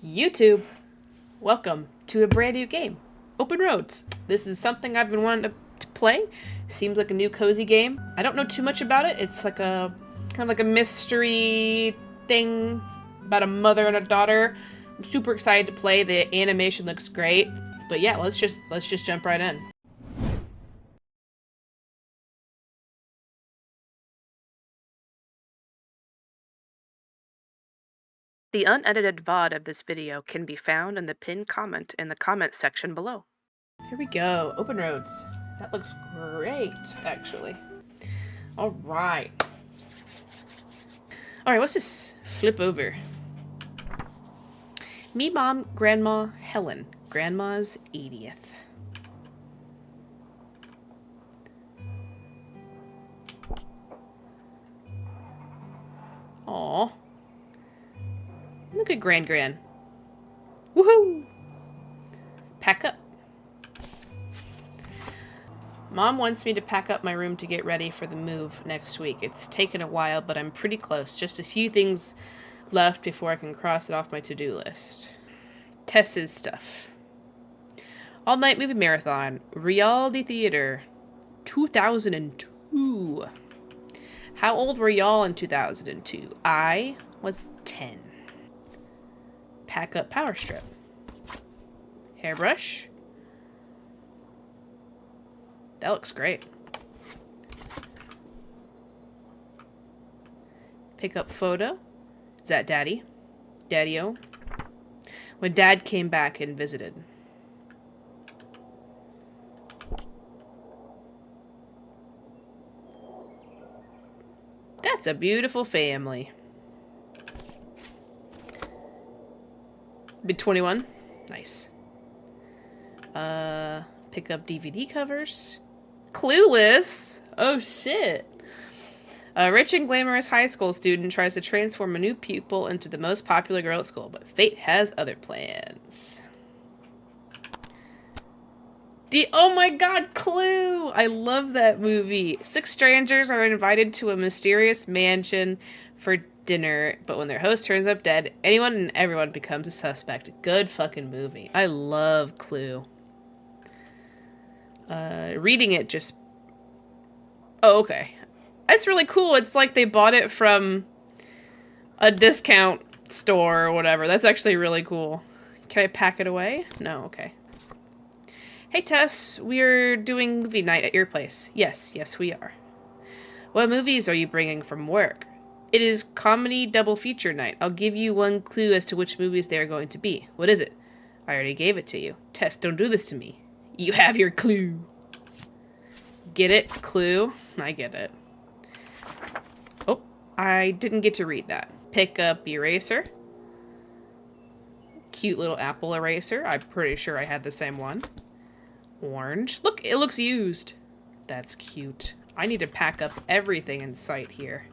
YouTube, welcome to a brand new game, Open Roads. This is something I've been wanting to play. Seems like a new cozy game. I don't know too much about it. It's like a kind of like a mystery thing about a mother and a daughter. I'm super excited to play. The animation looks great. But yeah, let's just jump right in. The unedited VOD of this video can be found in the pinned comment in the comments section below. Here we go, Open Roads. That looks great, actually. Alright. Alright, what's this? Flip over. Me, Mom, Grandma, Helen. Grandma's 80th. Aww. Look at Gran. Woohoo! Pack up. Mom wants me to pack up my room to get ready for the move next week. It's taken a while, but I'm pretty close. Just a few things left before I can cross it off my to-do list. Tess's stuff. All-night movie marathon. Reality Theater. 2002. How old were y'all in 2002? I was 10. Pack up power strip. Hairbrush. That looks great. Pick up photo. Is that Daddy? Daddy-o? When Dad came back and visited. That's a beautiful family. Big 21. Nice. Pick up DVD covers. Clueless? Oh shit. A rich and glamorous high school student tries to transform a new pupil into the most popular girl at school, but fate has other plans. Oh my god, Clue! I love that movie. 6 strangers are invited to a mysterious mansion for dinner, but when their host turns up dead, anyone and everyone becomes a suspect. Good fucking movie. I love Clue. Reading it just... Oh, okay. That's really cool. It's like they bought it from a discount store or whatever. That's actually really cool. Can I pack it away? No, okay. Hey Tess, we're doing movie night at your place. Yes, we are. What movies are you bringing from work? It is comedy double feature night. I'll give you one clue as to which movies they are going to be. What is it? I already gave it to you. Tess, don't do this to me. You have your clue. Get it? Clue? I get it. Oh, I didn't get to read that. Pick up eraser. Cute little apple eraser. I'm pretty sure I had the same one. Orange. Look, it looks used. That's cute. I need to pack up everything in sight here.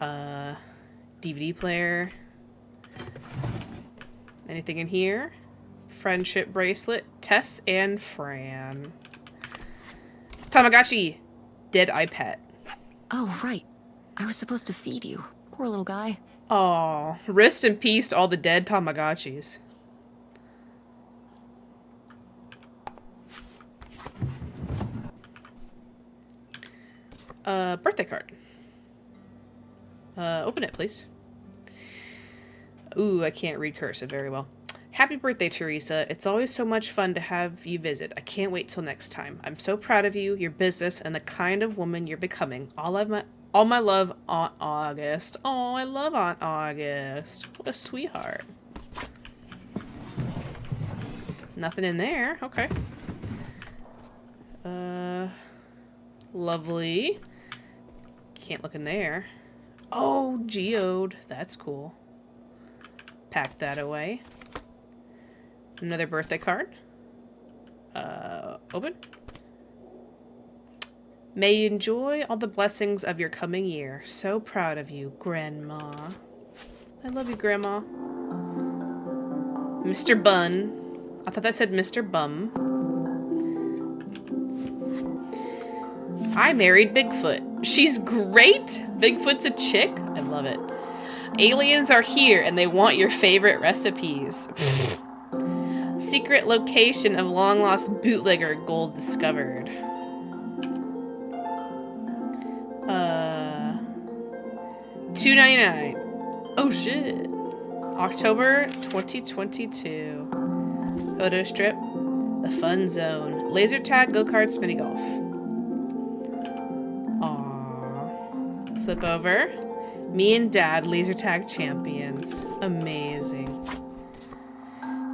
DVD player. Anything in here? Friendship bracelet. Tess and Fran. Tamagotchi. Dead iPad. Oh, right. I was supposed to feed you. Poor little guy. Aw. Rest in peace to all the dead Tamagotchis. Birthday card. Open it, please. Ooh, I can't read cursive very well. Happy birthday, Teresa. It's always so much fun to have you visit. I can't wait till next time. I'm so proud of you, your business, and the kind of woman you're becoming. All my love, Aunt August. Oh, I love Aunt August. What a sweetheart. Nothing in there. Okay. Lovely. Can't look in there. Oh, geode. That's cool. Pack that away. Another birthday card. Open. May you enjoy all the blessings of your coming year. So proud of you, Grandma. I love you, Grandma. Mr. Bun. I thought that said Mr. Bum. I married Bigfoot. She's great. Bigfoot's a chick. I love it. Aliens are here and they want your favorite recipes. Secret location of long lost bootlegger gold discovered. $2.99. Oh shit. October 2022. Photo strip. The Fun Zone. Laser tag, go-karts, mini golf. Aww. Flip over. Me and Dad, laser tag champions. Amazing.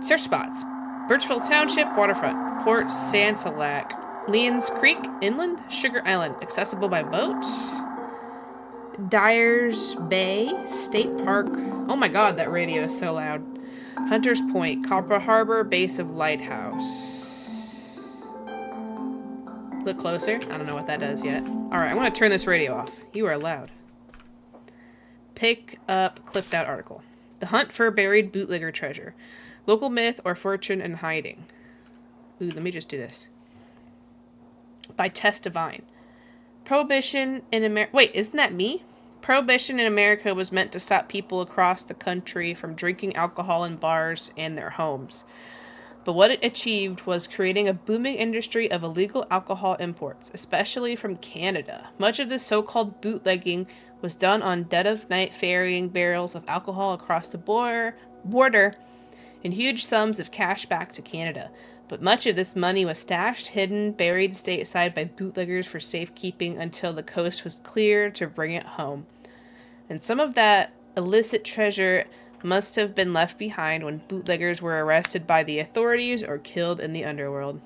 Search spots. Birchville Township, waterfront. Port Santalac. Leon's Creek, inland. Sugar Island, accessible by boat. Dyer's Bay, State Park. Oh my god, that radio is so loud. Hunter's Point, Copper Harbor, base of Lighthouse. Look closer. I don't know what that does yet. Alright, I want to turn this radio off. You are loud. Pick up clipped out article. The hunt for buried bootlegger treasure. Local myth or fortune in hiding. Ooh, let me just do this. By Tess Devine. Prohibition in America. Wait, isn't that me? Prohibition in America was meant to stop people across the country from drinking alcohol in bars and their homes. But what it achieved was creating a booming industry of illegal alcohol imports, especially from Canada. Much of this so-called bootlegging was done on dead-of-night ferrying barrels of alcohol across the border and huge sums of cash back to Canada. But much of this money was stashed, hidden, buried stateside by bootleggers for safekeeping until the coast was clear to bring it home. And some of that illicit treasure must have been left behind when bootleggers were arrested by the authorities or killed in the underworld.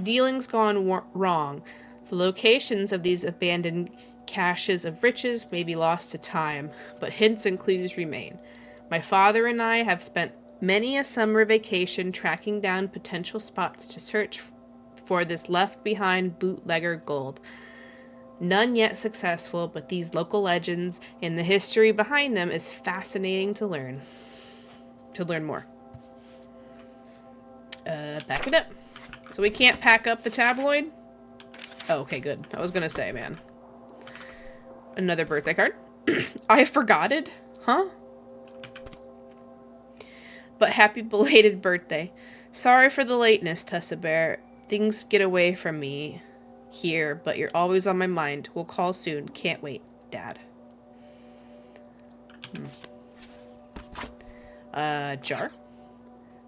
Dealings gone wrong. The locations of these abandoned caches of riches may be lost to time, but hints and clues remain. My father and I have spent many a summer vacation tracking down potential spots to search for this left-behind bootlegger gold. None yet successful, but these local legends and the history behind them is fascinating to learn. To learn more. Pack it up. So we can't pack up the tabloid? Oh, okay, good. I was gonna say, man. Another birthday card. I forgot it? Huh? But happy belated birthday. Sorry for the lateness, Tessa Bear. Things get away from me here, but you're always on my mind. We'll call soon. Can't wait, Dad. Jar.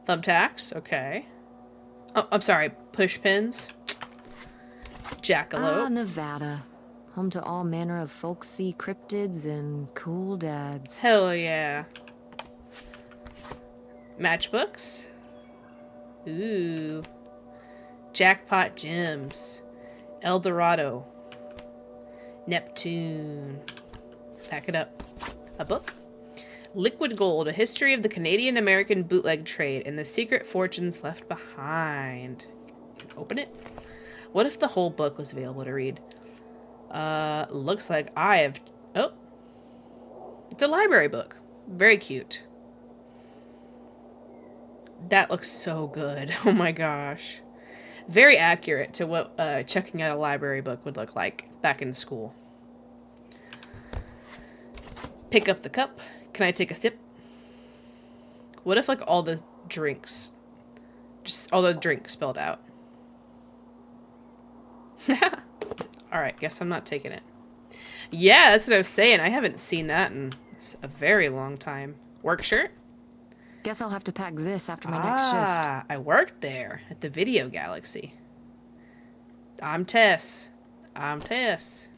Thumbtacks. Okay. Oh, I'm sorry. Push pins. Jackalope. Ah, Nevada. Home to all manner of folksy cryptids and cool dads. Hell yeah. Matchbooks. Ooh. Jackpot gems. El Dorado. Neptune. Pack it up. A book. Liquid Gold, a history of the Canadian-American bootleg trade and the secret fortunes left behind. Open it. What if the whole book was available to read? Looks like I have... Oh. It's a library book. Very cute. That looks so good. Oh my gosh. Very accurate to what checking out a library book would look like back in school. Pick up the cup. Can I take a sip? What if, like, all the drinks... Just all the drinks spelled out? Alright, guess I'm not taking it. Yeah, that's what I was saying. I haven't seen that in a very long time. Work shirt? Guess I'll have to pack this after my next shift. I worked there at the Video Galaxy. I'm Tess. I'm Tess.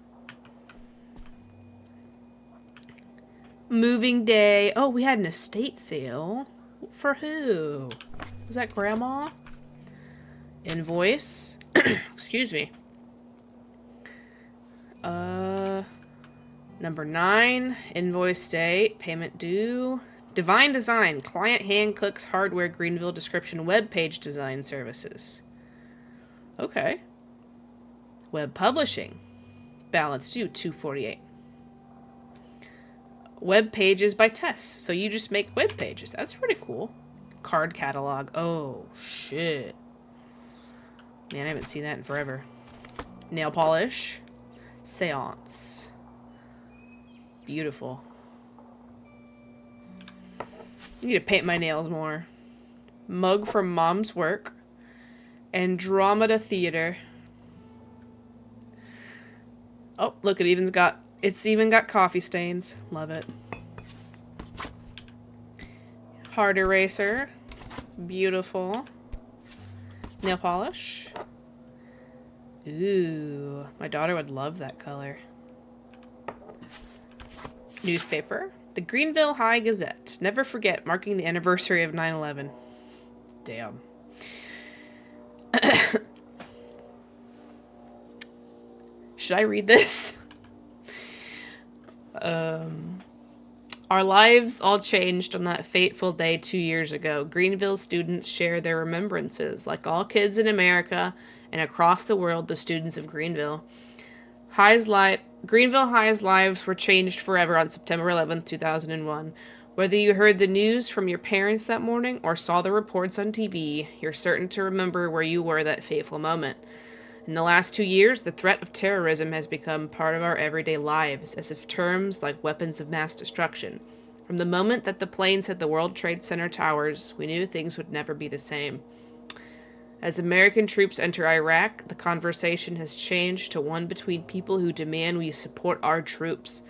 Moving day. Oh, we had an estate sale. For who? Was that Grandma? Invoice. Excuse me. Number 9. Invoice date. Payment due. Divine Design. Client hand cooks hardware Greenville description web page design services. Okay. Web publishing. Balance due $248. Web pages by Tess. So you just make web pages. That's pretty cool. Card catalog. Oh, shit. Man, I haven't seen that in forever. Nail polish. Seance. Beautiful. I need to paint my nails more. Mug from Mom's Work. Andromeda Theater. Oh, look, it's even got coffee stains. Love it. Hard eraser. Beautiful. Nail polish. Ooh, my daughter would love that color. Newspaper. The Greenville High Gazette. Never forget, marking the anniversary of 9/11. Damn. Should I read this? Our lives all changed on that fateful day 2 years ago. Greenville students share their remembrances. Like all kids in America and across the world, the students of Greenville High's lives were changed forever on September 11th, 2001. Whether you heard the news from your parents that morning or saw the reports on TV, you're certain to remember where you were that fateful moment. In the last 2 years, the threat of terrorism has become part of our everyday lives, as if terms like weapons of mass destruction. From the moment that the planes hit the World Trade Center towers, we knew things would never be the same. As American troops enter Iraq, the conversation has changed to one between people who demand we support our troops,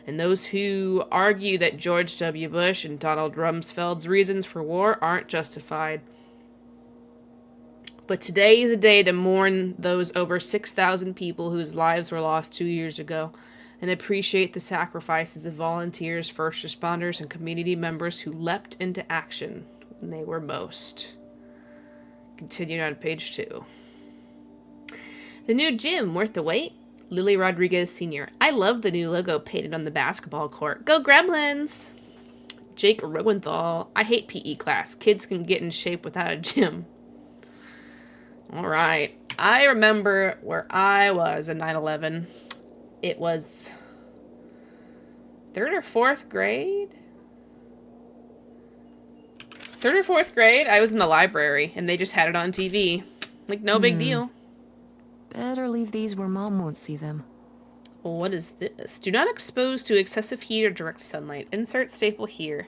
and those who argue that George W. Bush and Donald Rumsfeld's reasons for war aren't justified. But today is a day to mourn those over 6,000 people whose lives were lost 2 years ago, and appreciate the sacrifices of volunteers, first responders, and community members who leapt into action when they were most. Continued on page 2. The new gym, worth the wait? Lily Rodriguez Sr. I love the new logo painted on the basketball court. Go Gremlins! Jake Rowenthal. I hate PE class. Kids can get in shape without a gym. Alright. I remember where I was in 9/11. It was 3rd or 4th grade? 3rd or 4th grade, I was in the library, and they just had it on TV. Like, no big deal. Better leave these where Mom won't see them. What is this? Do not expose to excessive heat or direct sunlight. Insert staple here.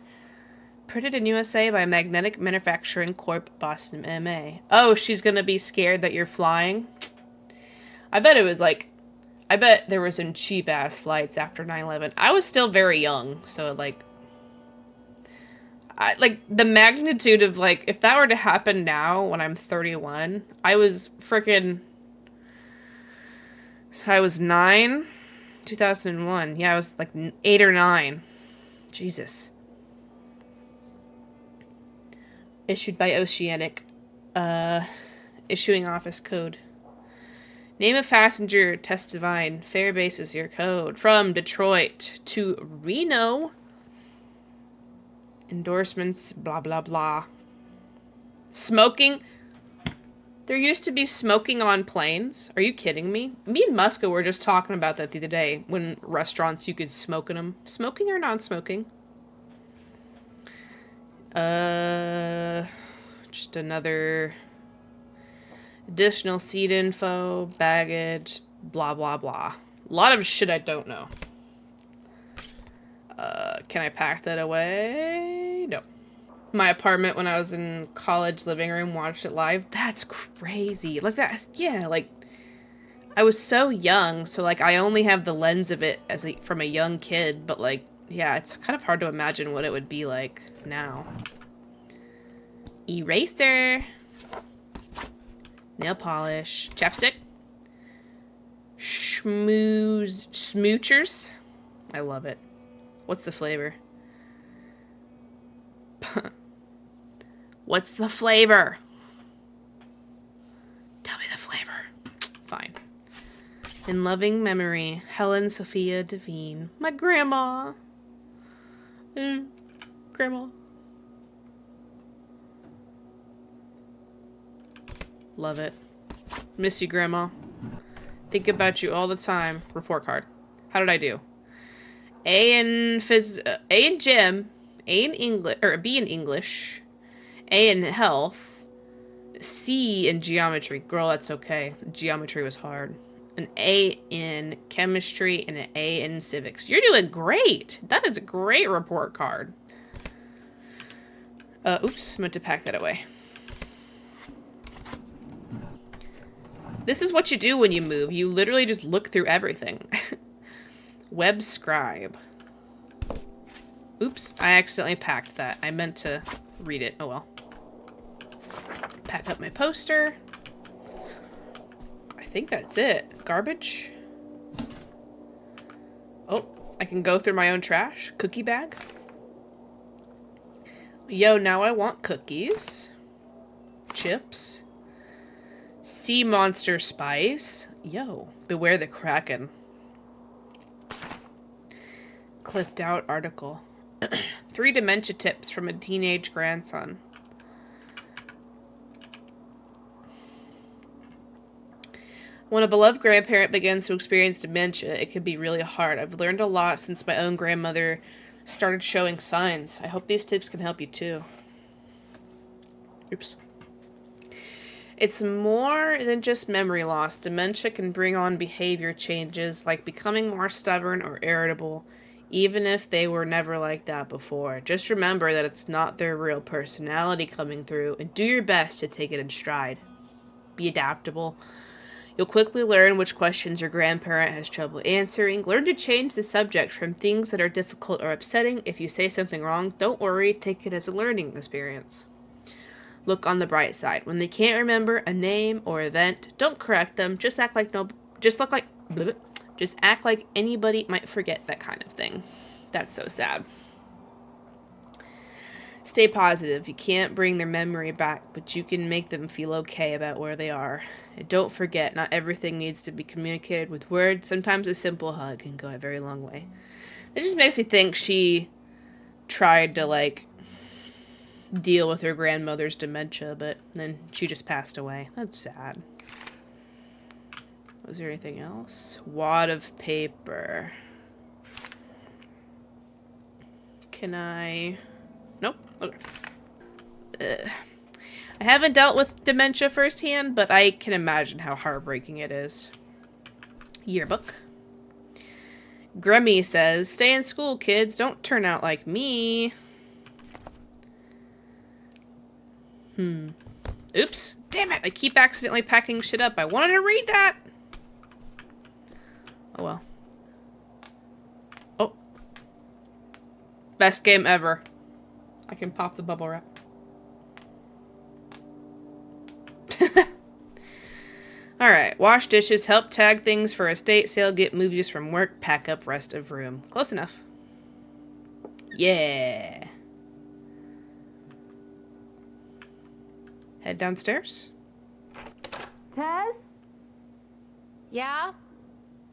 Printed in USA by Magnetic Manufacturing Corp. Boston, MA. Oh, she's gonna be scared that you're flying? I bet there were some cheap-ass flights after 9/11. I was still very young, so, the magnitude of, if that were to happen now when I'm 31, I was 9, 2001. Yeah, I was, 8 or 9. Jesus. Issued by Oceanic. Issuing office code. Name of passenger, Tess Devine. Fare base is your code. From Detroit to Reno. Endorsements, blah, blah, blah. Smoking. There used to be smoking on planes. Are you kidding me? Me and Muska were just talking about that the other day. When restaurants, you could smoke in them. Smoking or non-smoking? Just another additional seat info, baggage, blah, blah, blah. A lot of shit I don't know. Can I pack that away? No. My apartment when I was in college living room, watched it live. That's crazy. I was so young, so I only have the lens of it from a young kid, but yeah, it's kind of hard to imagine what it would be like now. Eraser. Nail polish. Chapstick. Smoochers. I love it. What's the flavor? What's the flavor? Tell me the flavor. Fine. In loving memory, Helen Sophia Devine. My grandma. Grandma. Love it. Miss you, Grandma. Think about you all the time. Report card. How did I do? A in gym, A in English, or B in English, A in health, C in geometry. Girl, that's okay. Geometry was hard. An A in chemistry and an A in civics. You're doing great. That is a great report card. Oops, meant to pack that away. This is what you do when you move. You literally just look through everything. Web scribe. Oops, I accidentally packed that. I meant to read it. Oh well. Pack up my poster. I think that's it. Garbage. Oh, I can go through my own trash. Cookie bag. Yo, now I want cookies. Chips. Sea monster spice. Yo, beware the Kraken. Clipped out article. 3 dementia tips from a teenage grandson. When a beloved grandparent begins to experience dementia, it can be really hard. I've learned a lot since my own grandmother started showing signs. I hope these tips can help you too. Oops. It's more than just memory loss. Dementia can bring on behavior changes like becoming more stubborn or irritable, even if they were never like that before. Just remember that it's not their real personality coming through, and do your best to take it in stride. Be adaptable. You'll quickly learn which questions your grandparent has trouble answering. Learn to change the subject from things that are difficult or upsetting. If you say something wrong, don't worry, take it as a learning experience. Look on the bright side. When they can't remember a name or event, don't correct them. Just act like anybody might forget that kind of thing. That's so sad. Stay positive. You can't bring their memory back, but you can make them feel okay about where they are. And don't forget, not everything needs to be communicated with words. Sometimes a simple hug can go a very long way. It just makes me think she tried to, like, deal with her grandmother's dementia, but then she just passed away. That's sad. Was there anything else? Wad of paper. Can I... Nope. Okay. I haven't dealt with dementia firsthand, but I can imagine how heartbreaking it is. Yearbook. Grimmy says, stay in school, kids. Don't turn out like me. Oops. Damn it. I keep accidentally packing shit up. I wanted to read that. Oh well. Oh. Best game ever. I can pop the bubble wrap. Alright, wash dishes, help tag things for estate sale, get movies from work, pack up rest of room. Close enough. Yeah. Head downstairs. Tess? Yeah?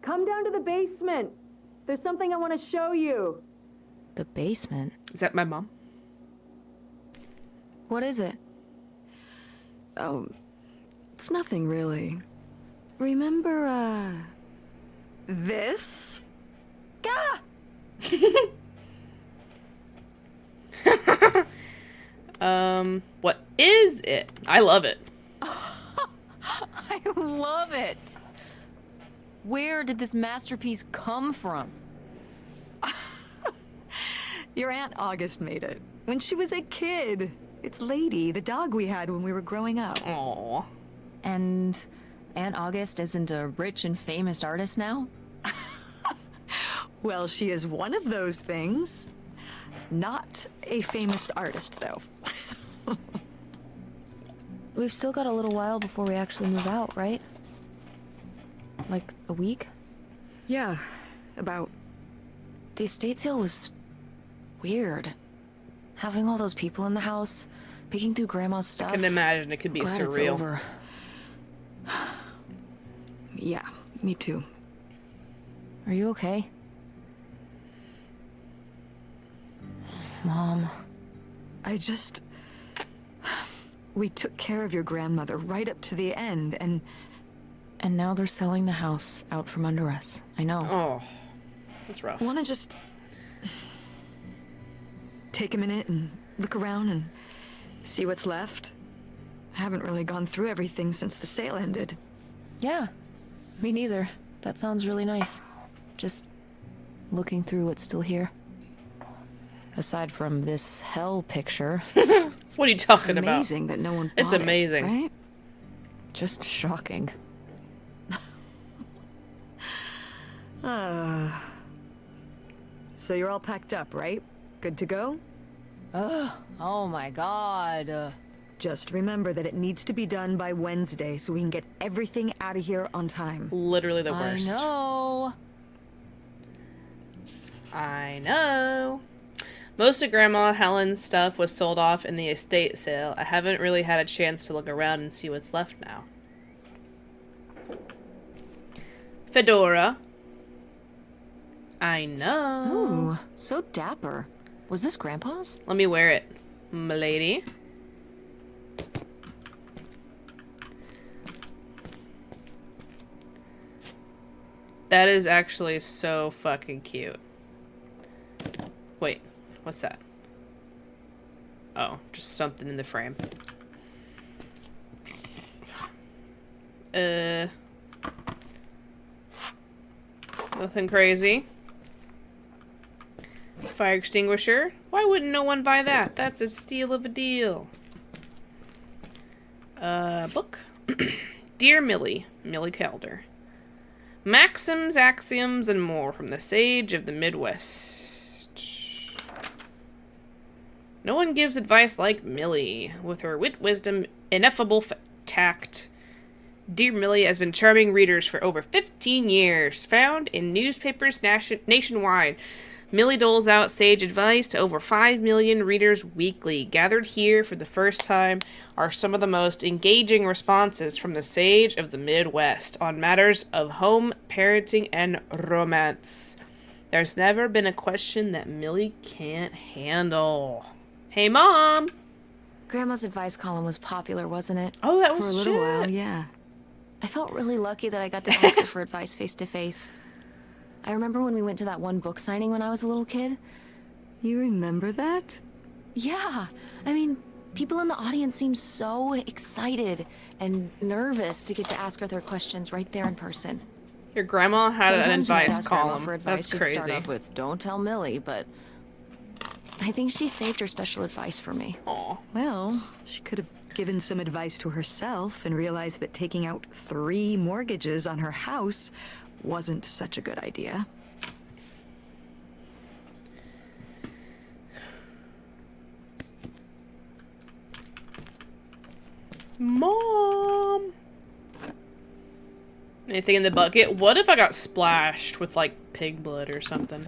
Come down to the basement. There's something I want to show you. The basement? Is that my mom? What is it? Oh, it's nothing really. Remember, this? Gah! What is it? I love it. I love it! Where did this masterpiece come from? Your Aunt August made it. When she was a kid. It's Lady, the dog we had when we were growing up. Aww. And Aunt August isn't a rich and famous artist now? Well, she is one of those things. Not a famous artist, though. We've still got a little while before we actually move out, right? Like a week? Yeah, about. The estate sale was weird. Having all those people in the house, picking through Grandma's stuff. I can imagine it could be Glad it's surreal. over. Yeah, me too. Are you okay? Mom. We took care of your grandmother right up to the end, and now they're selling the house out from under us. I know. Oh, that's rough. I want to just take a minute and look around and see what's left. I haven't really gone through everything since the sale ended. Yeah, me neither. That sounds really nice. Just looking through what's still here. Aside from this hell picture. What are you talking about? Amazing that no one It's bought amazing. it, right? Just shocking. So you're all packed up, right? Good to go? Oh my god. Just remember that it needs to be done by Wednesday so we can get everything out of here on time. Literally the worst. I know. I know. Most of Grandma Helen's stuff was sold off in the estate sale. I haven't really had a chance to look around and see what's left now. Fedora. I know. Ooh, so dapper. Was this Grandpa's? Let me wear it, m'lady. That is actually so fucking cute. Wait, what's that? Oh, just something in the frame. Nothing crazy. Fire extinguisher. Why wouldn't no one buy that? That's a steal of a deal. Book. Dear Millie. Millie Calder. Maxims, axioms, and more from the sage of the Midwest. No one gives advice like Millie. With her wit, wisdom, ineffable tact. Dear Millie has been charming readers for over 15 years. Found in newspapers nationwide. Millie doles out sage advice to over 5 million readers weekly. Gathered here for the first time are some of the most engaging responses from the sage of the Midwest on matters of home, parenting, and romance. There's never been a question that Millie can't handle. Hey, Mom! Grandma's advice column was popular, wasn't it? Oh, that For was a little shit. while, yeah. I felt really lucky that I got to ask her for advice face to face. I remember when we went to that one book signing when I was a little kid. You remember that? Yeah, I mean, people in the audience seemed so excited and nervous to get to ask her their questions right there in person. Your grandma had an Sometimes when I'd advice ask Grandma column. for advice, That's she'd start crazy. off with, "Don't tell Millie," but I think she saved her special advice for me. Aw. Well, she could have given some advice to herself and realized that taking out 3 mortgages on her house wasn't such a good idea. Mom! Anything in the bucket? What if I got splashed with, like, pig blood or something?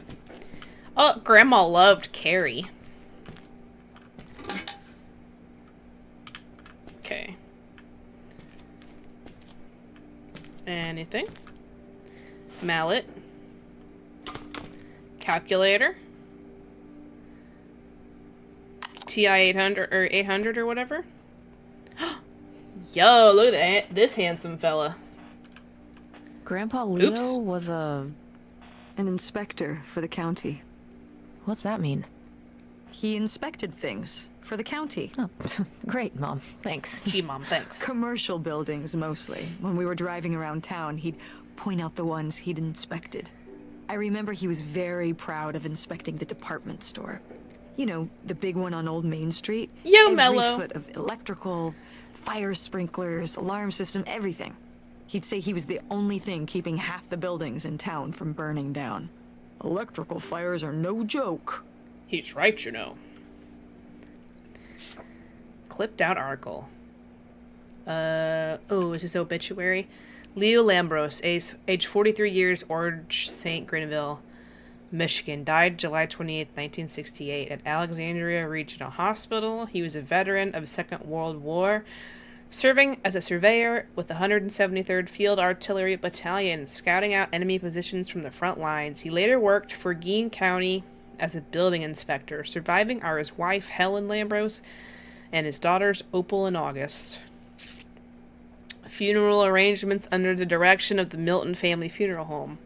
Oh, Grandma loved Carrie. Okay. Anything? Mallet. Calculator. TI 800 or 800 or whatever. Yo, look at that, this handsome fella. Grandpa Leo Oops. was a... An inspector for the county. What's that mean? He inspected things for the county. Oh, great, Mom. Thanks. Gee, Mom, thanks. Commercial buildings, mostly. When we were driving around town, he'd point out the ones he'd inspected. I remember he was very proud of inspecting the department store. You know, the big one on Old Main Street. Yo, Every Mello. foot of electrical, fire sprinklers, alarm system, everything. He'd say he was the only thing keeping half the buildings in town from burning down. Electrical fires are no joke. He's right, you know. Clipped out article. Oh, is this obituary? Leo Lambros, age 43 years, Orange St. Grenville, Michigan. Died July 28, 1968 at Alexandria Regional Hospital. He was a veteran of the Second World War, serving as a surveyor with the 173rd Field Artillery Battalion, scouting out enemy positions from the front lines. He later worked for Greene County as a building inspector. Surviving are his wife, Helen Lambros, and his daughters, Opal and August. Funeral arrangements under the direction of the Milton Family Funeral Home.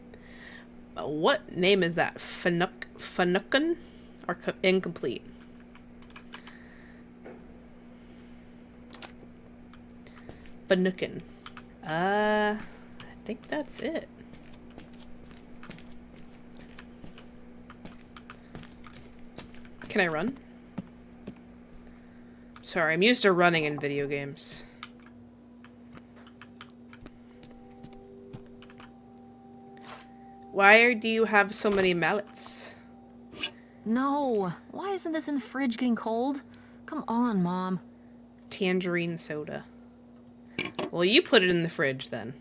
What name is that? Finucane? Or incomplete? Finucane. I think that's it. Can I run? Sorry, I'm used to running in video games. Why do you have so many mallets? No. Why isn't this in the fridge getting cold? Come on, Mom. Tangerine soda. Well, you put it in the fridge then.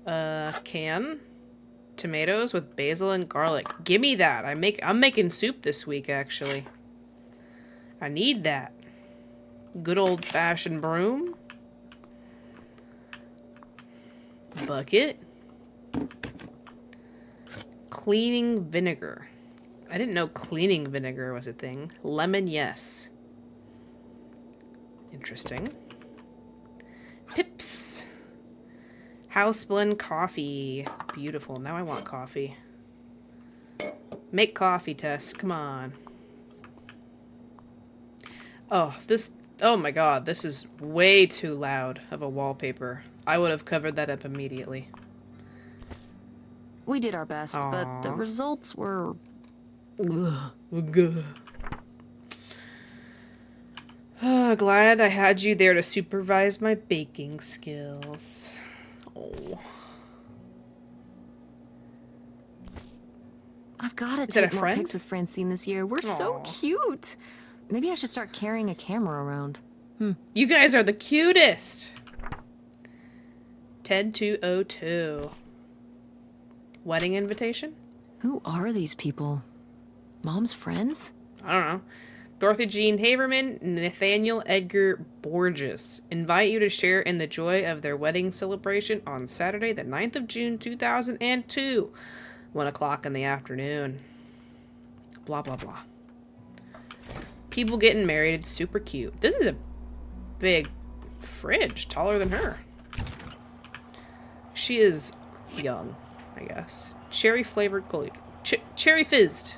Can. Tomatoes with basil and garlic. Give me that. I'm making soup this week, actually. I need that. Good old-fashioned broom. Bucket. Cleaning vinegar. I didn't know cleaning vinegar was a thing. Lemon, yes. Interesting. Pips. House blend coffee. Beautiful. Now I want coffee. Make coffee, Tess. Come on. Oh, this... Oh my god, this is way too loud of a wallpaper. I would have covered that up immediately. We did our best, but the results were... Ugh. Oh, glad I had you there to supervise my baking skills. Oh. I've got to Is that take a more friend? pics with Francine this year. We're so cute. Maybe I should start carrying a camera around. You guys are the cutest! Ted 202. Wedding invitation? Who are these people? Mom's friends? I don't know. Dorothy Jean Haberman, Nathaniel Edgar Borges invite you to share in the joy of their wedding celebration on Saturday, the 9th of June, 2002. 1 o'clock in the afternoon. Blah, blah, blah. People getting married. It's super cute. This is a big fridge, taller than her. She is young, I guess. Cherry flavored cola. Cherry fizzed.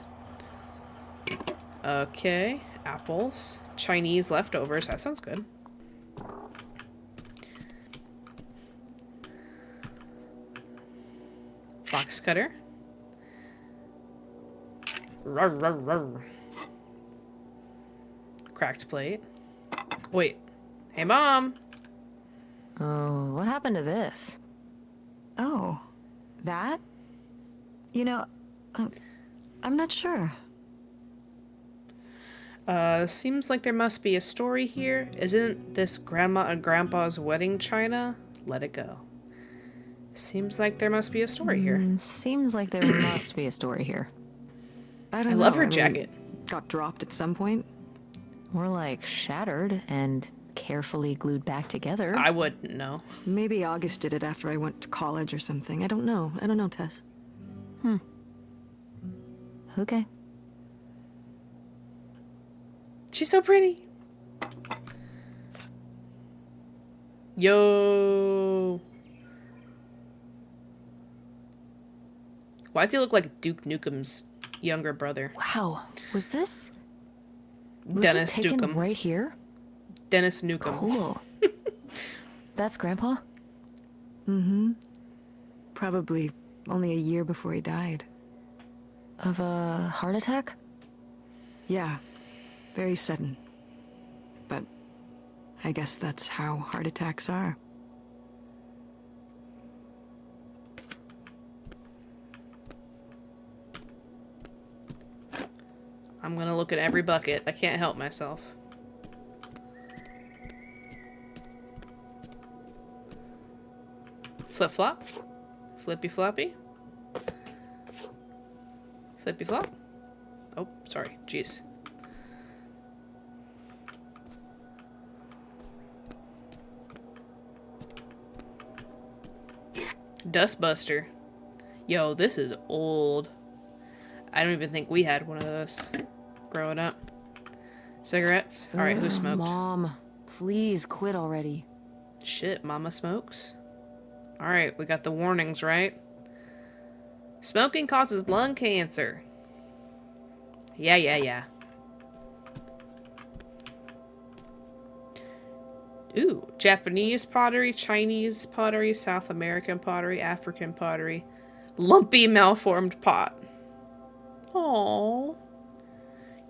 Okay. Apples. Chinese leftovers. That sounds good. Box cutter. Rawr, rawr, rawr. Cracked plate. Wait. Hey, Mom. Oh, what happened to this? Oh, that? You know, I'm not sure. Seems like there must be a story here. Isn't this Grandma and Grandpa's wedding china? Let it go. Seems like there must be a story here. Seems like there must be a story here. I don't I know. love her mean, jacket. got dropped at some point. More like shattered and carefully glued back together. I wouldn't know. Maybe August did it after I went to college or something. I don't know, Tess. Okay. She's so pretty. Yo. Why does he look like Duke Nukem's younger brother? Wow. Was this Dennis taken Newcomb. right here? Dennis Newcomb. Cool. That's Grandpa? Mm-hmm. Probably only a year before he died. Of a heart attack? Yeah. Very sudden. But I guess that's how heart attacks are. I'm gonna look at every bucket. I can't help myself. Flip flop. Flippy floppy. Flippy flop. Oh, sorry. Jeez. Dustbuster. Yo, this is old. I don't even think we had one of those growing up. Cigarettes? Alright, who smoked? Mom, please quit already. Shit, Mama smokes. Alright, we got the warnings, right? Smoking causes lung cancer. Yeah. Ooh, Japanese pottery, Chinese pottery, South American pottery, African pottery. Lumpy malformed pot. Aww.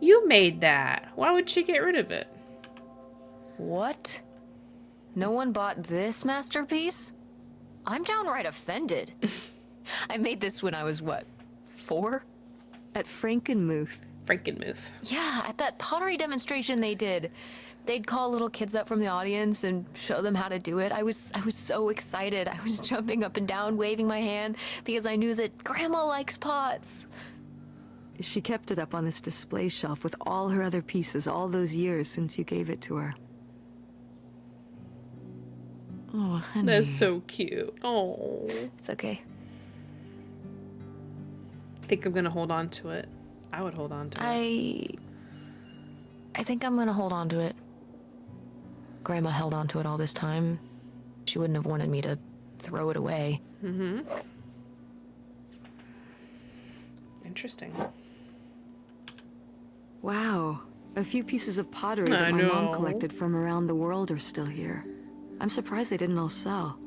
You made that. Why would she get rid of it? What? No one bought this masterpiece? I'm downright offended. I made this when I was, what, 4? At Frankenmuth. Frankenmuth. Yeah, at that pottery demonstration they did. They'd call little kids up from the audience and show them how to do it. I was so excited. I was jumping up and down, waving my hand, because I knew that Grandma likes pots. She kept it up on this display shelf with all her other pieces all those years since you gave it to her. Oh, honey. That's so cute. Oh. It's okay. I think I'm gonna hold on to it. I would hold on to it. I think I'm gonna hold on to it. Grandma held on to it all this time. She wouldn't have wanted me to throw it away. Mm-hmm. Interesting. Wow. A few pieces of pottery that my mom collected from around the world are still here. I'm surprised they didn't all sell.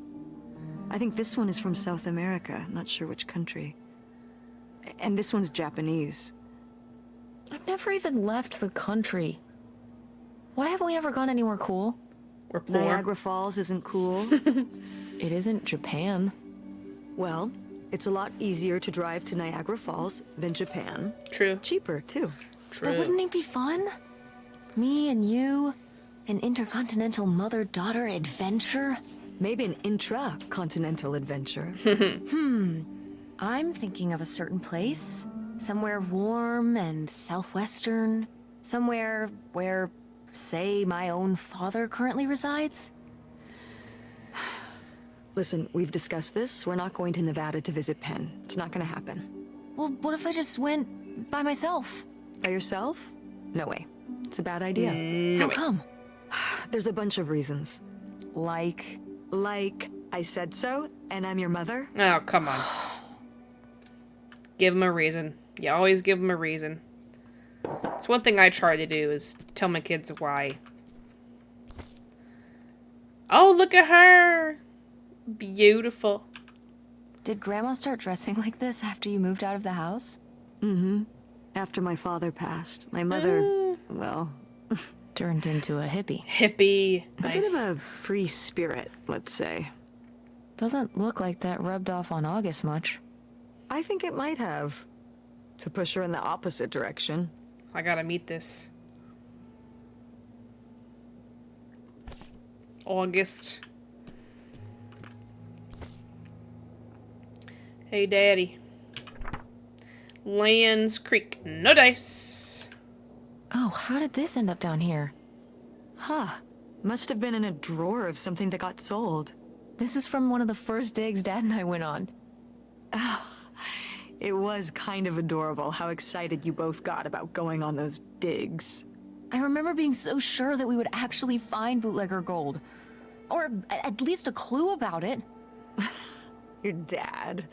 I think this one is from South America, not sure which country. And this one's Japanese. I've never even left the country. Why haven't we ever gone anywhere cool? We're poor. Niagara Falls isn't cool. It isn't Japan. Well, it's a lot easier to drive to Niagara Falls than Japan. True. Cheaper, too. True. But wouldn't it be fun? Me and you, an intercontinental mother-daughter adventure? Maybe an intra-continental adventure. I'm thinking of a certain place. Somewhere warm and southwestern. Somewhere where, say, my own father currently resides. Listen, we've discussed this. We're not going to Nevada to visit Penn. It's not gonna happen. Well, what if I just went by myself? By yourself? No way. It's a bad idea. How come? There's a bunch of reasons. Like, I said so, and I'm your mother. Oh, come on. Give them a reason. You always give them a reason. It's one thing I try to do is tell my kids why. Oh, look at her! Beautiful. did Grandma start dressing like this after you moved out of the house? Mm-hmm. After my father passed, my mother, well... Turned into a hippie. Hippie. A Nice. bit of a free spirit, let's say. Doesn't look like that rubbed off on August much. I think it might have. To push her in the opposite direction. I gotta meet this. August. Hey, Daddy. Lands Creek. No dice. Oh, how did this end up down here? Huh. Must have been in a drawer of something that got sold. This is from one of the first digs Dad and I went on. It was kind of adorable how excited you both got about going on those digs. I remember being so sure that we would actually find bootlegger gold. Or at least a clue about it. Your dad.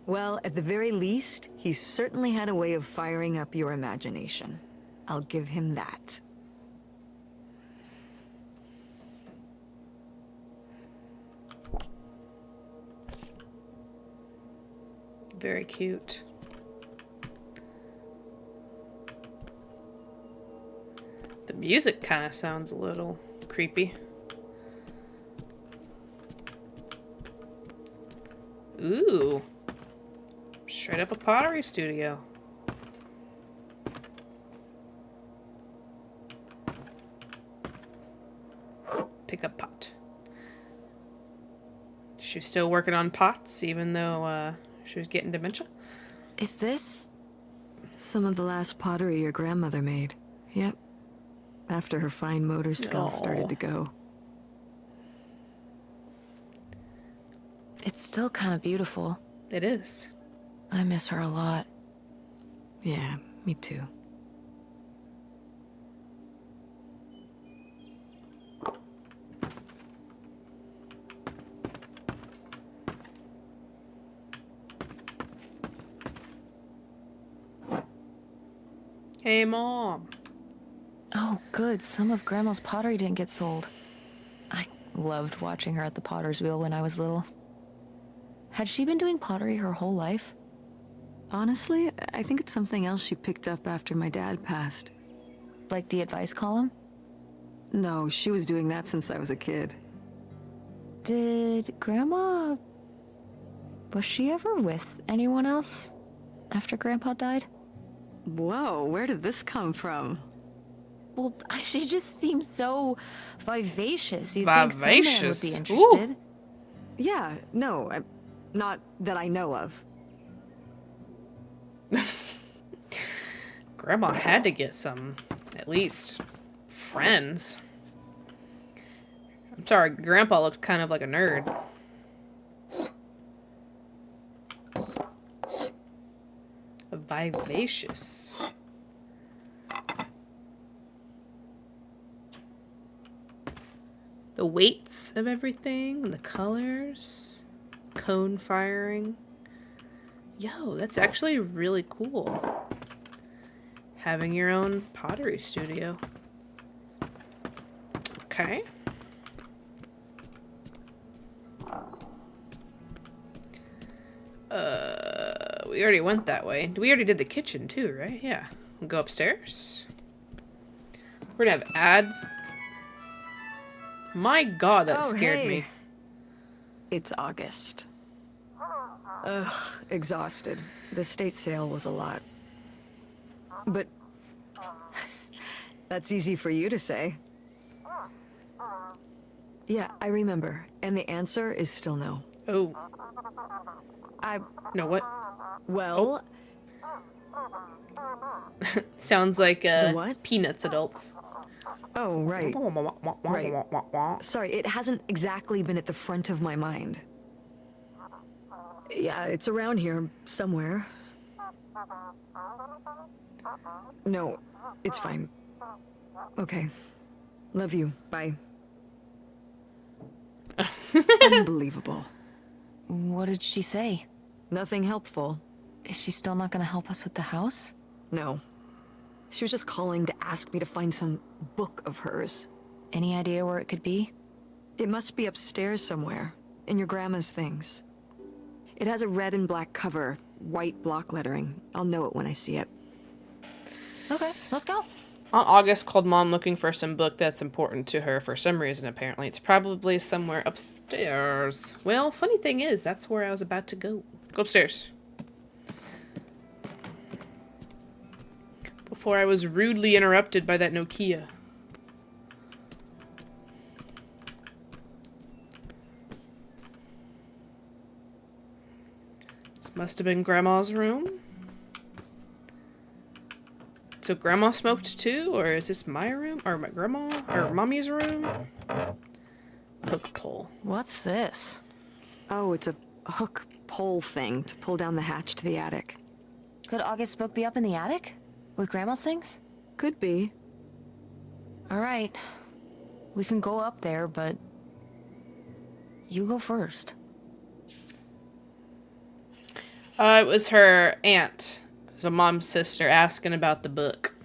Well, at the very least, he certainly had a way of firing up your imagination. I'll give him that. Very cute. The music kind of sounds a little creepy. Ooh. Straight up a pottery studio. Pick up pot. She's still working on pots, even though she was getting dementia. Is this... Some of the last pottery your grandmother made. Yep. After her fine motor skills started to go. It's still kind of beautiful. It is. I miss her a lot. Yeah, me too. Hey, Mom. Oh, good. Some of Grandma's pottery didn't get sold. I loved watching her at the potter's wheel when I was little. Had she been doing pottery her whole life? Honestly, I think it's something else she picked up after my dad passed. Like the advice column? No, she was doing that since I was a kid. Did Grandma... Was she ever with anyone else after Grandpa died? Whoa, where did this come from? Well, she just seems so vivacious. You'd think some man would Vivacious. be interested. Yeah, no, not that I know of. Grandma had to get some, at least, friends. I'm sorry, Grandpa looked kind of like a nerd. Vivacious. The weights of everything, the colors, cone firing. Yo, that's actually really cool. Having your own pottery studio. Okay. We already went that way. We already did the kitchen too, right? Yeah. We'll go upstairs. We're gonna have ads. My god, that scared me. It's August. Ugh, exhausted. The state sale was a lot. But that's easy for you to say. Yeah, I remember. And the answer is still no. Oh. No, what? Well... Sounds like The what? Peanuts adults. Oh, right. Right. Sorry, it hasn't exactly been at the front of my mind. Yeah, it's around here, somewhere. No, it's fine. Okay. Love you. Bye. Unbelievable. What did she say? Nothing helpful. Is she still not gonna help us with the house? No. She was just calling to ask me to find some book of hers. Any idea where it could be? It must be upstairs somewhere, in your grandma's things. It has a red and black cover, white block lettering. I'll know it when I see it. Okay, let's go. Aunt August called Mom looking for some book that's important to her for some reason, apparently. It's probably somewhere upstairs. Well, funny thing is, that's where I was about to go. Go upstairs. Before I was rudely interrupted by that Nokia. This must have been Grandma's room. So Grandma smoked too? Or is this my room? Or my grandma? Or Mommy's room? Hook pole. What's this? Oh, it's a hook pole thing to pull down the hatch to the attic. Could August's book be up in the attic? With Grandma's things? Could be. Alright. We can go up there, but... You go first. It was her aunt. So Mom's sister asking about the book.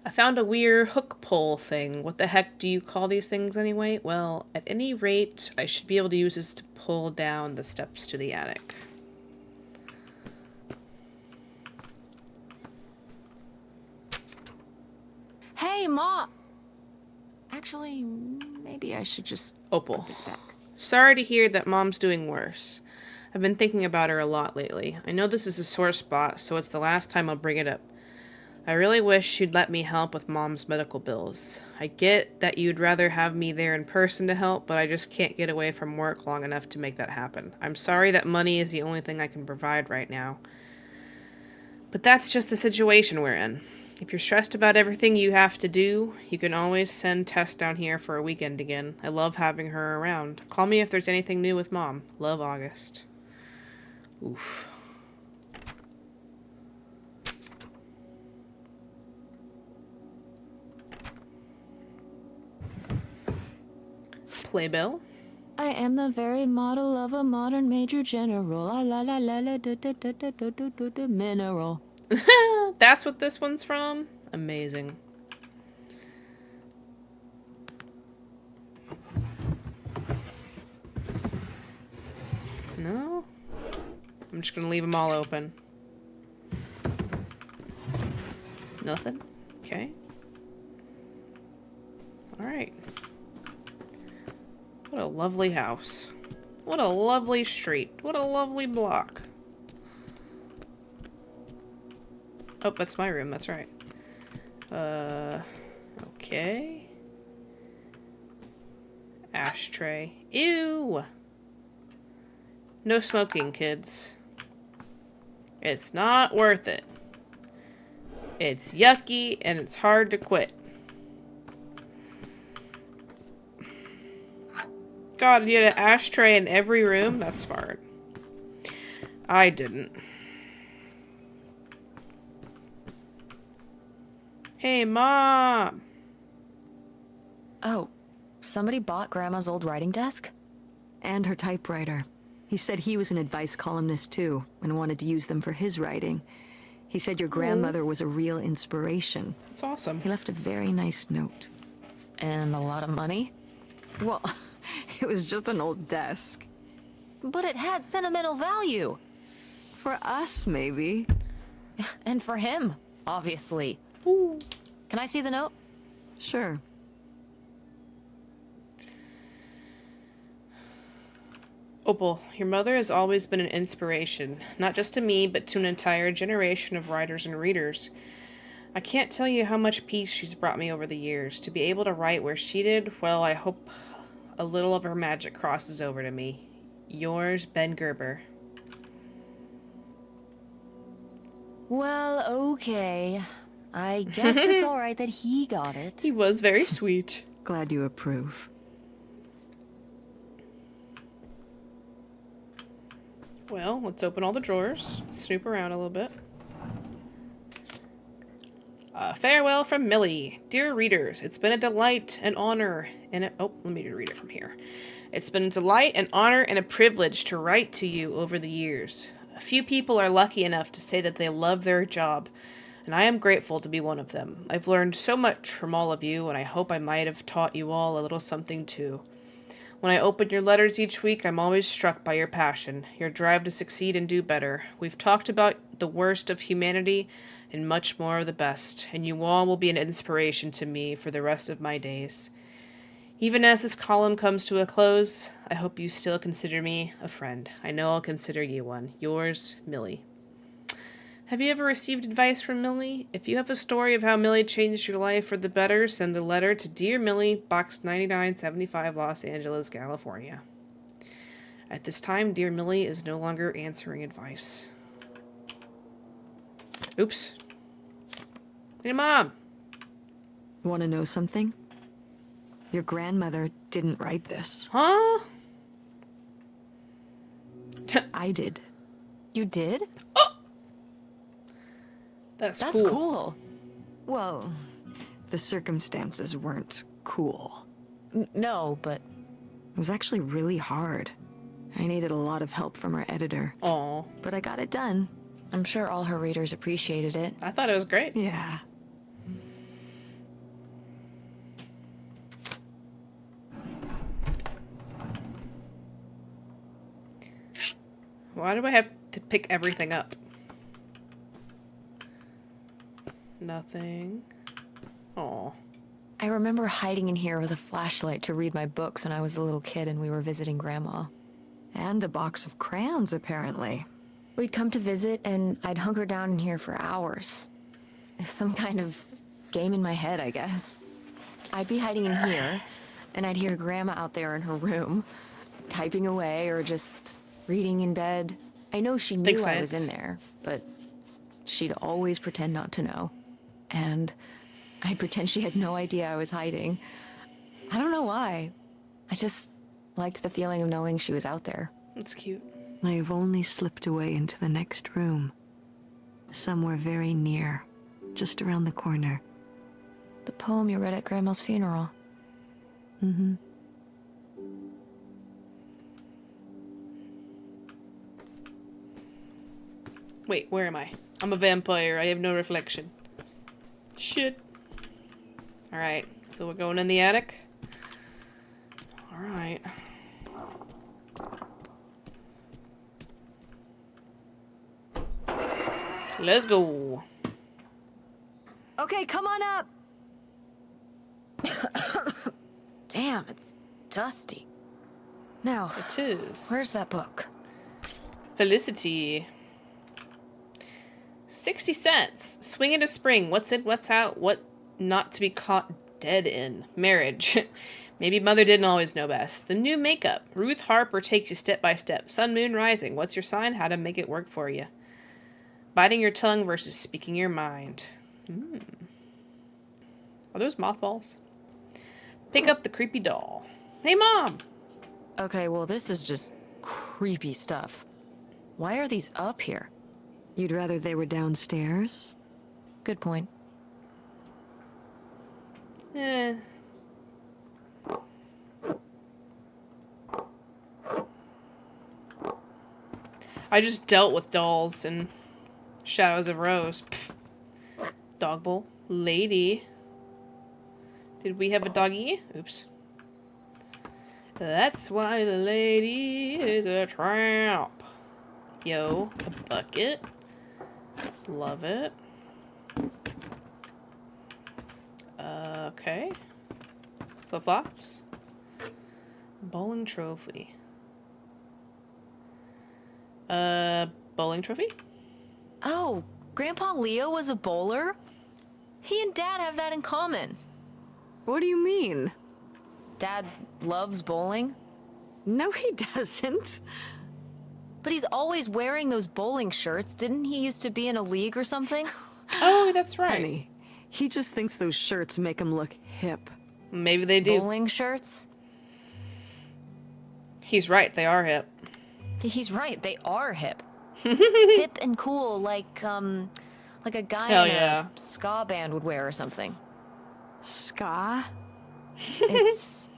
I found a weird hook pole thing. What the heck do you call these things anyway? Well, at any rate, I should be able to use this to pull down the steps to the attic. Hey, Ma! Actually, maybe I should just Opal. put this back. Sorry to hear that Mom's doing worse. I've been thinking about her a lot lately. I know this is a sore spot, so it's the last time I'll bring it up. I really wish she'd let me help with Mom's medical bills. I get that you'd rather have me there in person to help, but I just can't get away from work long enough to make that happen. I'm sorry that money is the only thing I can provide right now. But that's just the situation we're in. If you're stressed about everything you have to do, you can always send Tess down here for a weekend again. I love having her around. Call me if there's anything new with Mom. Love, August. Oof. Playbill. I am the very model of a modern major general. La la la la la da da da da da da da da mineral. That's what this one's from? Amazing. No? I'm just gonna leave them all open. Nothing? Okay. Alright. What a lovely house. What a lovely street. What a lovely block. Oh, that's my room, that's right. Okay. Ashtray. Ew! No smoking, kids. It's not worth it. It's yucky and it's hard to quit. God, you had an ashtray in every room? That's smart. I didn't. Hey, Mom! Oh, somebody bought Grandma's old writing desk? And her typewriter. He said he was an advice columnist too, and wanted to use them for his writing. He said your grandmother was a real inspiration. That's awesome. He left a very nice note. And a lot of money? Well, it was just an old desk. But it had sentimental value. For us, maybe. And for him, obviously. Ooh. Can I see the note? Sure. Opal, your mother has always been an inspiration, not just to me, but to an entire generation of writers and readers. I can't tell you how much peace she's brought me over the years. To be able to write where she did, well, I hope a little of her magic crosses over to me. Yours, Ben Gerber. Well, okay. I guess it's alright that he got it. He was very sweet. Glad you approve. Well, let's open all the drawers, snoop around a little bit. Farewell from Millie. Dear readers, it's been a delight and honor oh, let me read it from here. It's been a delight and honor and a privilege to write to you over the years. A few people are lucky enough to say that they love their job, and I am grateful to be one of them. I've learned so much from all of you, and I hope I might have taught you all a little something too. When I open your letters each week, I'm always struck by your passion, your drive to succeed and do better. We've talked about the worst of humanity and much more of the best, and you all will be an inspiration to me for the rest of my days. Even as this column comes to a close, I hope you still consider me a friend. I know I'll consider you one. Yours, Millie. Have you ever received advice from Millie? If you have a story of how Millie changed your life for the better, send a letter to Dear Millie, Box 9975, Los Angeles, California. At this time, Dear Millie is no longer answering advice. Oops. Hey, Mom! Want to know something? Your grandmother didn't write this. Huh? I did. You did? That's That's cool. Well, the circumstances weren't cool. No, but It was actually really hard. I needed a lot of help from our editor. Aw. But I got it done. I'm sure all her readers appreciated it. I thought it was great. Yeah. Why do I have to pick everything up? Nothing. Aw. I remember hiding in here with a flashlight to read my books when I was a little kid and we were visiting Grandma. And a box of crayons, apparently. We'd come to visit and I'd hunker down in here for hours. Some kind of game in my head, I guess. I'd be hiding in here, and I'd hear Grandma out there in her room, typing away or just reading in bed. I know she knew I was in there, but she'd always pretend not to know. And I'd pretend she had no idea I was hiding. I don't know why. I just liked the feeling of knowing she was out there. That's cute. I have only slipped away into the next room. Somewhere very near. Just around the corner. The poem you read at Grandma's funeral. Mm-hmm. Wait, where am I? I'm a vampire. I have no reflection. Shit. Alright, so we're going in the attic? Alright. Let's go. Okay, come on up. Damn, it's dusty. Now, It is. where's that book? Felicity. 60 cents. Swing into spring. What's in, what's out, what not to be caught dead in. Marriage. Maybe mother didn't always know best. The new makeup. Ruth Harper takes you step by step. Sun, moon, rising. What's your sign? How to make it work for you. Biting your tongue versus speaking your mind. Are those mothballs? Pick up the creepy doll. Hey, Mom! Okay, well, this is just creepy stuff. Why are these up here? You'd rather they were downstairs? Good point. Eh. I just dealt with dolls and Shadows of Rose. Pfft. Dog bowl. Lady. Did we have a doggy? Oops. That's why the lady is a tramp. Yo, a bucket. Love it. Okay. Flip-flops. Bowling trophy. Bowling trophy? Oh, Grandpa Leo was a bowler? He and Dad have that in common. What do you mean? Dad loves bowling, No, he doesn't. but he's always wearing those bowling shirts. Didn't he used to be in a league or something? Oh, that's right. Honey, he just thinks those shirts make him look hip. Maybe they do. Bowling shirts? He's right, they are hip. He's right, they are hip. Hip and cool, like a guy Hell in yeah. a ska band would wear or something. Ska? It's,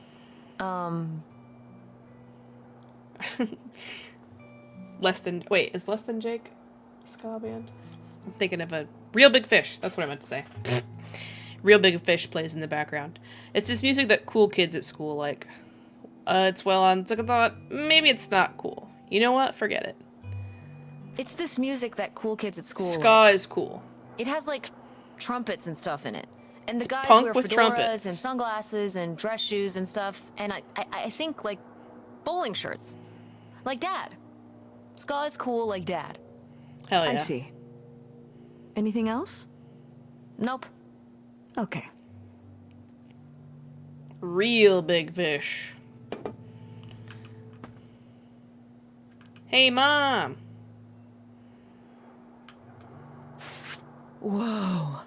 Less than... Wait, is Less Than Jake a ska band? I'm thinking of a Real Big Fish. That's what I meant to say. Real Big Fish plays in the background. It's this music that cool kids at school like. It's well on second thought. Maybe it's not cool. You know what? Forget it. it's this music that cool kids at school Ska like. is cool. It has like trumpets and stuff in it. And the It's guys punk wear with fedoras trumpets. and sunglasses and dress shoes and stuff. And I think like bowling shirts. Like Dad. Ska is cool like Dad. Hell yeah. I see. Anything else? Nope. Okay. Real Big Fish. Hey, Mom. Whoa.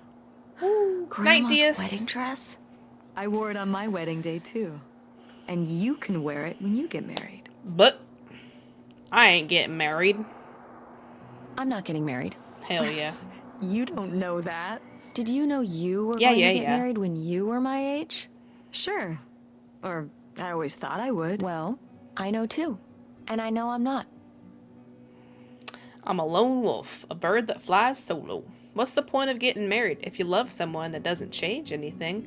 Night, Grandma's Diaz. wedding dress? I wore it on my wedding day, too. And you can wear it when you get married. But I ain't getting married. I'm not getting married. Hell yeah. You don't know that. Did you know you were Yeah, going yeah, to get yeah. married when you were my age? Sure. Or I always thought I would. Well, I know too. And I know I'm not. I'm a lone wolf, a bird that flies solo. What's the point of getting married if you love someone that doesn't change anything?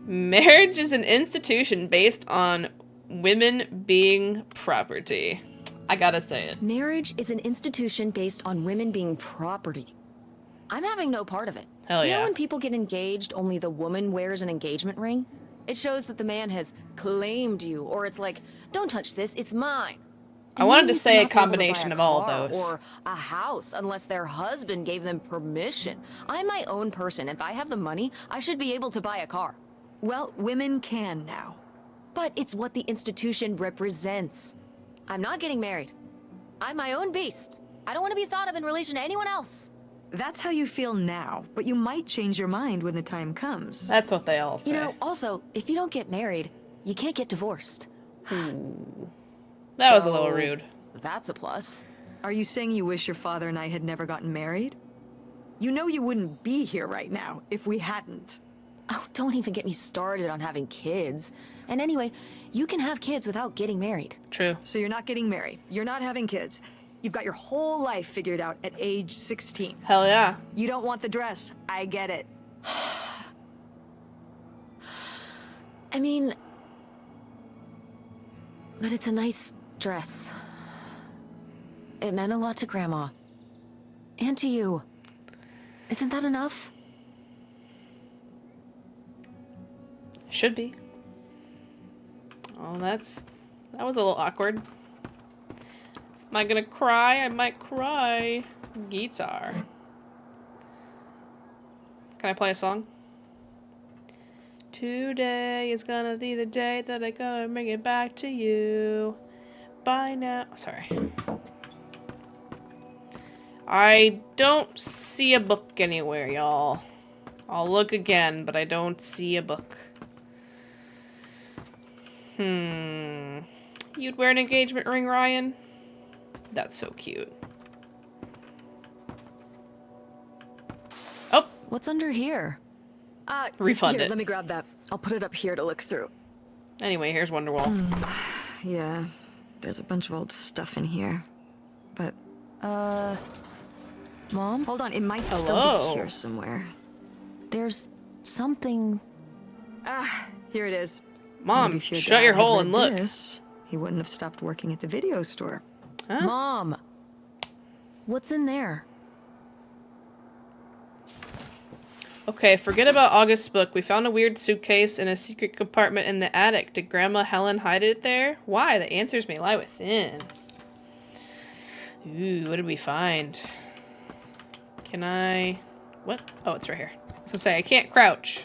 Marriage is an institution based on women being property. I gotta say it. Marriage is an institution based on women being property. I'm having no part of it. Hell You yeah. know when people get engaged, only the woman wears an engagement ring? It shows that the man has claimed you, or it's like, don't touch this, it's mine. I And wanted women to used say a not be able to buy combination of all car those. Or a house, unless their husband gave them permission. I'm my own person. If I have the money, I should be able to buy a car. Well, women can now. But it's what the institution represents. I'm not getting married. I'm my own beast. I don't want to be thought of in relation to anyone else. That's how you feel now, but you might change your mind when the time comes. That's what they all say. You know, also, if you don't get married, you can't get divorced. That was a little So, rude. That's a plus. Are you saying you wish your father and I had never gotten married? You know you wouldn't be here right now if we hadn't. Oh, don't even get me started on having kids. And anyway, you can have kids without getting married. True. So you're not getting married. You're not having kids. You've got your whole life figured out at age 16. Hell yeah. You don't want the dress. I get it. I mean... But it's a nice dress. It meant a lot to Grandma. And to you. Isn't that enough? Should be. Oh, that was a little awkward. Am I gonna cry? I might cry. Guitar. Can I play a song? Today is gonna be the day that I go and bring it back to you. Bye now. Sorry. I don't see a book anywhere, y'all. I'll look again, but I don't see a book. You'd wear an engagement ring, Ryan? That's so cute. Oh! What's under here? Refund here, it. let me grab that. I'll put it up here to look through. Anyway, here's Wonderwall. Yeah, there's a bunch of old stuff in here. But, Mom? hold on, it might still Hello? be here somewhere. There's something... Here it is. Mom, Maybe if shut dad your had hole read and look. this, he wouldn't have stopped working at the video store. Huh? Mom! What's in there? Okay, forget about August's book. We found a weird suitcase in a secret compartment in the attic. Did Grandma Helen hide it there? Why? The answers may lie within. Ooh, what did we find? Can I... What? Oh, it's right here. I was gonna say, I can't crouch.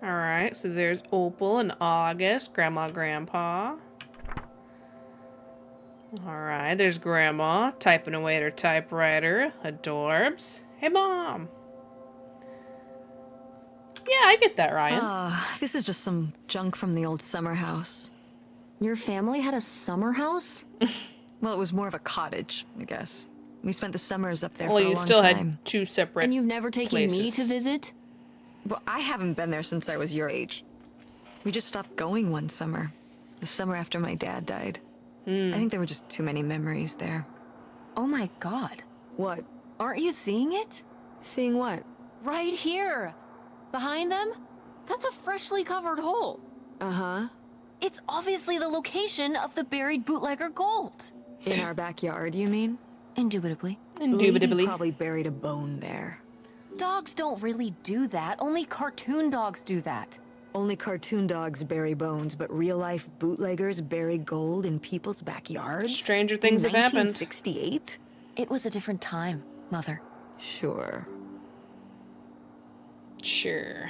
Alright, so there's Opal and August, Grandma, Grandpa. Alright, there's Grandma, typing away at her typewriter. Adorbs. Hey, Mom! Yeah, I get that, Ryan. This is just some junk from the old summer house. Your family had a summer house? Well, it was more of a cottage, I guess. We spent the summers up there Well, for a you long still time. had two separate And you've never taken me places. to visit? Well, I haven't been there since I was your age. We just stopped going one summer. The summer after my dad died. I think there were just too many memories there. Oh my god. What? Aren't you seeing it? Seeing what? Right here! Behind them? That's a freshly covered hole. Uh-huh. It's obviously the location of the buried bootlegger gold. In our backyard, you mean? Indubitably. Indubitably. Lady probably buried a bone there. Dogs don't really do that. Only cartoon dogs do that. Only cartoon dogs bury bones, but real-life bootleggers bury gold in people's backyards? Stranger things have happened. 1968? It was a different time, Mother. Sure. Sure.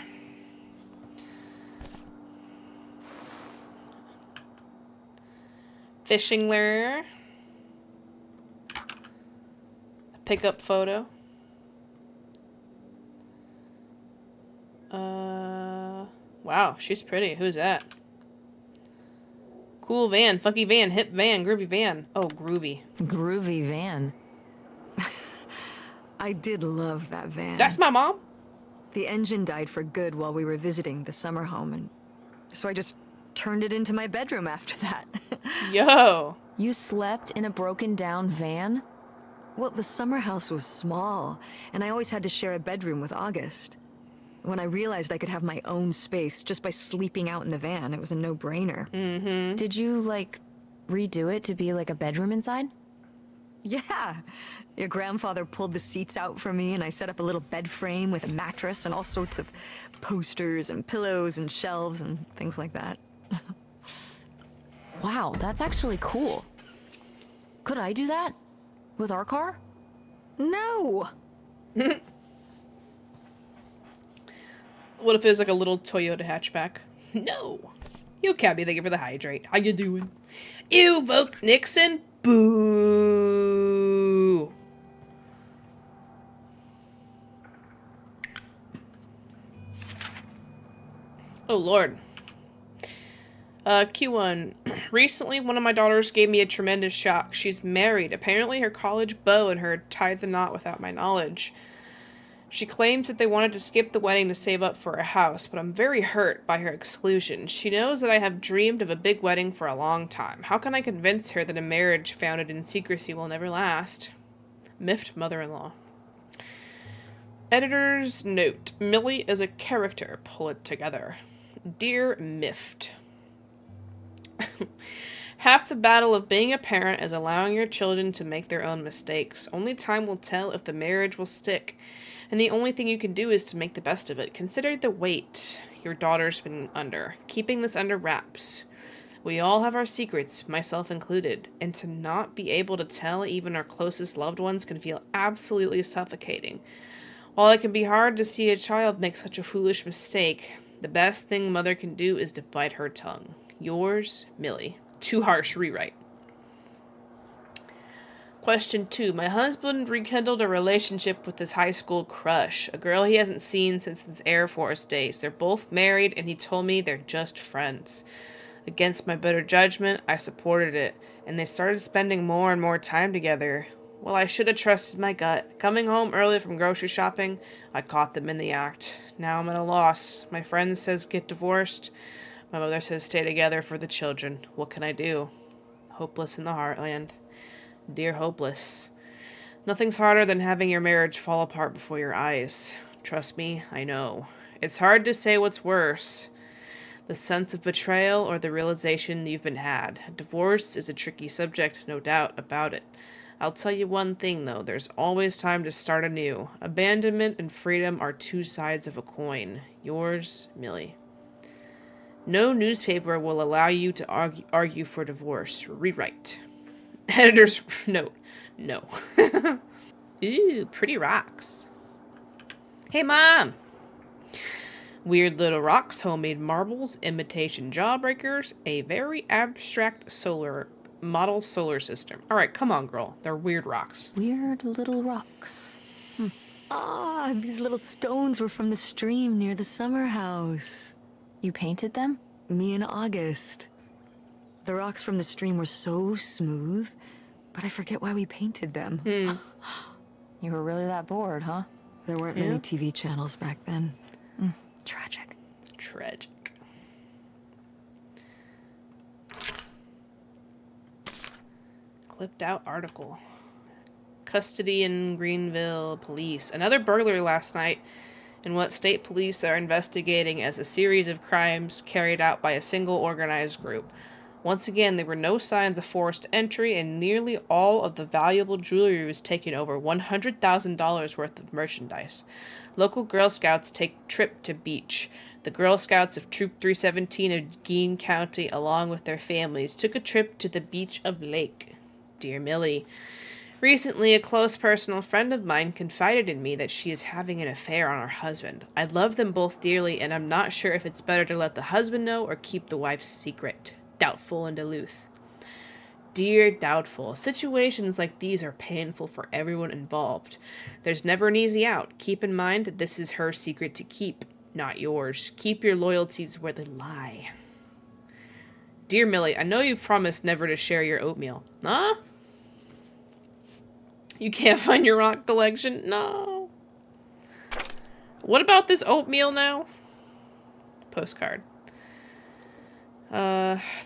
Fishing lure. Pickup photo. Wow, she's pretty. Who's that? Cool van, funky van, hip van, groovy van. Oh, groovy. Groovy van. I did love that van. That's my mom? The engine died for good while we were visiting the summer home, and so I just turned it into my bedroom after that. Yo. You slept in a broken down van? Well, the summer house was small, and I always had to share a bedroom with August. When I realized I could have my own space just by sleeping out in the van, it was a no-brainer. Did you, like, redo it to be like a bedroom inside? Yeah. Your grandfather pulled the seats out for me, and I set up a little bed frame with a mattress and all sorts of posters and pillows and shelves and things like that. Wow, that's actually cool. Could I do that? With our car? No! What if it was like a little Toyota hatchback? No. Yo, Cabby, thank you for the hydrate. How you doing? Ew, Vogue Nixon. Boo. Oh, Lord. Q1. Recently, one of my daughters gave me a tremendous shock. She's married. Apparently, her college beau and her tied the knot without my knowledge. She claims that they wanted to skip the wedding to save up for a house, but I'm very hurt by her exclusion. She knows that I have dreamed of a big wedding for a long time. How can I convince her that a marriage founded in secrecy will never last? Miffed mother-in-law. Editor's note. Millie is a character. Pull it together. Dear Miffed. Half the battle of being a parent is allowing your children to make their own mistakes. Only time will tell if the marriage will stick. And the only thing you can do is to make the best of it. Consider the weight your daughter's been under. Keeping this under wraps. We all have our secrets, myself included. And to not be able to tell even our closest loved ones can feel absolutely suffocating. While it can be hard to see a child make such a foolish mistake, the best thing mother can do is to bite her tongue. Yours, Millie. Too harsh rewrite. Question 2. My husband rekindled a relationship with his high school crush, a girl he hasn't seen since his Air Force days. They're both married, and he told me they're just friends. Against my better judgment, I supported it, and they started spending more and more time together. Well, I should have trusted my gut. Coming home early from grocery shopping, I caught them in the act. Now I'm at a loss. My friend says get divorced. My mother says stay together for the children. What can I do? Hopeless in the heartland. Dear hopeless. Nothing's harder than having your marriage fall apart before your eyes. Trust me, I know. It's hard to say what's worse. The sense of betrayal or the realization you've been had. Divorce is a tricky subject, no doubt about it. I'll tell you one thing, though. There's always time to start anew. Abandonment and freedom are two sides of a coin. Yours, Millie. No newspaper will allow you to argue for divorce. Rewrite. Editor's note. No. Ooh, pretty rocks. Hey, Mom! Weird little rocks, homemade marbles, imitation jawbreakers, a very abstract model solar system. Alright, come on, girl. They're weird rocks. Weird little rocks. Ah, these little stones were from the stream near the summer house. You painted them? Me and August. The rocks from the stream were so smooth, but I forget why we painted them. You were really that bored, huh? There weren't many TV channels back then. Tragic. Tragic. Clipped out article. Custody in Greenville police. Another burglary last night in what state police are investigating as a series of crimes carried out by a single organized group. Once again, there were no signs of forced entry, and nearly all of the valuable jewelry was taken, over $100,000 worth of merchandise. Local Girl Scouts take trip to beach. The Girl Scouts of Troop 317 of Gein County, along with their families, took a trip to the beach of Lake. Dear Millie. Recently, a close personal friend of mine confided in me that she is having an affair on her husband. I love them both dearly, and I'm not sure if it's better to let the husband know or keep the wife's secret. Doubtful in Duluth. Dear Doubtful, situations like these are painful for everyone involved. There's never an easy out. Keep in mind that this is her secret to keep, not yours. Keep your loyalties where they lie. Dear Millie, I know you've promised never to share your oatmeal. Huh? You can't find your rock collection? No. What about this oatmeal now? Postcard.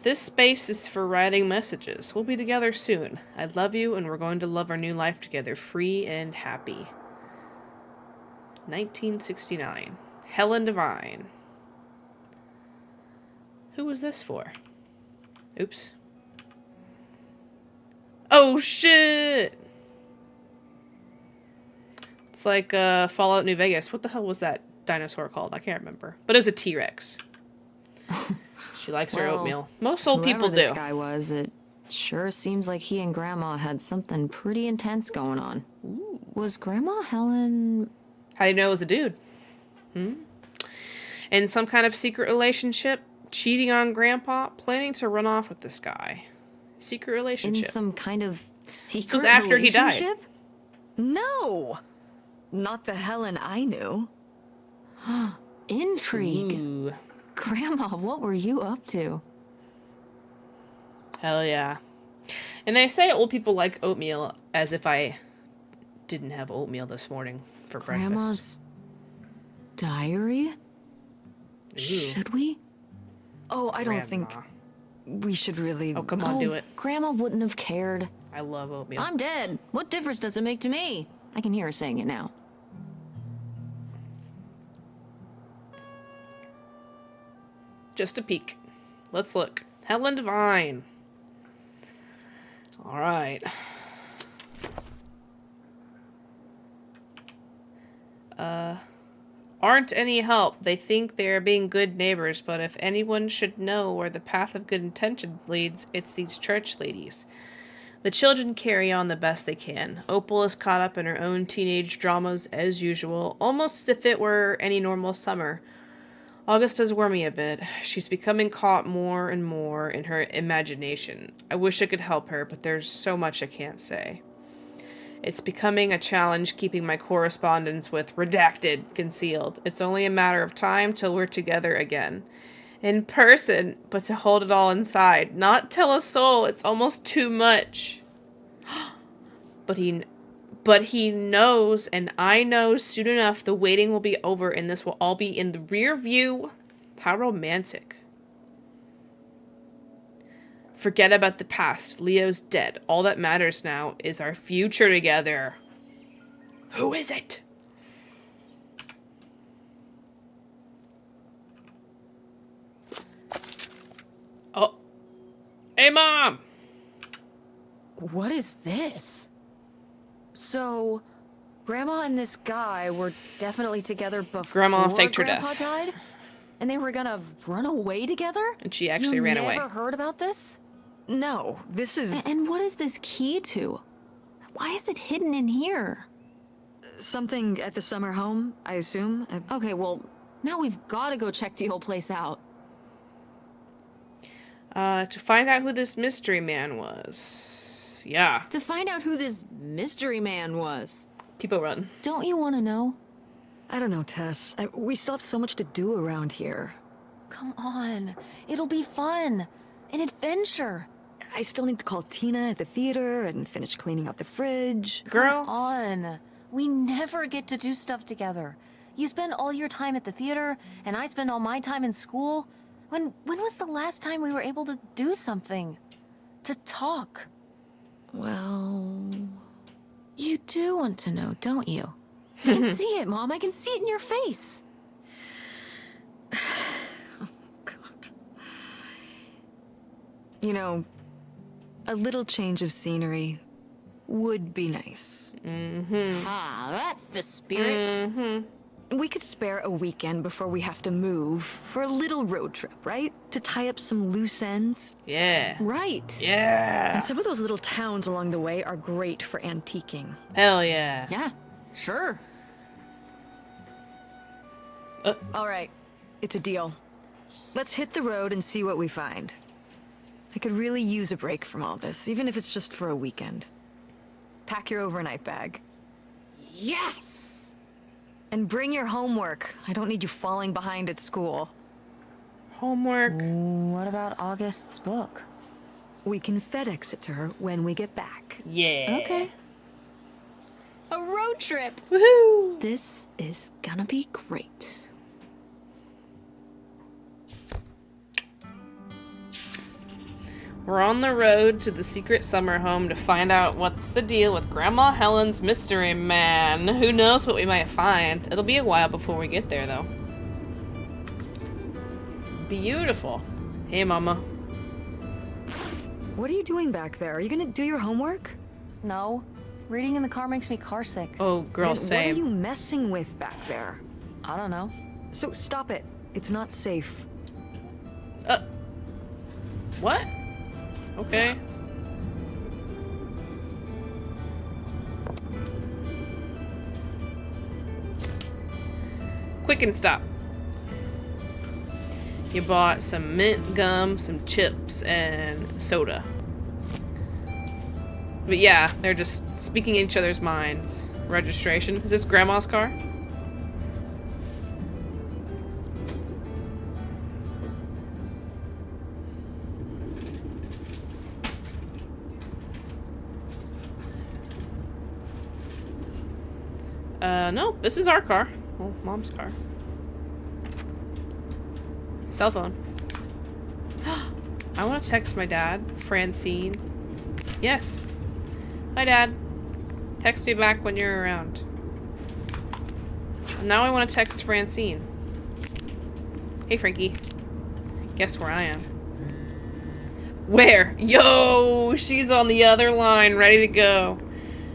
This space is for writing messages. We'll be together soon. I love you, and we're going to love our new life together, free and happy. 1969. Helen Devine. Who was this for? Oops. Oh, shit! It's like Fallout New Vegas. What the hell was that dinosaur called? I can't remember. But it was a T-Rex. She likes her oatmeal. Most old people do. Whoever this guy was, it sure seems like he and Grandma had something pretty intense going on. Ooh. Was Grandma Helen... How do you know it was a dude? In some kind of secret relationship? Cheating on Grandpa? Planning to run off with this guy? Secret relationship. In some kind of secret This was after he died. No! Not the Helen I knew. Intrigue. Ooh. Grandma, what were you up to? Hell yeah. And they say old people like oatmeal as if I didn't have oatmeal this morning for Grandma's diary? Ooh. Should we? Oh, I don't think we should really... Oh, come on, do it. Grandma wouldn't have cared. I love oatmeal. I'm dead. What difference does it make to me? I can hear her saying it now. Just a peek. Let's look. Helen Devine. Alright. Aren't any help. They think they are being good neighbors, but if anyone should know where the path of good intention leads, it's these church ladies. The children carry on the best they can. Opal is caught up in her own teenage dramas as usual, almost as if it were any normal summer. August does worry a bit. She's becoming caught more and more in her imagination. I wish I could help her, but there's so much I can't say. It's becoming a challenge keeping my correspondence with Redacted concealed. It's only a matter of time till we're together again. In person, but to hold it all inside. Not tell a soul, it's almost too much. But he knows, and I know soon enough the waiting will be over and this will all be in the rear view. How romantic. Forget about the past. Leo's dead. All that matters now is our future together. Who is it? Oh. Hey, Mom! What is this? So, Grandma and this guy were definitely together before Grandma faked her Grandpa death. died? And they were gonna run away together? And she actually ran away. You never heard about this? No, this is And what is this key to? Why is it hidden in here? something at the summer home, I assume. Okay, well, now we've gotta go check the old place out. To find out who this mystery man was. Yeah. To find out who this mystery man was. People run. Don't you want to know? I don't know, Tess. We still have so much to do around here. Come on. It'll be fun. An adventure. I still need to call Tina at the theater and finish cleaning out the fridge. Girl. Come on. We never get to do stuff together. You spend all your time at the theater, and I spend all my time in school. When was the last time we were able to do something? To talk? Well... You do want to know, don't you? I can see it, Mom. I can see it in your face. Oh, God. You know, a little change of scenery would be nice. Ah, that's the spirit. We could spare a weekend before we have to move for a little road trip, right? To tie up some loose ends. Yeah. Right. Yeah. And some of those little towns along the way are great for antiquing. Hell yeah. Yeah, sure. All right, it's a deal. Let's hit the road and see what we find. I could really use a break from all this, even if it's just for a weekend. Pack your overnight bag. Yes! And bring your homework. I don't need you falling behind at school. Homework. What about August's book? We can FedEx it to her when we get back. Yeah. Okay. A road trip! Woohoo! This is gonna be great. We're on the road to the secret summer home to find out what's the deal with Grandma Helen's mystery man. Who knows what we might find. It'll be a while before we get there, though. Beautiful. Hey, Mama. What are you doing back there? Are you gonna do your homework? No. Reading in the car makes me carsick. Oh, girl, Then same. What are you messing with back there? I don't know. So stop it. It's not safe. What? Okay. Quick and stop. You bought some mint gum, some chips, and soda. But yeah, they're just speaking each other's minds. Registration. Is this Grandma's car? No, this is our car. Well, Mom's car. Cell phone. I want to text my dad, Francine. Yes. Hi, Dad. Text me back when you're around. Now I want to text Francine. Hey, Frankie. Guess where I am? Where? Yo, she's on the other line, ready to go.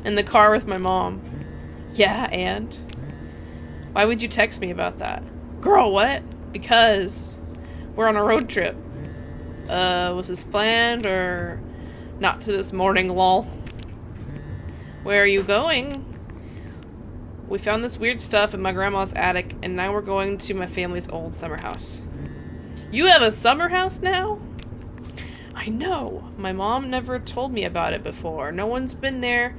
In the car with my mom. Yeah, and? Why would you text me about that? Girl, what? Because we're on a road trip. Was this planned or not to this morning, lol? Where are you going? We found this weird stuff in my grandma's attic, and now we're going to my family's old summer house. You have a summer house now? I know. My mom never told me about it before. No one's been there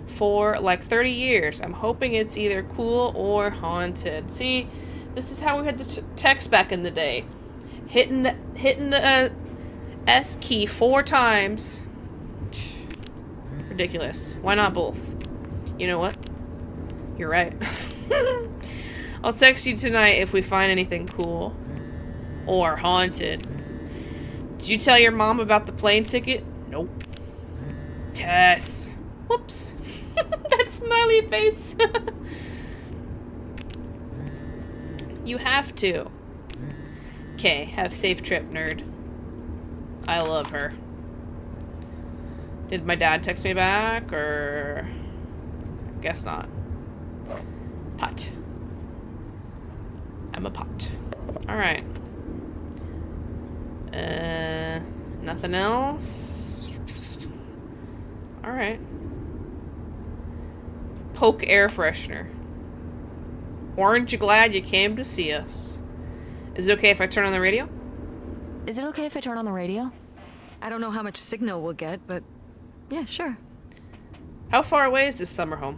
for like 30 years. I'm hoping it's either cool or haunted. See, this is how we had to text back in the day. Hitting the S key 4 times. Ridiculous. Why not both? You know what? You're right. I'll text you tonight if we find anything cool. Or haunted. Did you tell your mom about the plane ticket? Nope. Tess. Whoops. That smiley face. You have to. Okay, have safe trip, nerd. I love her. Did my dad text me back, or... Guess not. Pot. I'm a pot. Alright. Nothing else? Alright. Poke air freshener. Aren't you glad you came to see us? Is it okay if I turn on the radio? Is it okay if I turn on the radio? I don't know how much signal we'll get, but yeah, sure. How far away is this summer home?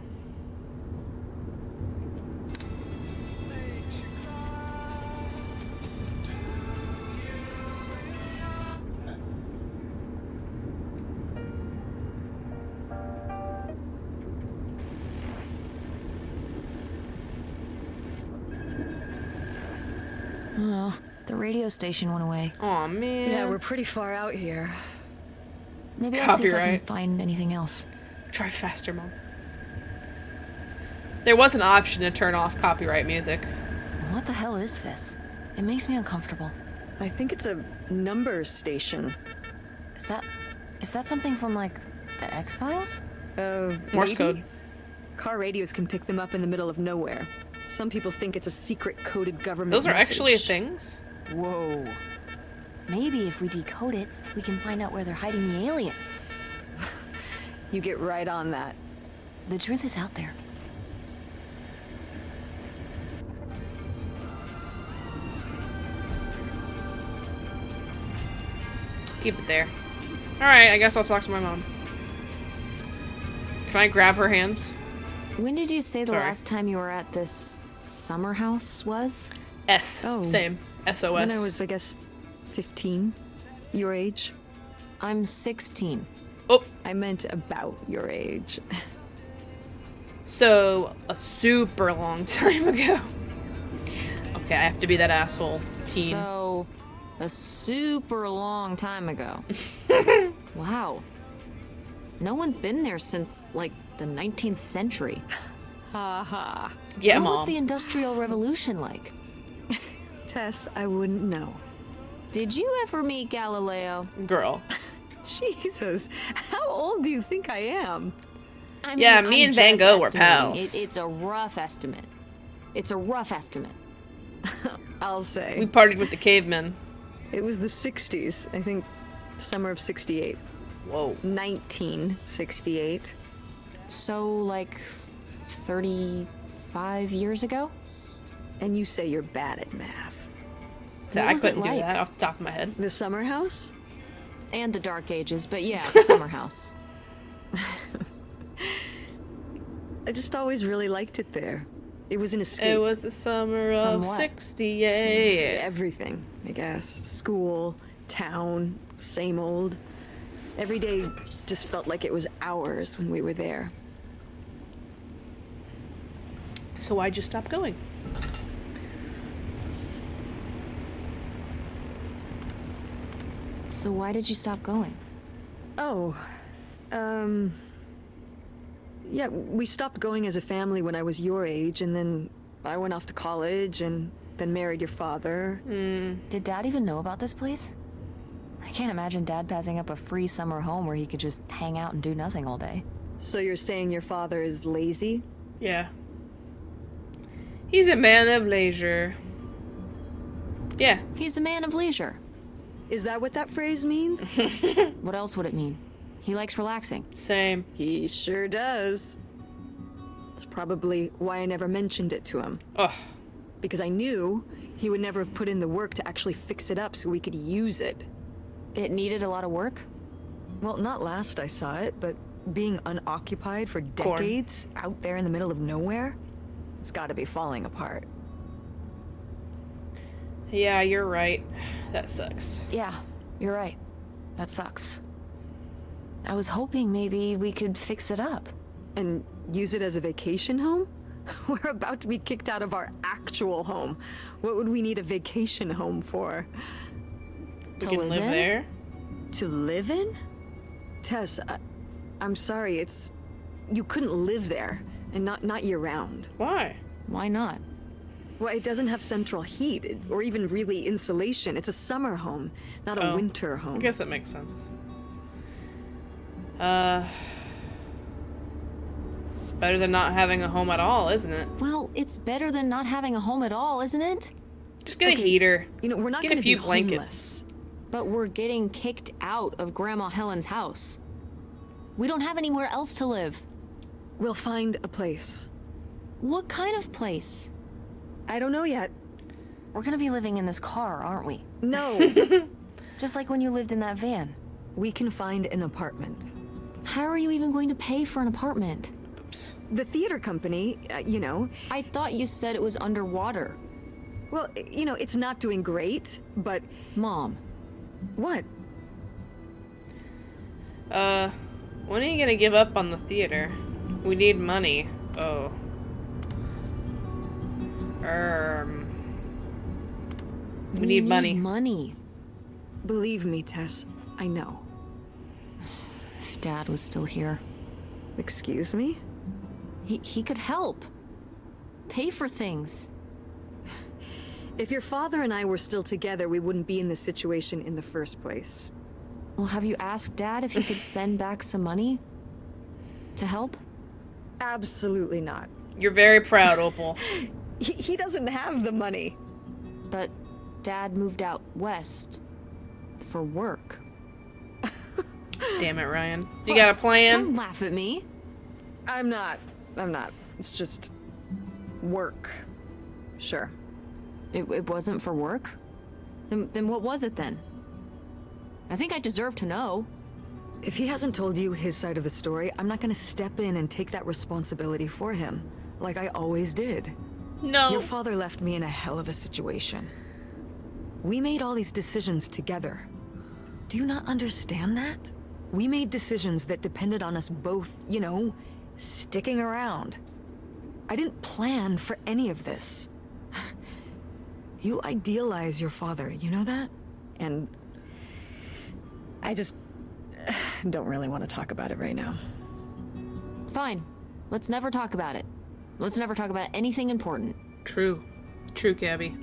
Oh, the radio station went away. Aw, man. Yeah, we're pretty far out here. Maybe I'll see if I can Copyright. find anything else. Try faster, Mom. There was an option to turn off copyright music. What the hell is this? It makes me uncomfortable. I think it's a number station. Is that something from, like, the X-Files? Morse Maybe? code. Car radios can pick them up in the middle of nowhere. Some people think it's a secret coded government Those are actually message. things? Whoa. Maybe if we decode it, we can find out where they're hiding the aliens. You get right on that. The truth is out there. Keep it there. Alright, I guess I'll talk to my mom. Can I grab her hands? When did you say the Sorry. last time you were at this summer house was? S. Oh. Same. SOS. When I was, I guess, 15. Your age. I'm 16. Oh, I meant about your age. so a super long time ago. Okay, I have to be that asshole teen. So, a super long time ago. Wow. No one's been there since, like, the 19th century. Ha ha. Yeah, What was Mom. the Industrial Revolution like? Tess, I wouldn't know. Did you ever meet Galileo? Girl. Jesus, how old do you think I am? I Yeah, mean, me I'm and Van just Gogh were estimating. pals. It's a rough estimate. It's a rough estimate. I'll say. We partied with the cavemen. It was the 60s, I think summer of 68. Whoa. 1968. So, like, 35 years ago? And you say you're bad at math. What I was it couldn't do like? that off the top of my head. The summer house? And the Dark Ages, but yeah, the summer house. I just always really liked it there. It was an escape. It was the summer of what? 68. Everything, I guess. School, town, same old. Every day just felt like it was hours when we were there. So why'd you stop going? So why did you stop going? Oh, yeah, we stopped going as a family when I was your age, and then I went off to college and then married your father. Did Dad even know about this place? I can't imagine Dad passing up a free summer home where he could just hang out and do nothing all day. So you're saying your father is lazy? Yeah. He's a man of leisure. Yeah. He's a man of leisure. Is that what that phrase means? What else would it mean? He likes relaxing. Same. He sure does. It's probably why I never mentioned it to him. Ugh. Because I knew he would never have put in the work to actually fix it up so we could use it. It needed a lot of work? Well, not last I saw it, but being unoccupied for decades out there in the middle of nowhere, it's gotta be falling apart. Yeah, you're right. That sucks. Yeah, you're right. That sucks. I was hoping maybe we could fix it up. And use it as a vacation home? We're about to be kicked out of our actual home. What would we need a vacation home for? We can live there? To live in? Tess, I'm sorry, you couldn't live there, and not year-round. Why? Why not? Well, it doesn't have central heat, or even really insulation. It's a summer home, not a winter home. I guess that makes sense. It's better than not having a home at all, isn't it? Well, it's better than not having a home at all, isn't it? Just get a heater. You know, we're not Get gonna a few be blankets. homeless. But we're getting kicked out of Grandma Helen's house. We don't have anywhere else to live. We'll find a place. What kind of place? I don't know yet. We're gonna be living in this car, aren't we? No. Just like when you lived in that van. We can find an apartment. How are you even going to pay for an apartment? Oops. The theater company, you know. I thought you said it was underwater. Well, you know, it's not doing great, but... Mom. What? When are you gonna give up on the theater? We need money. Oh. We need money. Money. Believe me, Tess, I know. If Dad was still here. Excuse me? He could help. Pay for things. If your father and I were still together, we wouldn't be in this situation in the first place. Well, have you asked Dad if he could send back some money? To help? Absolutely not. You're very proud, Opal. He doesn't have the money. But Dad moved out west. For work. Damn it, Ryan. You got a plan? Don't laugh at me. I'm not. It's just... work. Sure. It wasn't for work? Then what was it then? I think I deserve to know. If he hasn't told you his side of the story, I'm not gonna step in and take that responsibility for him, like I always did. No. Your father left me in a hell of a situation. We made all these decisions together. Do you not understand that? We made decisions that depended on us both, you know, sticking around. I didn't plan for any of this. You idealize your father, you know that? And I just don't really want to talk about it right now. Fine. Let's never talk about it. Let's never talk about anything important. True. True, Gabby.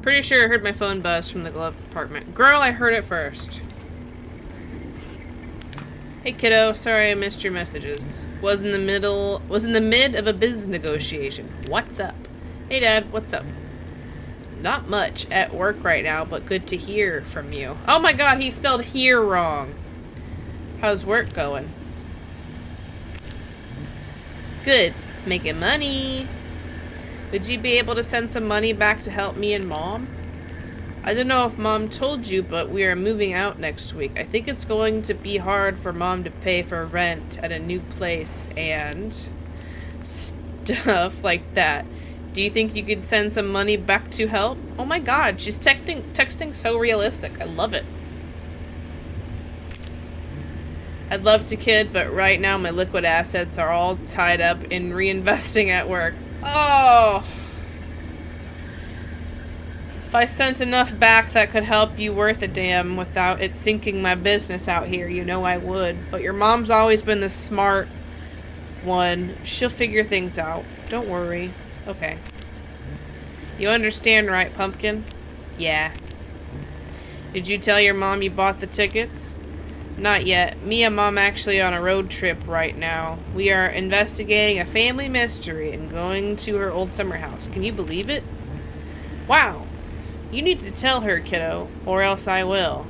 Pretty sure I heard my phone buzz from the glove compartment. Girl, I heard it first. Hey kiddo, sorry I missed your messages. Was in the mid of a biz negotiation. What's up? Hey Dad, what's up? Not much at work right now, but good to hear from you. Oh my god, he spelled here wrong. How's work going? Good. Making money. Would you be able to send some money back to help me and Mom? I don't know if Mom told you, but we are moving out next week. I think it's going to be hard for Mom to pay for rent at a new place and stuff like that. Do you think you could send some money back to help? Oh my god, she's texting so realistic. I love it. I'd love to kid, but right now my liquid assets are all tied up in reinvesting at work. Oh! If I sent enough back that could help you worth a damn without it sinking my business out here, you know I would. But your mom's always been the smart one. She'll figure things out. Don't worry. Okay. You understand, right, Pumpkin? Yeah. Did you tell your mom you bought the tickets? Not yet. Me and Mom actually on a road trip right now. We are investigating a family mystery and going to her old summer house. Can you believe it? Wow. You need to tell her, kiddo, or else I will.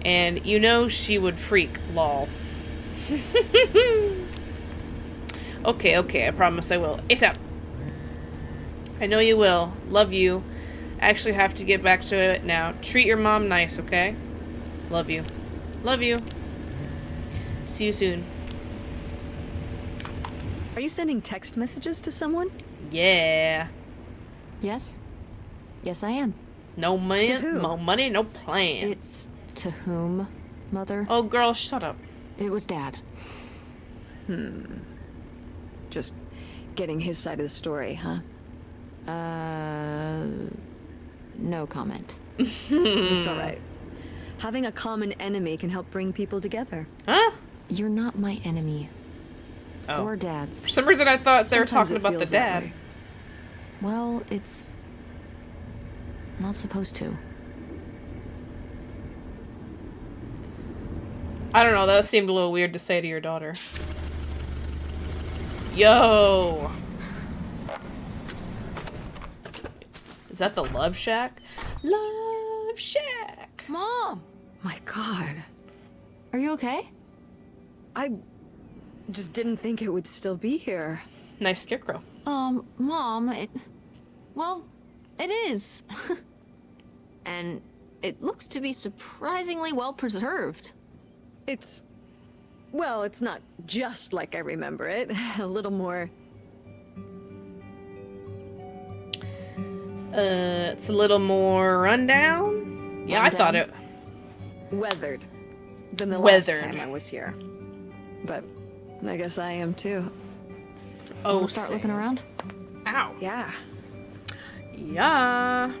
And you know she would freak, lol. Okay, I promise I will. ASAP. I know you will. Love you. Actually have to get back to it now. Treat your mom nice, okay? Love you. Love you. See you soon. Are you sending text messages to someone? Yeah. Yes? Yes, I am. No To man, who? no money, no plan. It's to whom, Mother? Oh, girl, shut up. It was Dad. Just getting his side of the story, huh? No comment. It's all right. Having a common enemy can help bring people together. Huh? You're not my enemy. Oh. Or Dad's. For some reason, I thought they were Sometimes talking it about the feels that dad. way. Well, it's not supposed to. I don't know. That seemed a little weird to say to your daughter. Yo. Is that the Love Shack? Love Shack. Mom! My God. Are you okay? I just didn't think it would still be here. Nice scarecrow. Mom, well, it is. And it looks to be surprisingly well preserved. Well, it's not just like I remember it. A little more. It's a little more rundown. Yeah, I thought it. Weathered than the Weathered. last time I was here. But I guess I am too. Oh, Wanna start looking around? Ow. Yeah. Yeah.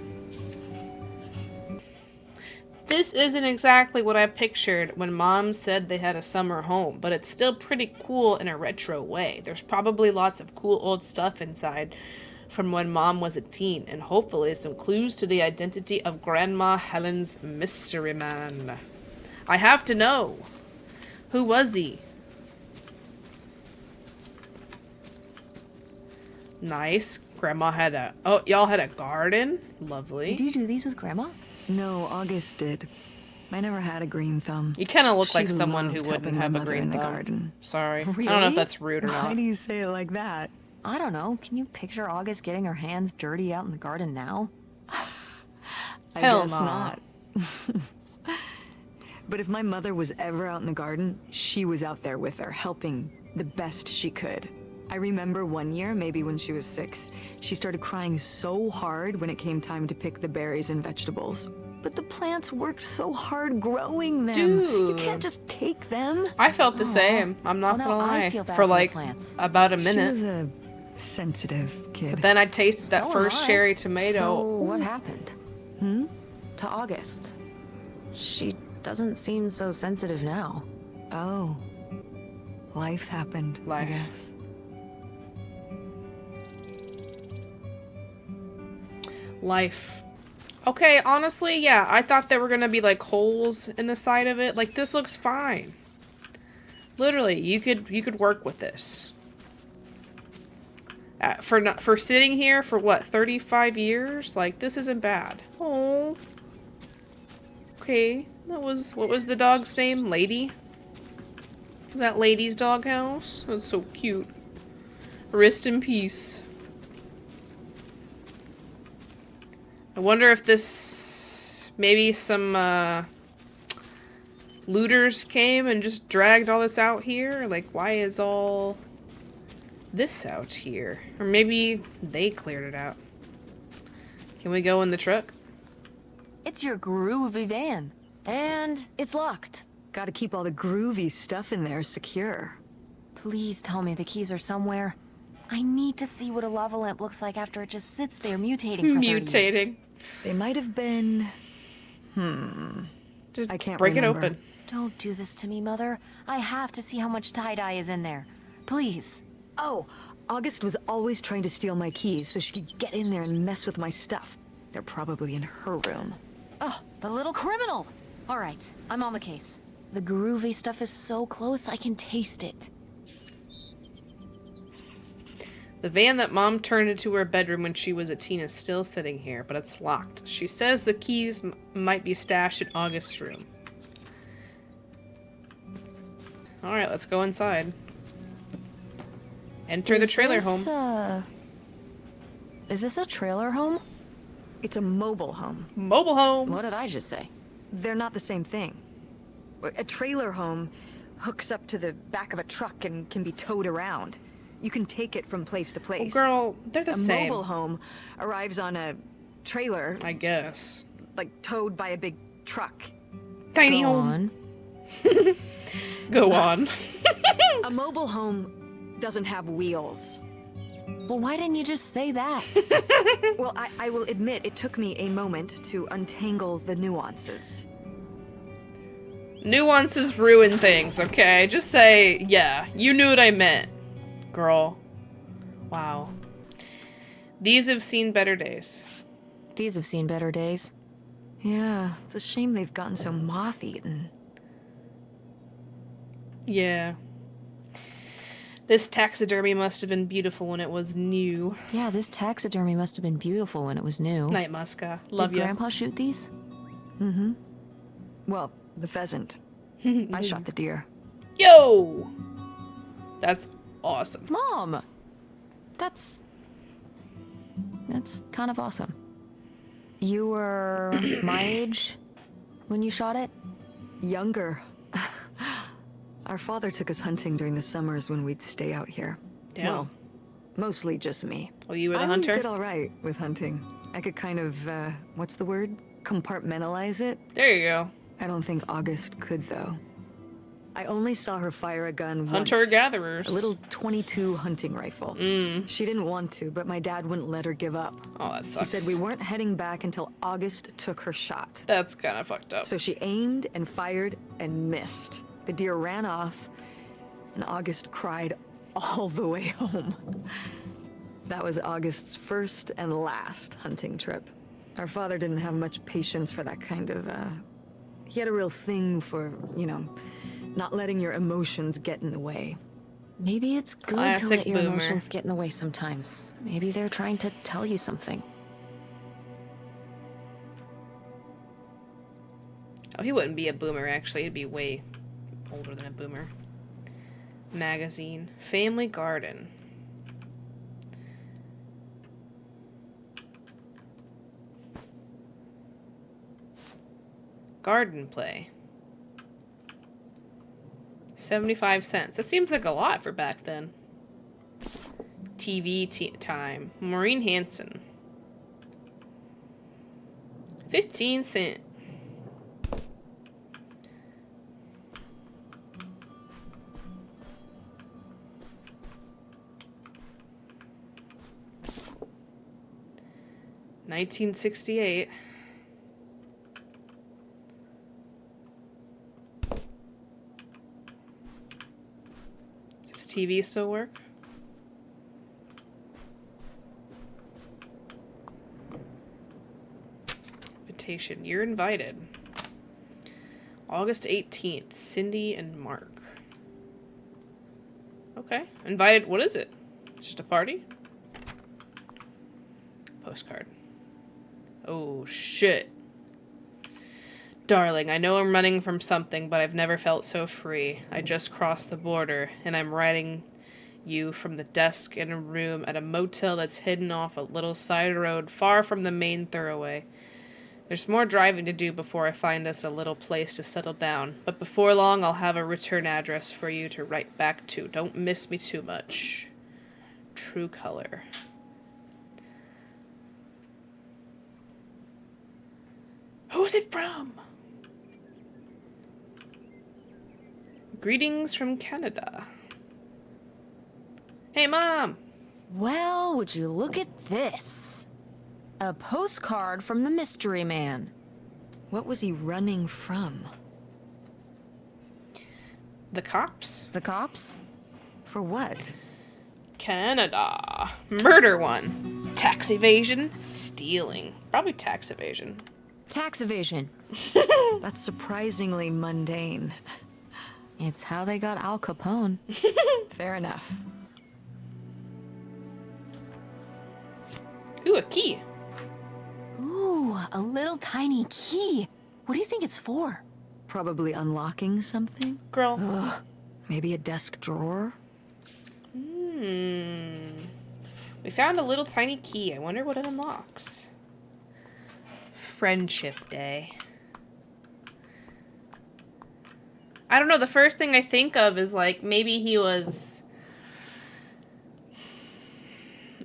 This isn't exactly what I pictured when Mom said they had a summer home, but it's still pretty cool in a retro way. There's probably lots of cool old stuff inside from when Mom was a teen, and hopefully some clues to the identity of Grandma Helen's mystery man. I have to know. Who was he? Nice. Grandma had a... Oh, y'all had a garden? Lovely. Did you do these with Grandma? No, August did. I never had a green thumb. You kind of look She like someone who loved wouldn't helping my have a mother green in the thumb. garden. Sorry. I don't know if Really? that's rude or Why not. do you say it like that? I don't know. Can you picture August getting her hands dirty out in the garden now? I Hell guess no. not. But if my mother was ever out in the garden, she was out there with her, helping the best she could. I remember one year, maybe when she was 6, she started crying so hard when it came time to pick the berries and vegetables. But the plants worked so hard growing them. You Dude. can't just take them. I felt the same. I'm not Well, gonna now I lie. feel bad For for the like plants. about a She minute. was a sensitive kid. But then I tasted that So first am I. cherry tomato. So what happened? To August. She doesn't seem so sensitive now. Oh. Life happened, Life. I guess. Life. Okay, honestly, yeah. I thought there were gonna be like holes in the side of it. Like this looks fine. Literally, you could work with this. For sitting here for what, 35 years? Like this isn't bad. Oh. Okay. What was the dog's name? Lady? Is that Lady's doghouse? That's so cute. Rest in peace. I wonder if this... Maybe some, looters came and just dragged all this out here? Like, why is all this out here? Or maybe they cleared it out. Can we go in the truck? It's your groovy van. And it's locked. Gotta keep all the groovy stuff in there secure. Please tell me the keys are somewhere. I need to see what a lava lamp looks like after it just sits there mutating for 30 years. Mutating. They might have been... Just I can't break remember. it open. Don't do this to me, Mother. I have to see how much tie-dye is in there. Please. Oh, August was always trying to steal my keys so she could get in there and mess with my stuff. They're probably in her room. Oh, the little criminal! Alright, I'm on the case. The groovy stuff is so close, I can taste it. The van that Mom turned into her bedroom when she was a teen is still sitting here, but it's locked. She says the keys might be stashed in August's room. Alright, let's go inside. Enter the trailer home. Is this a trailer home? It's a mobile home. Mobile home! What did I just say? They're not the same thing. A trailer home hooks up to the back of a truck and can be towed around. You can take it from place to Oh, place. girl, they're the same. A mobile home arrives on a trailer, I guess. like towed by a big truck. Tiny Go home. on. Go on. A mobile home doesn't have wheels. Well, why didn't you just say that? Well, I will admit it took me a moment to untangle the nuances. Nuances ruin things, okay? Just say, yeah, you knew what I meant, girl. Wow. These have seen better days. These have seen better days. Yeah, it's a shame they've gotten so moth-eaten. Yeah. This taxidermy must have been beautiful when it was new. Yeah, this taxidermy must have been beautiful when it was new. Night, Muska. Love Did you. Grandpa shoot these? Mm-hmm. Well, the pheasant. I shot the deer. Yo! That's awesome. Mom! That's kind of awesome. You were my age when you shot it? Younger. Our father took us hunting during the summers when we'd stay out here. Damn. Well, mostly just me. Oh, you were the I always hunter? did all right with hunting. I could kind of, what's the word? Compartmentalize it. There you go. I don't think August could, though. I only saw her fire a gun once. Hunter-gatherers. A little .22 hunting rifle. She didn't want to, but my dad wouldn't let her give up. Oh, that He sucks. said we weren't heading back until August took her shot. That's kind of fucked up. So she aimed and fired and missed. The deer ran off, and August cried all the way home. That was August's first and last hunting trip. Our father didn't have much patience for that kind of, he had a real thing for, you know, not letting your emotions get in the way. Maybe it's good to Classic let your boomer. emotions get in the way sometimes. Maybe they're trying to tell you something. Oh, he wouldn't be a boomer, actually. He'd be way older than a boomer. Magazine. Family Garden. Garden play. 75 cents. That seems like a lot for back then. TV time. Maureen Hanson. 15 cents. $1968. Does TV still work? Invitation. You're invited. August 18th. Cindy and Mark. Okay. Invited. What is it? It's just a party? Postcard. Oh, shit. Darling, I know I'm running from something, but I've never felt so free. I just crossed the border, and I'm writing you from the desk in a room at a motel that's hidden off a little side road far from the main thoroughway. There's more driving to do before I find us a little place to settle down, but before long I'll have a return address for you to write back to. Don't miss me too much. True color. Who's it from? Greetings from Canada. Hey, Mom! Well, would you look at this? A postcard from the mystery man. What was he running from? The cops? The cops? For what? Canada. Murder one. Tax evasion. Stealing. Probably tax evasion. Tax evasion. That's surprisingly mundane. It's how they got Al Capone. Fair enough. Ooh, a key. Ooh, a little tiny key. What do you think it's for? Probably unlocking something? Girl. Maybe a desk drawer? We found a little tiny key. I wonder what it unlocks. Friendship Day. I don't know. The first thing I think of is like maybe he was...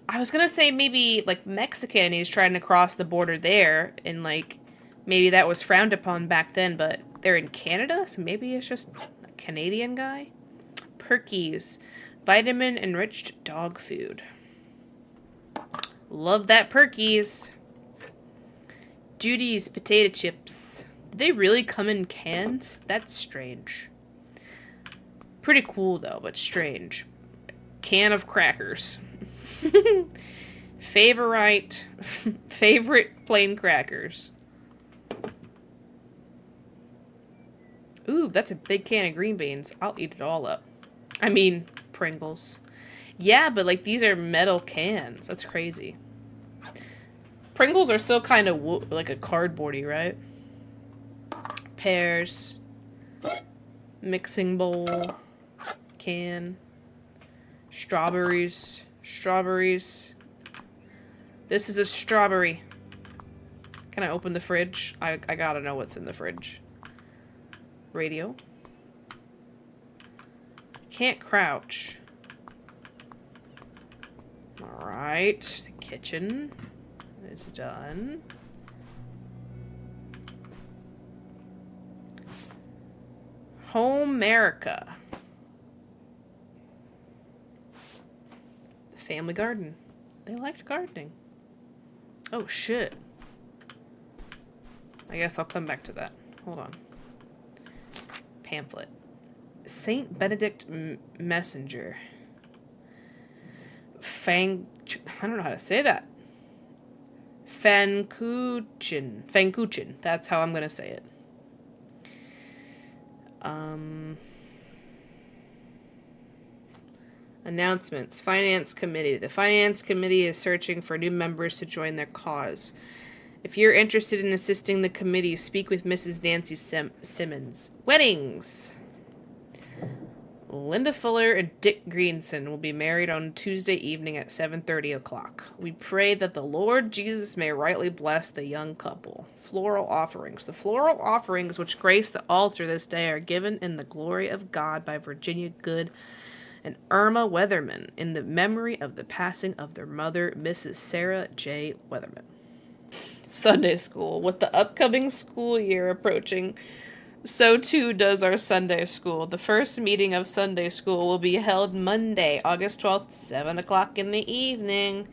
I was gonna say maybe like Mexican and he's trying to cross the border there and like maybe that was frowned upon back then, but they're in Canada, so maybe it's just a Canadian guy. Perkies. Vitamin-enriched dog food. Love that Perkies. Judy's potato chips. Did they really come in cans? That's strange. Pretty cool though, but strange. Can of crackers. Favorite plain crackers. Ooh, that's a big can of green beans. I'll eat it all up. I mean, Pringles. Yeah, but like these are metal cans. That's crazy. Pringles are still kind of like a cardboardy, right? Pears. Mixing bowl. Can. Strawberries. Strawberries. This is a strawberry. Can I open the fridge? I gotta know what's in the fridge. Radio. Can't crouch. Alright. The kitchen is done. Home America. The family garden. They liked gardening. Oh shit. I guess I'll come back to that. Hold on. Pamphlet. Saint Benedict Messenger. I don't know how to say that. Pfannkuchen. Pfannkuchen. That's how I'm gonna say it. Announcements. Finance Committee. The Finance Committee is searching for new members to join their cause. If you're interested in assisting the committee, speak with Mrs. Nancy Simmons. Weddings. Linda Fuller and Dick Greenson will be married on Tuesday evening at 7:30 o'clock. We pray that the Lord Jesus may rightly bless the young couple. Floral offerings. The floral offerings which grace the altar this day are given in the glory of God by Virginia Good and Irma Weatherman in the memory of the passing of their mother, Mrs. Sarah J. Weatherman. Sunday school. With the upcoming school year approaching, so too does our Sunday school. The first meeting of Sunday school will be held Monday, August 12th, 7 o'clock in the evening.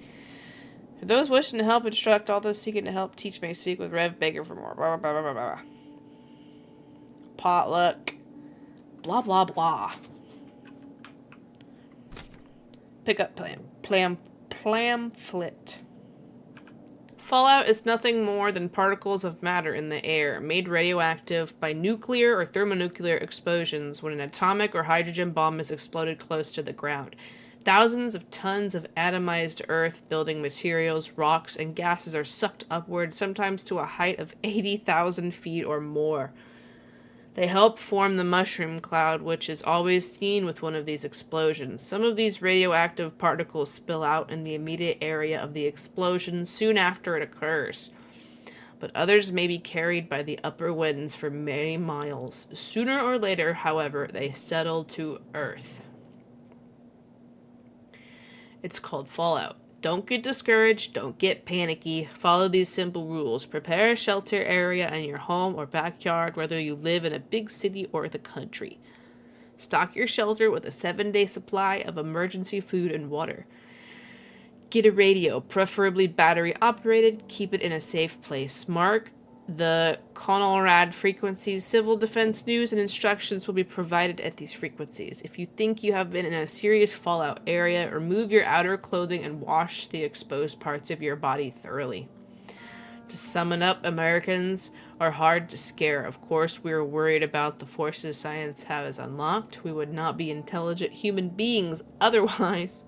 For those wishing to help instruct, all those seeking to help teach may speak with Rev Baker for more. Blah, blah, blah, blah, blah. Potluck. Blah, blah, blah. Pickup pamphlet. Fallout is nothing more than particles of matter in the air, made radioactive by nuclear or thermonuclear explosions when an atomic or hydrogen bomb is exploded close to the ground. Thousands of tons of atomized earth, building materials, rocks, and gases are sucked upward, sometimes to a height of 80,000 feet or more. They help form the mushroom cloud, which is always seen with one of these explosions. Some of these radioactive particles spill out in the immediate area of the explosion soon after it occurs, but others may be carried by the upper winds for many miles. Sooner or later, however, they settle to Earth. It's called Fallout. Don't get discouraged, don't get panicky. Follow these simple rules. Prepare a shelter area in your home or backyard, whether you live in a big city or the country. Stock your shelter with a 7-day supply of emergency food and water. Get a radio, preferably battery operated. Keep it in a safe place. Mark the Conelrad frequencies. Civil defense news and instructions will be provided at these frequencies. If you think you have been in a serious fallout area, remove your outer clothing and wash the exposed parts of your body thoroughly. To sum it up, Americans are hard to scare. Of course, we are worried about the forces science has unlocked. We would not be intelligent human beings otherwise.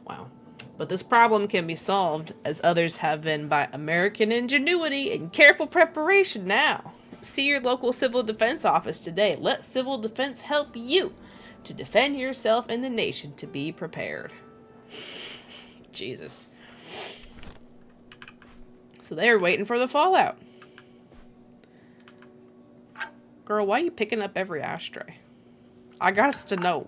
Wow. But this problem can be solved, as others have been, by American ingenuity and careful preparation now. See your local civil defense office today. Let civil defense help you to defend yourself and the nation. To be prepared. Jesus. So they're waiting for the fallout. Girl, why are you picking up every ashtray? I gots to know.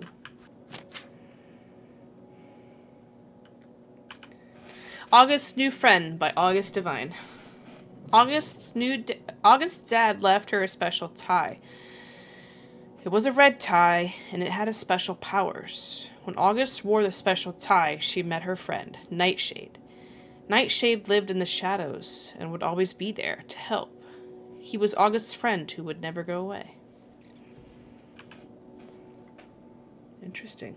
August's New Friend by Tess Devine. August's dad left her a special tie. It was a red tie, and it had a special powers. When August wore the special tie, she met her friend, Nightshade. Nightshade lived in the shadows and would always be there to help. He was August's friend who would never go away. Interesting.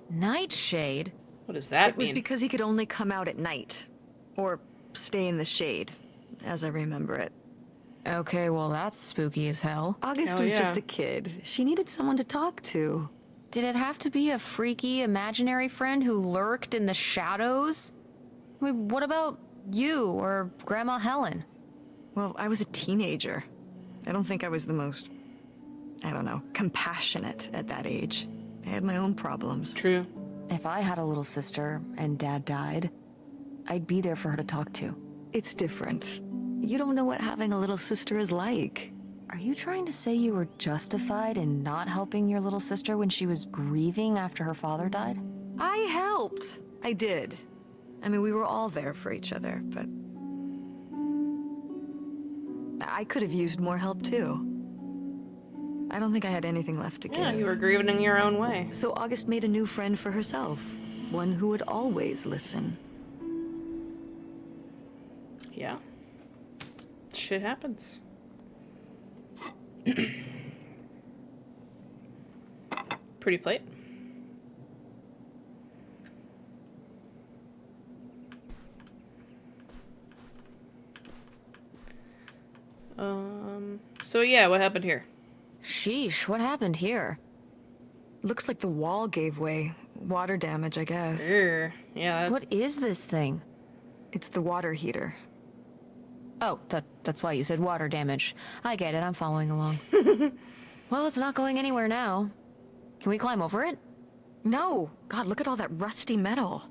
Nightshade? What does that It was mean? because he could only come out at night. Or stay in the shade, as I remember it. Okay, well that's spooky as hell. August Hell was yeah. just a kid. She needed someone to talk to. Did it have to be a freaky imaginary friend who lurked in the shadows? I mean, what about you or Grandma Helen? Well, I was a teenager. I don't think I was the most, I don't know, compassionate at that age. I had my own problems. True. If I had a little sister and Dad died, I'd be there for her to talk to. It's different. You don't know what having a little sister is like. Are you trying to say you were justified in not helping your little sister when she was grieving after her father died? I helped. I did. I mean, we were all there for each other, but I could have used more help too. I don't think I had anything left to give. Yeah, you were grieving in your own way. So August made a new friend for herself. One who would always listen. Yeah. Shit happens. Pretty plate. So yeah, what happened here? Sheesh, what happened here? Looks like the wall gave way. Water damage, I guess. Yeah, What is this thing? It's the water heater. Oh, that's why you said water damage. I get it, I'm following along. Well, it's not going anywhere now. Can we climb over it? No! God, look at all that rusty metal.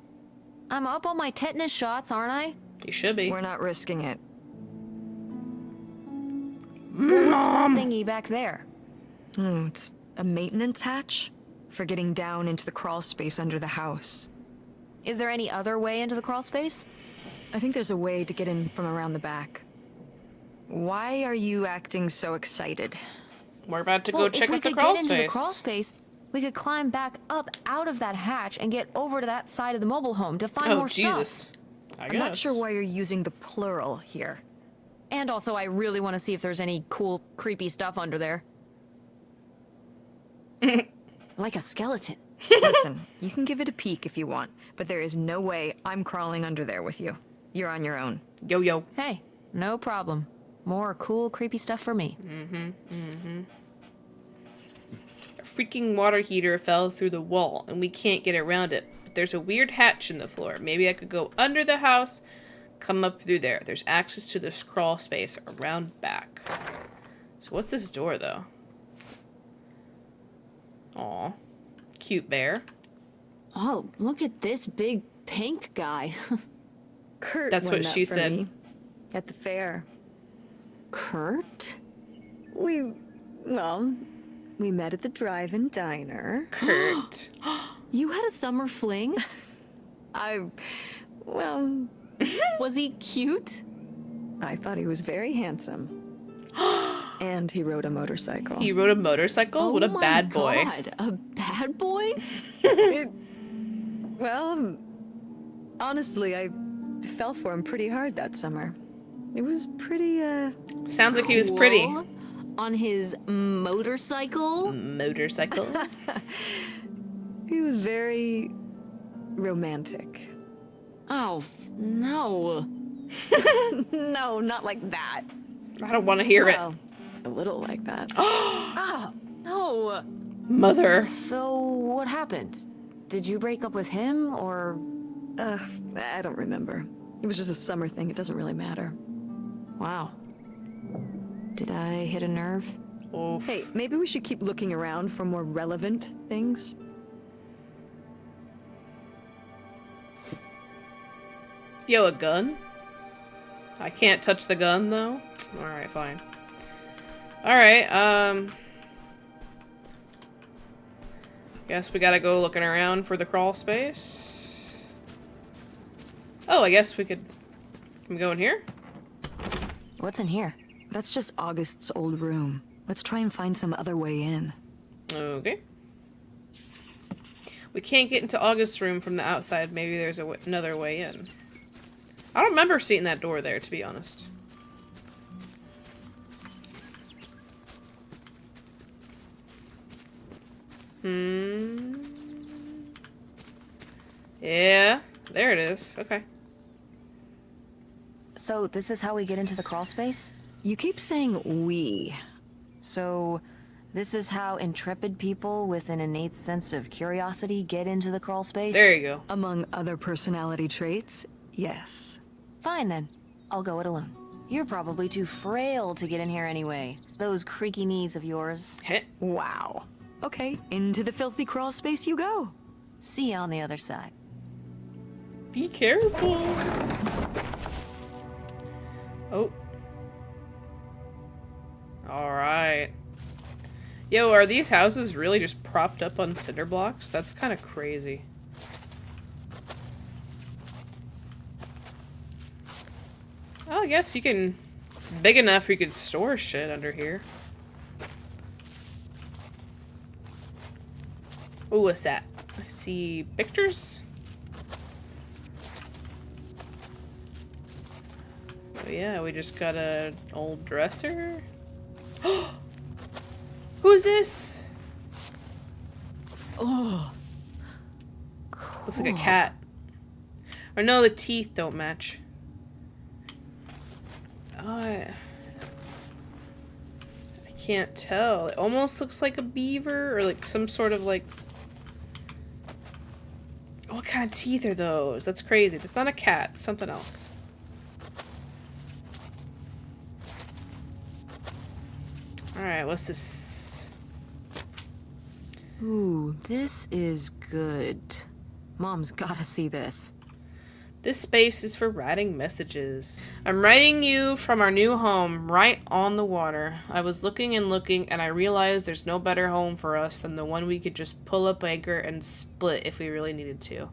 I'm up on my tetanus shots, aren't I? you should be. We're not risking it. Well, what's that thingy back there? It's a maintenance hatch for getting down into the crawl space under the house. Is there any other way into the crawl space? I think there's a way to get in from around the back. Why are you acting so excited? We're about to Well, go check if we out the could crawl get into space. the crawl space, we could climb back up out of that hatch and get over to that side of the mobile home to find Oh more Jesus! stuff. I'm not sure why you're using the plural here. And also, I really want to see if there's any cool, creepy stuff under there. Like a skeleton. Listen, you can give it a peek if you want, but there is no way I'm crawling under there with you. You're on your own. Yo yo. Hey, no problem. More cool, creepy stuff for me. A freaking water heater fell through the wall, and we can't get around it. But there's a weird hatch in the floor. Maybe I could go under the house, come up through there. There's access to this crawl space around back. So what's this door, though? Aw. Cute bear. Oh, look at this big pink guy. Kurt That's won what that she for said. me at the fair. Kurt? We met at the drive-in diner. Kurt. You had a summer fling? Was he cute? I thought he was very handsome. And he rode a motorcycle. He rode a motorcycle? What a bad boy. Oh my God, a bad boy? Well, honestly, I fell for him pretty hard that summer. It was pretty, Sounds like he was pretty. Cool. On his motorcycle? Motorcycle? he was very romantic. Oh, no. No, not like that. I don't want to hear Well, a little like that. Ah, no. it. Mother. So, what happened? Did you break up with him, or... I don't remember. It was just a summer thing. It doesn't really matter. Wow. Did I hit a nerve? Oof. Hey, maybe we should keep looking around for more relevant things. Yo, a gun? I can't touch the gun, though? Alright, fine. Alright, guess we gotta go looking around for the crawl space. Oh, I guess we could... Can we go in here? What's in here? That's just August's old room. Let's try and find some other way in. Okay. We can't get into August's room from the outside. Maybe there's another way in. I don't remember seeing that door there, to be honest. Yeah, there it is. Okay. So, this is how we get into the crawl space? You keep saying we. So, this is how intrepid people with an innate sense of curiosity get into the crawl space? There you go. Among other personality traits, yes. Fine then. I'll go it alone. You're probably too frail to get in here anyway. Those creaky knees of yours. Heh. Wow. Okay, into the filthy crawl space you go. See you on the other side. Be careful. Oh. Alright. Yo, are these houses really just propped up on cinder blocks? That's kind of crazy. Oh, I guess you can... It's big enough you could store shit under here. Oh, what's that? I see pictures. Oh yeah, we just got an old dresser. Who's this? Oh. Looks like a cat. Or no, the teeth don't match. I can't tell. It almost looks like a beaver or like some sort of like... What kind of teeth are those? That's crazy. That's not a cat. It's something else. Alright, what's this? Ooh, this is good. Mom's gotta see this. This space is for writing messages. I'm writing you from our new home, right on the water. I was looking and looking, and I realized there's no better home for us than the one we could just pull up anchor and split if we really needed to.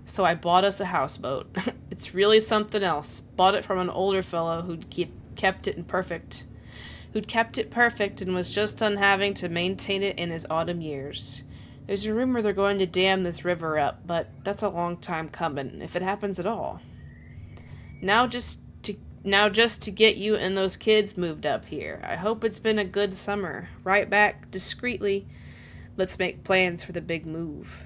So I bought us a houseboat. It's really something else. Bought it from an older fellow who'd kept it perfect and was just done having to maintain it in his autumn years. There's a rumor they're going to dam this river up, but that's a long time coming, if it happens at all. Now just to get you and those kids moved up here. I hope it's been a good summer. Write back discreetly. Let's make plans for the big move.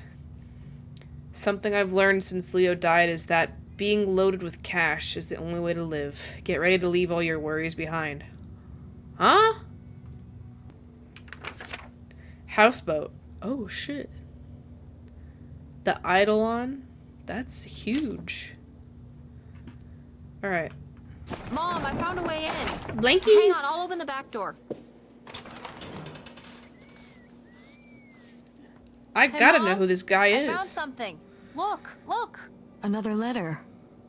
Something I've learned since Leo died is that being loaded with cash is the only way to live. Get ready to leave all your worries behind. Huh? Houseboat. Oh, shit. The Eidolon? That's huge. Alright. Mom, I found a way in. Blankies! Hang on, I'll open the back door. I've Hey, gotta Mom, know who this guy I found is. something. Look, look. Another letter.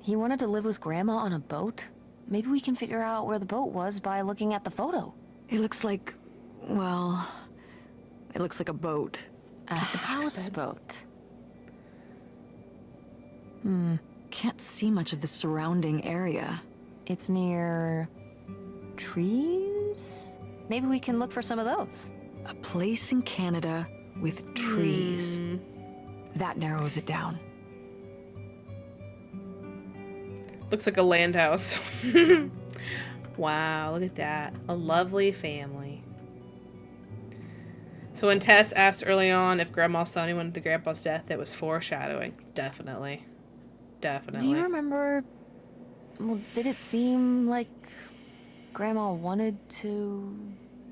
He wanted to live with Grandma on a boat. Maybe we can figure out where the boat was by looking at the photo. It looks like, well, it looks like a boat. A houseboat. Can't see much of the surrounding area. It's near trees? Maybe we can look for some of those. A place in Canada with trees. That narrows it down. Looks like a land house. Wow, look at that. A lovely family. So when Tess asked early on if Grandma saw anyone at the grandpa's death, it was foreshadowing. Definitely. Definitely. Do you remember... Well, did it seem like Grandma wanted to...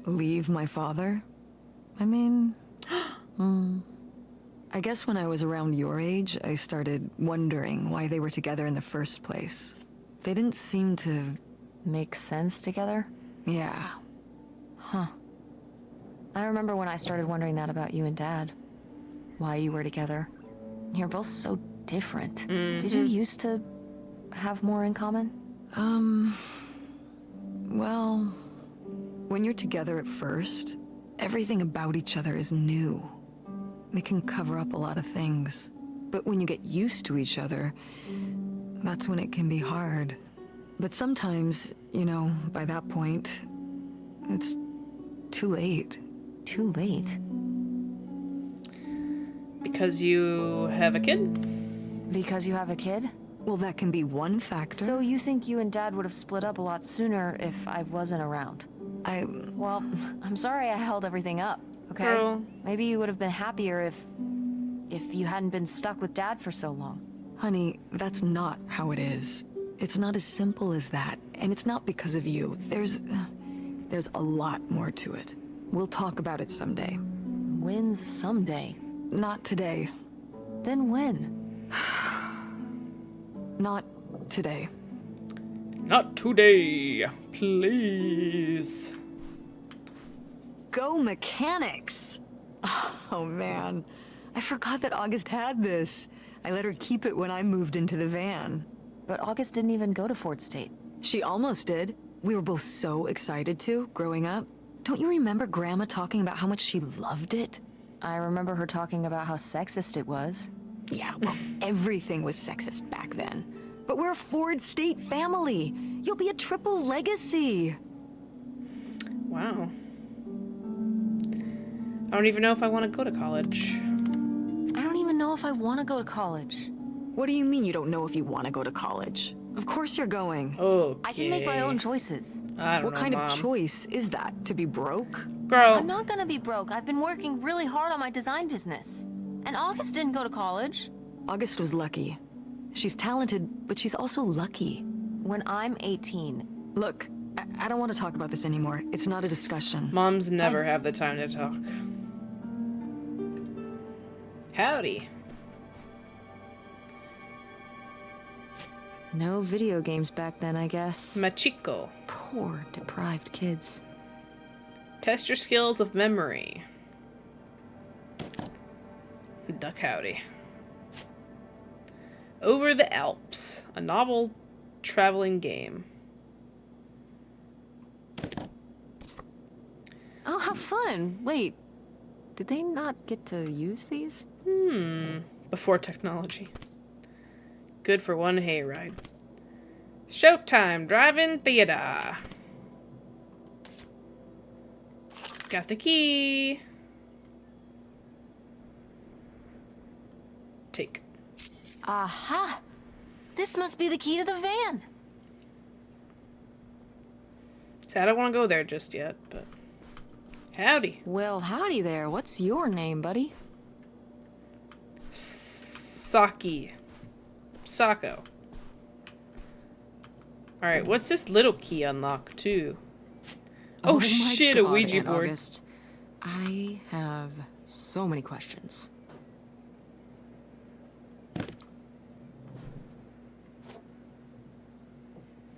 Leave my father? I mean... I guess when I was around your age, I started wondering why they were together in the first place. They didn't seem to... Make sense together? Yeah. Huh. I remember when I started wondering that about you and Dad. Why you were together. You're both so different. Did you used to have more in common? Well... When you're together at first, everything about each other is new. It can cover up a lot of things. But when you get used to each other, that's when it can be hard. But sometimes, you know, by that point, it's too late. Too late? Because you have a kid? Because you have a kid? Well, that can be one factor. So you think you and Dad would have split up a lot sooner if I wasn't around? Well, I'm sorry I held everything up, okay? Girl. Maybe you would have been happier if you hadn't been stuck with Dad for so long. Honey, that's not how it is. It's not as simple as that, and it's not because of you. There's a lot more to it. We'll talk about it someday. When's someday? Not today. Then when? Not today. Not today, please. Go mechanics! Oh man, I forgot that August had this. I let her keep it when I moved into the van. But August didn't even go to Ford State. She almost did. We were both so excited to, growing up. Don't you remember Grandma talking about how much she loved it? I remember her talking about how sexist it was. Yeah, well, everything was sexist back then. But we're a Ford State family. You'll be a triple legacy. Wow. I don't even know if I want to go to college. I don't even know if I want to go to college. What do you mean you don't know if you want to go to college? Of course you're going. Okay. I can make my own choices. I don't What know, kind Mom. of choice is that? To be broke? Girl. I'm not gonna be broke. I've been working really hard on my design business. And August didn't go to college. August was lucky. She's talented, but she's also lucky. When I'm 18. Look, I don't want to talk about this anymore. It's not a discussion. Moms never have the time to talk. Howdy. No video games back then, I guess. Machiko. Poor, deprived kids. Test your skills of memory. Duck howdy. Over the Alps. A novel traveling game. Oh, how fun. Wait, did they not get to use these? Before technology. Good for one hayride. Showtime drive-in theater. Got the key. Take. Aha! This must be the key to the van. So I don't want to go there just yet, but howdy. Well, howdy there. What's your name, buddy? Saki. Sako. Alright, what's this little key unlock, too? Oh, my shit, a God, Ouija Aunt board. August. I have so many questions.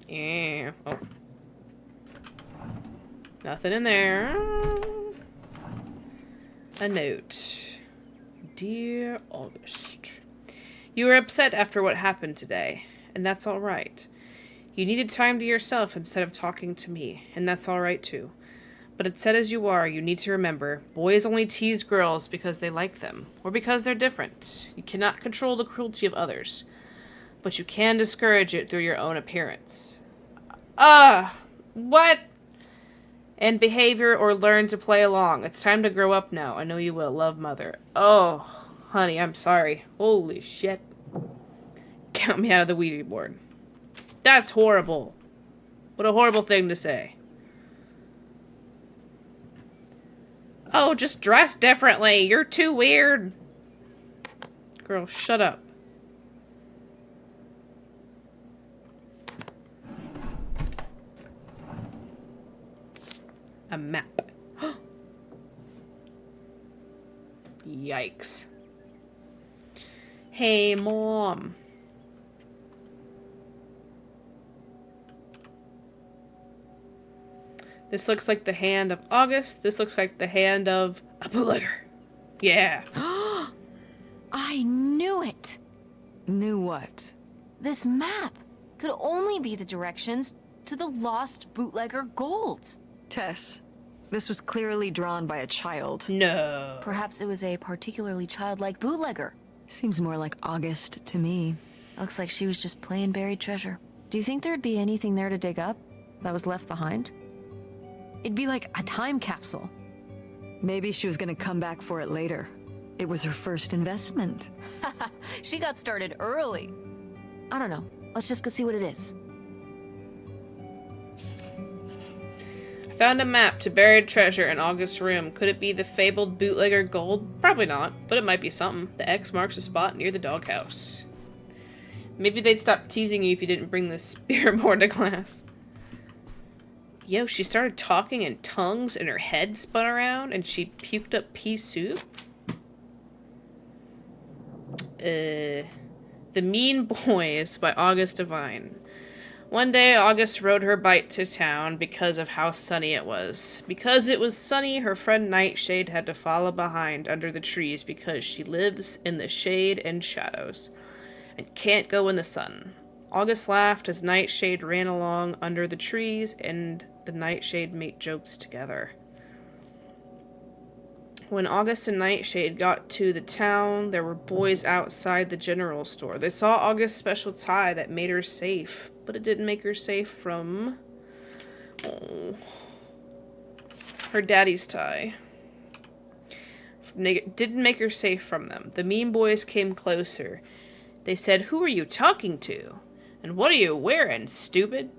Yeah. Oh. Nothing in there. A note. Dear August. You were upset after what happened today, and that's all right. You needed time to yourself instead of talking to me, and that's all right too. But upset as you are, you need to remember, boys only tease girls because they like them, or because they're different. You cannot control the cruelty of others, but you can discourage it through your own appearance. What? And behavior or learn to play along. It's time to grow up now. I know you will. Love, Mother. Oh, honey, I'm sorry. Holy shit. Count me out of the Ouija board. That's horrible. What a horrible thing to say. Oh, just dress differently. You're too weird. Girl, shut up. A map. Yikes. Hey, Mom. This looks like the hand of August. This looks like the hand of a bootlegger. Yeah. I knew it! Knew what? This map could only be the directions to the lost bootlegger golds. Tess, this was clearly drawn by a child. No. Perhaps it was a particularly childlike bootlegger. Seems more like August to me. Looks like she was just playing buried treasure. Do you think there'd be anything there to dig up that was left behind? It'd be like a time capsule. Maybe she was gonna come back for it later. It was her first investment. She got started early. I don't know. Let's just go see what it is. I found a map to buried treasure in August's room. Could it be the fabled bootlegger gold? Probably not, but it might be something. The X marks a spot near the doghouse. Maybe they'd stop teasing you if you didn't bring the spirit board to class. Yo, she started talking in tongues and her head spun around and she puked up pea soup? The Mean Boys by August Devine. One day, August rode her bike to town because of how sunny it was. Because it was sunny, her friend Nightshade had to follow behind under the trees because she lives in the shade and shadows and can't go in the sun. August laughed as Nightshade ran along under the trees, and the Nightshade made jokes together. When August and Nightshade got to the town, there were boys outside the general store. They saw August's special tie that made her safe, but it didn't make her safe from her daddy's tie. Didn't make her safe from them. The mean boys came closer. They said, "Who are you talking to? And what are you wearing, stupid?"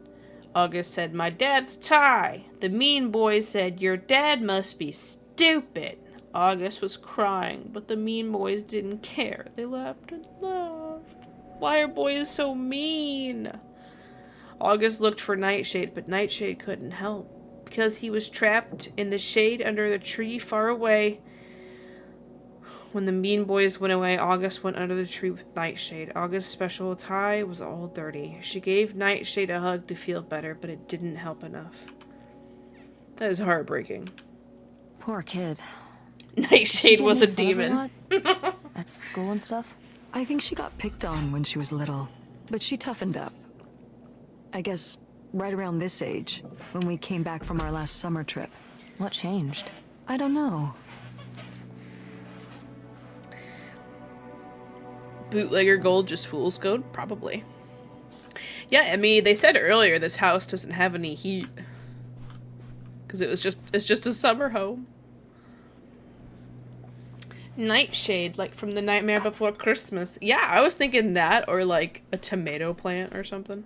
August said, "My dad's tie." The mean boys said, "Your dad must be stupid." August was crying, but the mean boys didn't care. They laughed and laughed. Why are boys so mean? August looked for Nightshade, but Nightshade couldn't help. Because he was trapped in the shade under the tree far away. When the mean boys went away, August went under the tree with Nightshade. August's special tie was all dirty. She gave Nightshade a hug to feel better, but it didn't help enough. That is heartbreaking. Poor kid. Nightshade was a Did she get made fun demon. of a lot? At school and stuff? I think she got picked on when she was little, but she toughened up. I guess right around this age, when we came back from our last summer trip. What changed? I don't know. Bootlegger gold, just fool's gold? Probably. Yeah, I mean, they said earlier this house doesn't have any heat. Because it's just a summer home. Nightshade, like from The Nightmare Before Christmas. Yeah, I was thinking that, or like a tomato plant or something.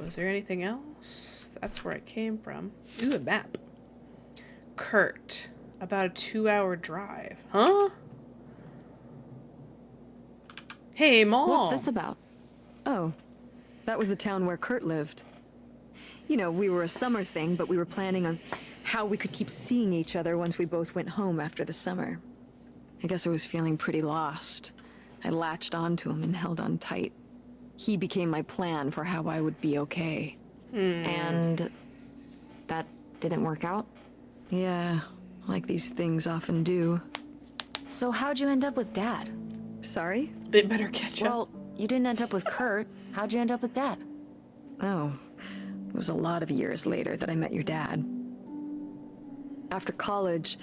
Was there anything else? That's where it came from. Ooh, a map. Kurt. About a 2-hour drive. Huh? Hey, Mom. What's this about? Oh, that was the town where Kurt lived. You know, we were a summer thing, but we were planning on how we could keep seeing each other once we both went home after the summer. I guess I was feeling pretty lost. I latched onto him and held on tight. He became my plan for how I would be okay. And that didn't work out? Yeah, like these things often do. So how'd you end up with Dad? Sorry? They better catch up. Well, you didn't end up with Kurt. How'd you end up with Dad? Oh, it was a lot of years later that I met your dad. After college,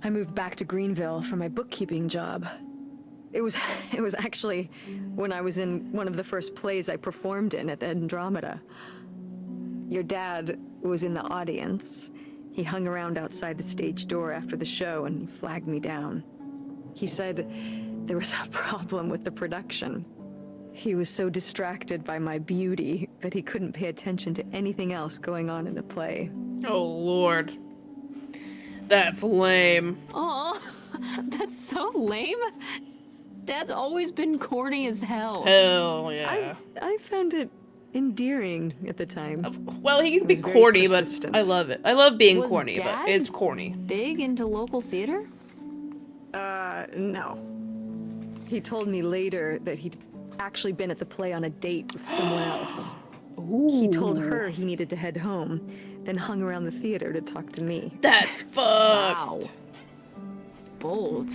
I moved back to Greenville for my bookkeeping job. It was actually when I was in one of the first plays I performed in at the Andromeda. Your dad was in the audience. He hung around outside the stage door after the show and he flagged me down. He said there was a problem with the production. He was so distracted by my beauty that he couldn't pay attention to anything else going on in the play. Oh, Lord. That's lame. Aw, that's so lame. Dad's always been corny as hell. Hell yeah. I found it endearing at the time. Well, he can be was very corny, but persistent. I love it. I love being Was corny, but Dad it's corny. big into local theater? No. He told me later that he'd actually been at the play on a date with someone else. He told her he needed to head home, then hung around the theater to talk to me. That's fucked. Wow. Bold.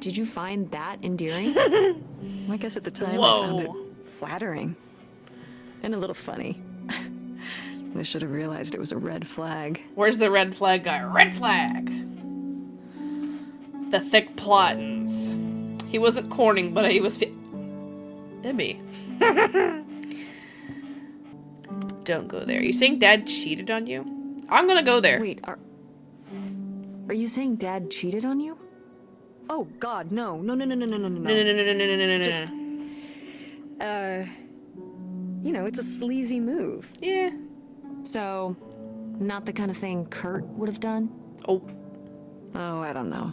Did you find that endearing? I guess at the time Whoa. I found it flattering. And a little funny. I should have realized it was a red flag. Where's the red flag guy? Red flag! The thick plottins. He wasn't corning, but he was Emmy. Don't go there. You saying Dad cheated on you? I'm gonna go there. Wait, are you saying Dad cheated on you? Oh God, no. No. No, no, no, no, no, no, no. Just, you know, it's a sleazy move. Yeah. So, not the kind of thing Kurt would have done? Oh, Oh, I don't know.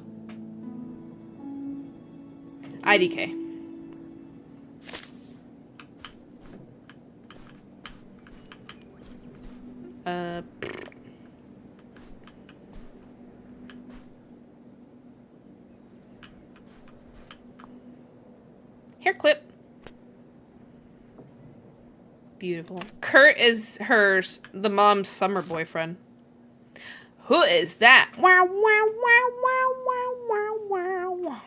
IDK. Hair clip. Beautiful. Kurt is the mom's summer boyfriend. Who is that? Wow, wow, wow, wow, wow, wow, wow.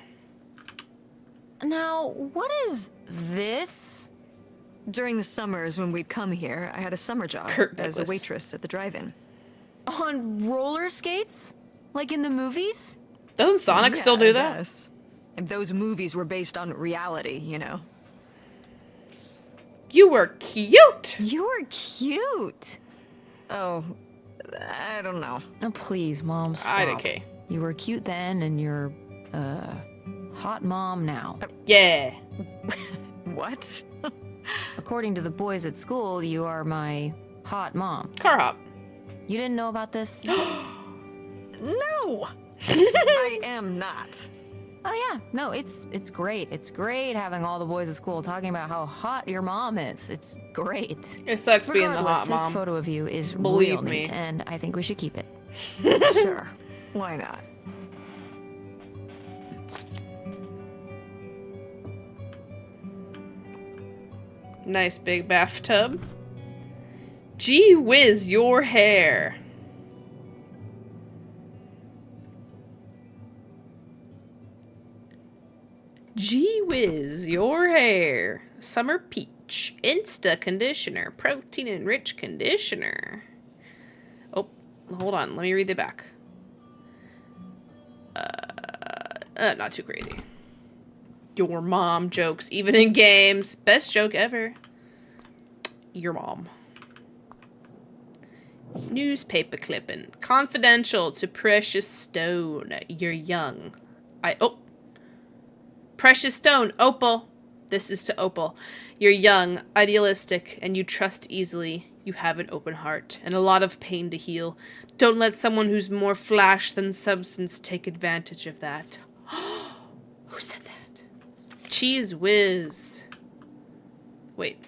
Now, what is this? During the summers when we'd come here, I had a summer job Kurt as a Douglas. waitress at the drive-in. On roller skates? Like in the movies? Doesn't Sonic Yeah, still do I that? guess. And those movies were based on reality, you know. You were cute. You were cute. Oh, I don't know. Oh, please, Mom, stop. IDK. You were cute then, and you're, hot mom now. Yeah. What? According to the boys at school, you are my hot mom. Car hop. You didn't know about this? No! I am not. Oh yeah, no, it's great. It's great having all the boys at school talking about how hot your mom is. It's great. It sucks being the Regardless, hot this mom. photo of you is Believe real me. neat, and I think we should keep it. Sure. Why not? Nice big bathtub. Gee whiz, your hair. Gee whiz, your hair. Summer peach. Insta conditioner. Protein enriched conditioner. Oh, hold on. Let me read the back. Not too crazy. Your mom jokes, even in games. Best joke ever. Your mom. Newspaper clipping. Confidential to Precious Stone. You're young. Precious Stone. Opal. This is to Opal. You're young, idealistic, and you trust easily. You have an open heart and a lot of pain to heal. Don't let someone who's more flash than substance take advantage of that. Who said that? Cheese whiz. Wait.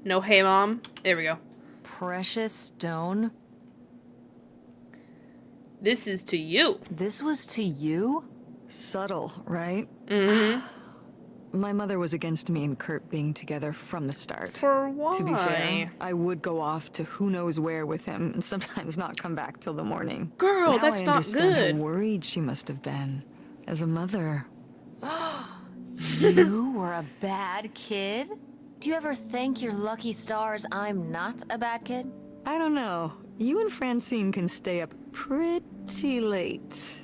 No, hey mom. There we go. Precious Stone, This is to you. this was to you? Subtle, right? Mm-hmm. My mother was against me and Kurt being together from the start. For why? To be fair, I would go off to who knows where with him and sometimes not come back till the morning. Girl, Now that's I not understand good. How worried she must have been as a mother. You were a bad kid? Do you ever thank your lucky stars I'm not a bad kid? I don't know. You and Francine can stay up pretty late.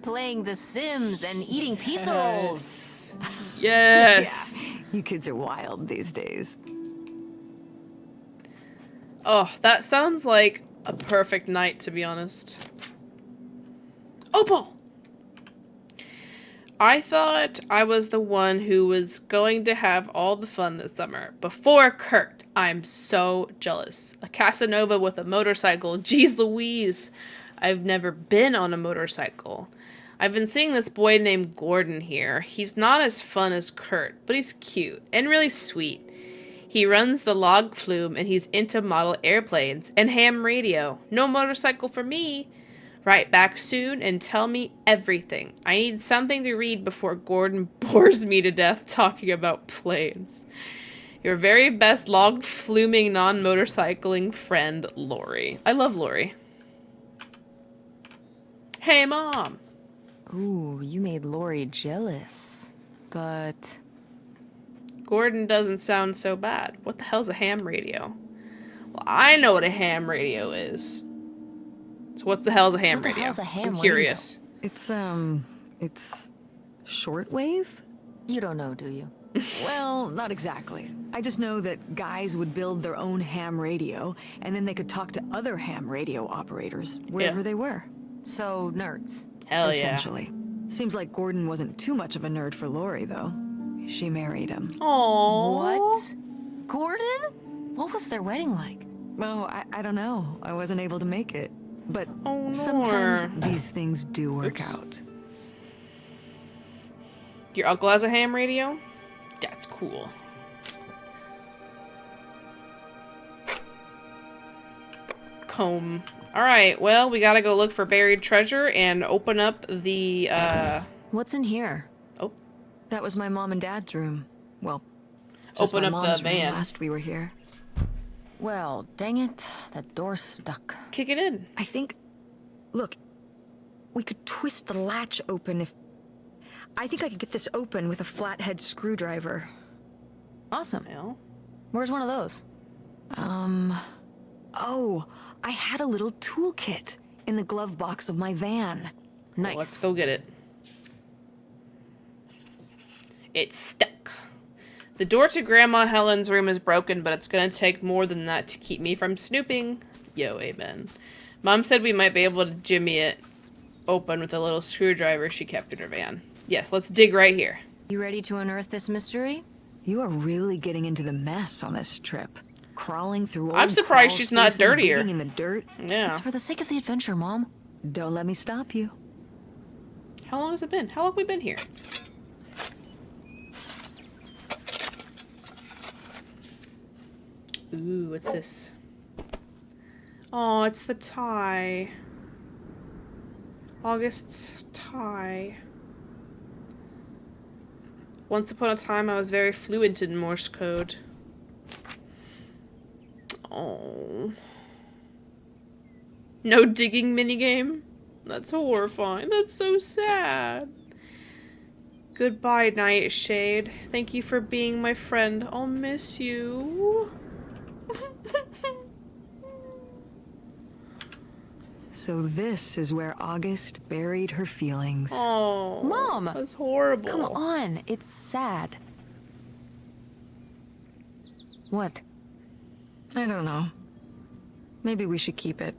Playing The Sims and eating pizza rolls. Yes. Yeah, you kids are wild these days. Oh, that sounds like a perfect night, to be honest. Opal! I thought I was the one who was going to have all the fun this summer. Before Kurt. I'm so jealous. A Casanova with a motorcycle. Jeez Louise. I've never been on a motorcycle. I've been seeing this boy named Gordon here. He's not as fun as Kurt, but he's cute and really sweet. He runs the log flume and he's into model airplanes and ham radio. No motorcycle for me. Write back soon and tell me everything. I need something to read before Gordon bores me to death talking about planes. Your very best log fluming non-motorcycling friend, Lori. I love Lori. Hey, Mom. Ooh, you made Lori jealous. But... Gordon doesn't sound so bad. What the hell's a ham radio? Well, I know what a ham radio is. So what's the hell's a ham radio? What the hell's a ham I'm curious. It's shortwave? You don't know, do you? Well, not exactly. I just know that guys would build their own ham radio, and then they could talk to other ham radio operators wherever they were. So, nerds. Hell yeah. Essentially. Seems like Gordon wasn't too much of a nerd for Lori, though. She married him. Aww. What? Gordon? What was their wedding like? Well, I don't know. I wasn't able to make it. But Oh, no. sometimes these things do work Oops. out. Your uncle has a ham radio? That's cool. Comb. Alright, well, we gotta go look for buried treasure and open up the, What's in here? Oh, That was my mom and dad's room. Well, open my up mom's the room van. last we were here. Well, dang it. That door's stuck. Kick it in. I think... Look, we could twist the latch open if... I think I could get this open with a flathead screwdriver. Awesome. Well, Where's one of those? Oh, I had a little toolkit in the glove box of my van. Nice. let's go get it. It's stuck. The door to Grandma Helen's room is broken, but it's gonna take more than that to keep me from snooping. Yo, amen. Mom said we might be able to jimmy it open with a little screwdriver she kept in her van. Yes, let's dig right here. You ready to unearth this mystery? You are really getting into the mess on this trip. Crawling through I'm old surprised crawl she's not spaces, dirtier. digging in the dirt. Yeah. It's for the sake of the adventure, Mom. Don't let me stop you. How long has it been? How long have we been here? Ooh, what's this? Oh, it's the tie. August's tie. Once upon a time, I was very fluent in Morse code. Oh. No digging minigame? That's horrifying. That's so sad. Goodbye, Nightshade. Thank you for being my friend. I'll miss you. So this is where August buried her feelings. Oh, Mom! that's horrible. Come on, it's sad. What? I don't know. Maybe we should keep it.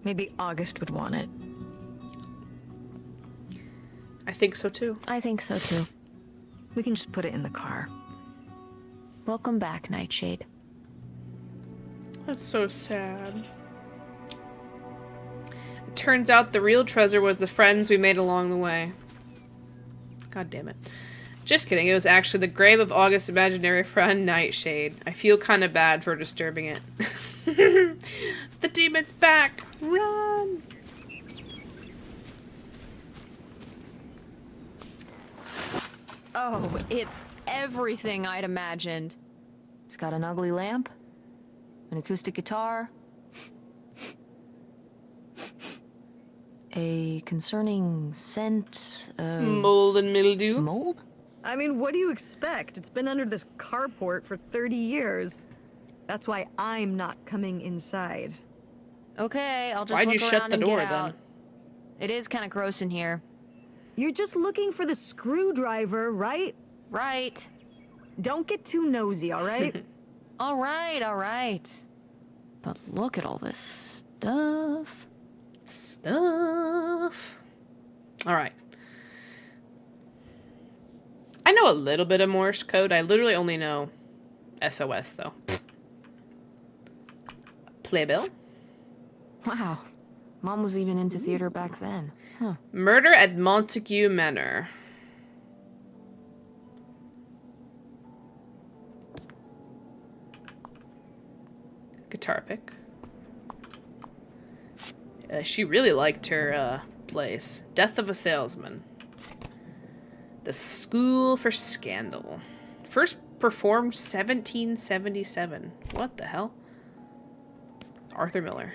Maybe August would want it. I think so too. I think so too. We can just put it in the car. Welcome back, Nightshade. That's so sad. It turns out the real treasure was the friends we made along the way. God damn it. Just kidding, it was actually the grave of August's imaginary friend, Nightshade. I feel kind of bad for disturbing it. The demon's back! Run! Oh, it's everything I'd imagined. It's got an ugly lamp, an acoustic guitar, a concerning scent of... Mold and mildew. mold? I mean, what do you expect? It's been under this carport for 30 years. That's why I'm not coming inside. Okay, I'll just Why'd look you around shut the and door, get then? out. It is kind of gross in here. You're just looking for the screwdriver, right? Right. Don't get too nosy, all right? All right, all right. But look at all this stuff. Stuff. Alright. I know a little bit of Morse code. I literally only know SOS, though. Playbill. Wow. Mom was even into theater back then. Huh. Murder at Montague Manor. Guitar pick. She really liked her plays. Death of a Salesman. The School for Scandal. First performed 1777. What the hell? Arthur Miller.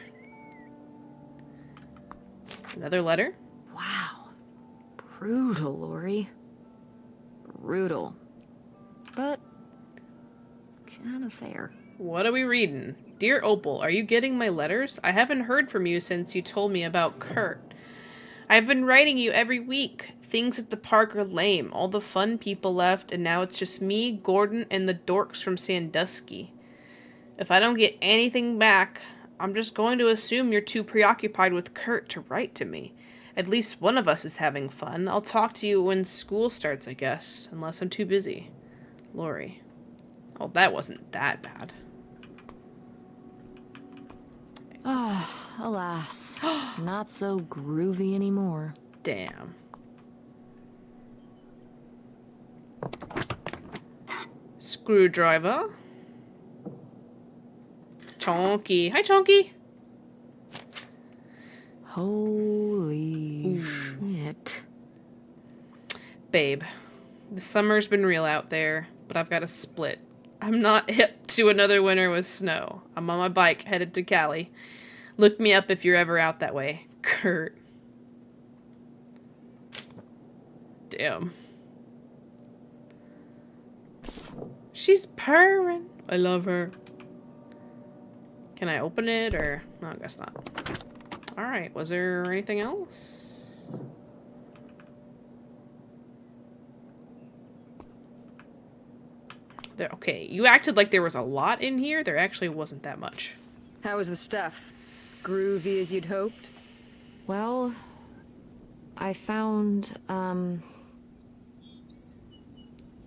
Another letter. Wow. Brutal, Lori. Brutal. But kind of fair. What are we reading? Dear Opal, are you getting my letters? I haven't heard from you since you told me about Kurt. I've been writing you every week. Things at the park are lame. All the fun people left, and now it's just me, Gordon, and the dorks from Sandusky. If I don't get anything back, I'm just going to assume you're too preoccupied with Kurt to write to me. At least one of us is having fun. I'll talk to you when school starts, I guess, unless I'm too busy. Lori. Oh, that wasn't that bad. Ah, alas. Not so groovy anymore. Damn. Screwdriver. Chonky. Hi, Chonky. Holy shit. Babe, the summer's been real out there, but I've got a split. I'm not hip to another winter with snow. I'm on my bike headed to Cali. Look me up if you're ever out that way. Kurt. Damn. She's purring. I love her. Can I open it or... No, I guess not. Alright, was there anything else? There, okay, you acted like there was a lot in here. There actually wasn't that much. How was the stuff? Groovy as you'd hoped? Well, I found,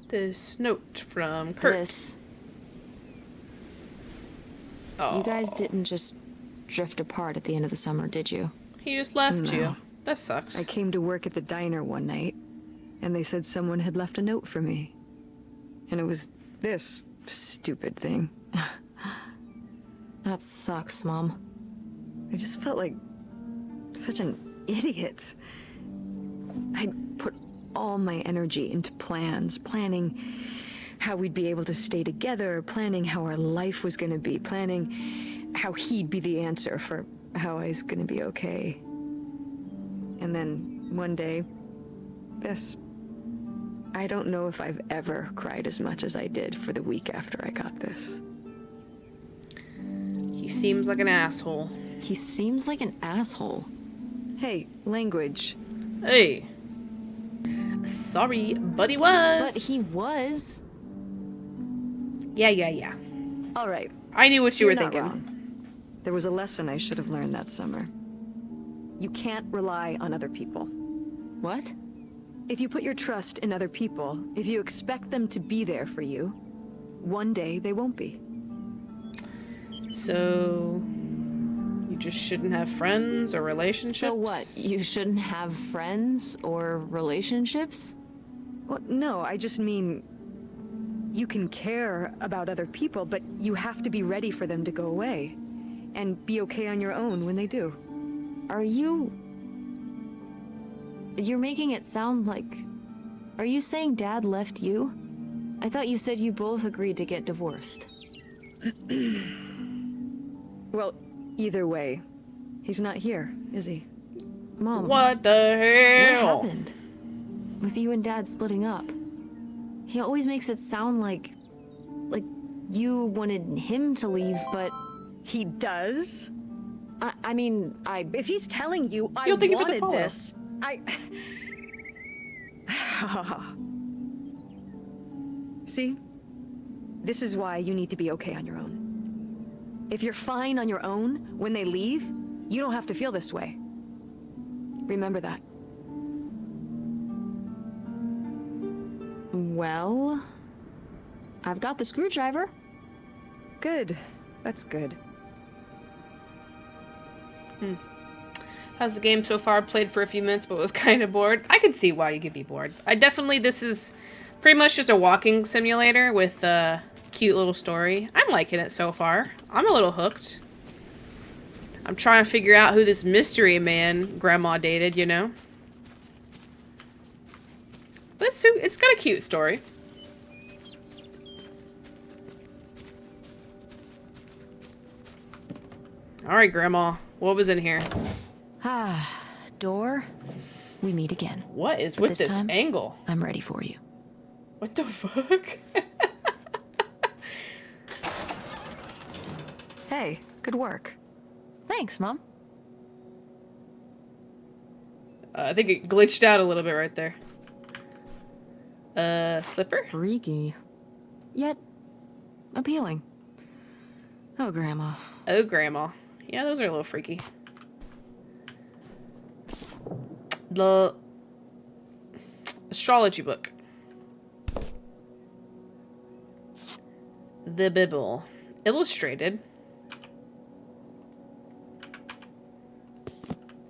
This note from Kurt. this. Oh, You guys didn't just drift apart at the end of the summer, did you? he just left No. you. That sucks. I came to work at the diner one night, and they said someone had left a note for me. And it was this stupid thing. That sucks, Mom. I just felt like such an idiot. I'd put all my energy into plans, planning how we'd be able to stay together, planning how our life was going to be, planning how he'd be the answer for how I was going to be okay. And then one day, this. I don't know if I've ever cried as much as I did for the week after I got this. He seems like an asshole. He seems like an asshole. Hey, language. Hey. Sorry, but he was. But he was. Yeah. All right. I knew what you You're were not thinking. wrong. There was a lesson I should have learned that summer. You can't rely on other people. What? If you put your trust in other people, if you expect them to be there for you, one day they won't be. So, you just shouldn't have friends or relationships? So what? You shouldn't have friends or relationships? Well, no, I just mean you can care about other people, but you have to be ready for them to go away and be okay on your own when they do. Are you... You're making it sound like... Are you saying Dad left you? I thought you said you both agreed to get divorced. Well, either way, he's not here, is he? Mom, What the what hell? happened? With you and Dad splitting up? He always makes it sound like you wanted him to leave, but... He does? I mean, If he's telling you I You'll think of it to wanted follow. this, See? This is why you need to be okay on your own. If you're fine on your own, when they leave, you don't have to feel this way. Remember that. Well, I've got the screwdriver. Good. That's good. How's the game so far? Played for a few minutes, but was kind of bored. I could see why you could be bored. This is pretty much just a walking simulator with a cute little story. I'm liking it so far. I'm a little hooked. I'm trying to figure out who this mystery man Grandma dated, you know? But it's got a cute story. Alright, Grandma. What was in here? Ah, door. We meet again. What is But with this time, angle? I'm ready for you. What the fuck? Hey, good work. Thanks, Mom. I think it glitched out a little bit right there. Slipper? Freaky. Yet appealing. Oh, Grandma. Oh, Grandma. Yeah, those are a little freaky. The astrology book. The Bible. Illustrated.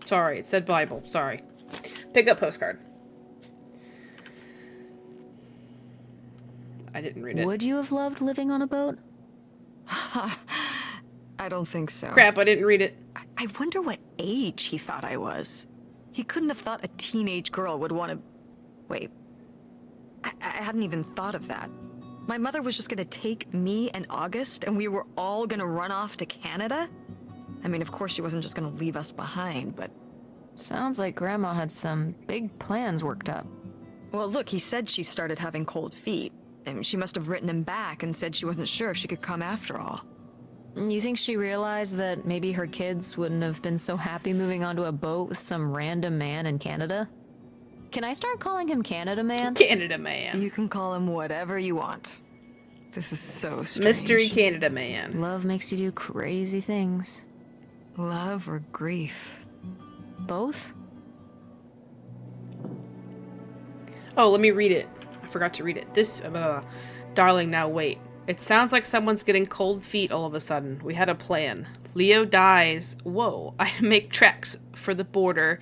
Sorry, it said Bible. Sorry. Pick up postcard. I didn't read it. Would you have loved living on a boat? I don't think so. Crap, I didn't read it. I wonder what age he thought I was. He couldn't have thought a teenage girl would want to... Wait. I hadn't even thought of that. My mother was just gonna take me and August, and we were all gonna run off to Canada? I mean, of course she wasn't just gonna leave us behind, but... Sounds like Grandma had some big plans worked up. Well, look, he said she started having cold feet. And she must have written him back and said she wasn't sure if she could come after all. You think she realized that maybe her kids wouldn't have been so happy moving onto a boat with some random man in Canada? Can I start calling him Canada Man? Canada Man. You can call him whatever you want. This is so strange. Mystery Canada Man. Love makes you do crazy things. Love or grief? Both? Oh, let me read it. I forgot to read it. Darling, now wait. It sounds like someone's getting cold feet all of a sudden. We had a plan. Leo dies. Whoa. I make tracks for the border.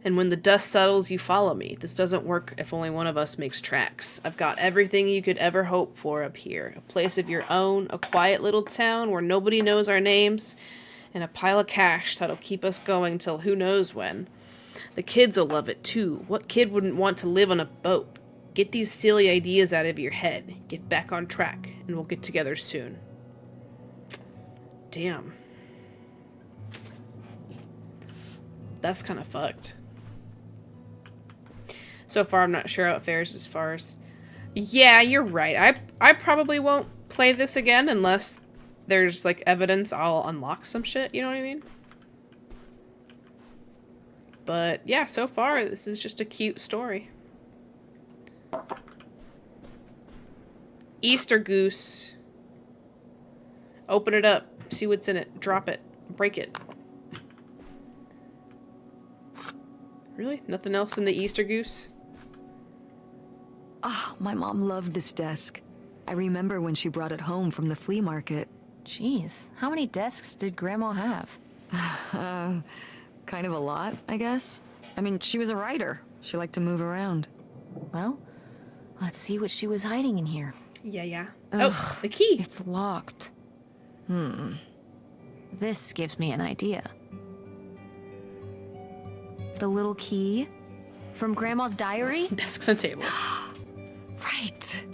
And when the dust settles, you follow me. This doesn't work if only one of us makes tracks. I've got everything you could ever hope for up here. A place of your own, a quiet little town where nobody knows our names, and a pile of cash that'll keep us going till who knows when. The kids will love it too. What kid wouldn't want to live on a boat? Get these silly ideas out of your head. Get back on track, and we'll get together soon. Damn. That's kind of fucked. So far, I'm not sure how it fares as far as... Yeah, you're right. I probably won't play this again unless there's, like, evidence I'll unlock some shit, you know what I mean? But, yeah, so far, this is just a cute story. Easter goose. Open it up. See what's in it. Drop it. Break it. Really? Nothing else in the Easter goose? Oh, my mom loved this desk. I remember when she brought it home from the flea market. Jeez, how many desks did Grandma have? Kind of a lot, I guess. I mean, she was a writer. She liked to move around. Well, let's see what she was hiding in here. Yeah. Ugh, Oh, the key. It's locked. This gives me an idea. The little key from Grandma's diary? Desks and tables. Right.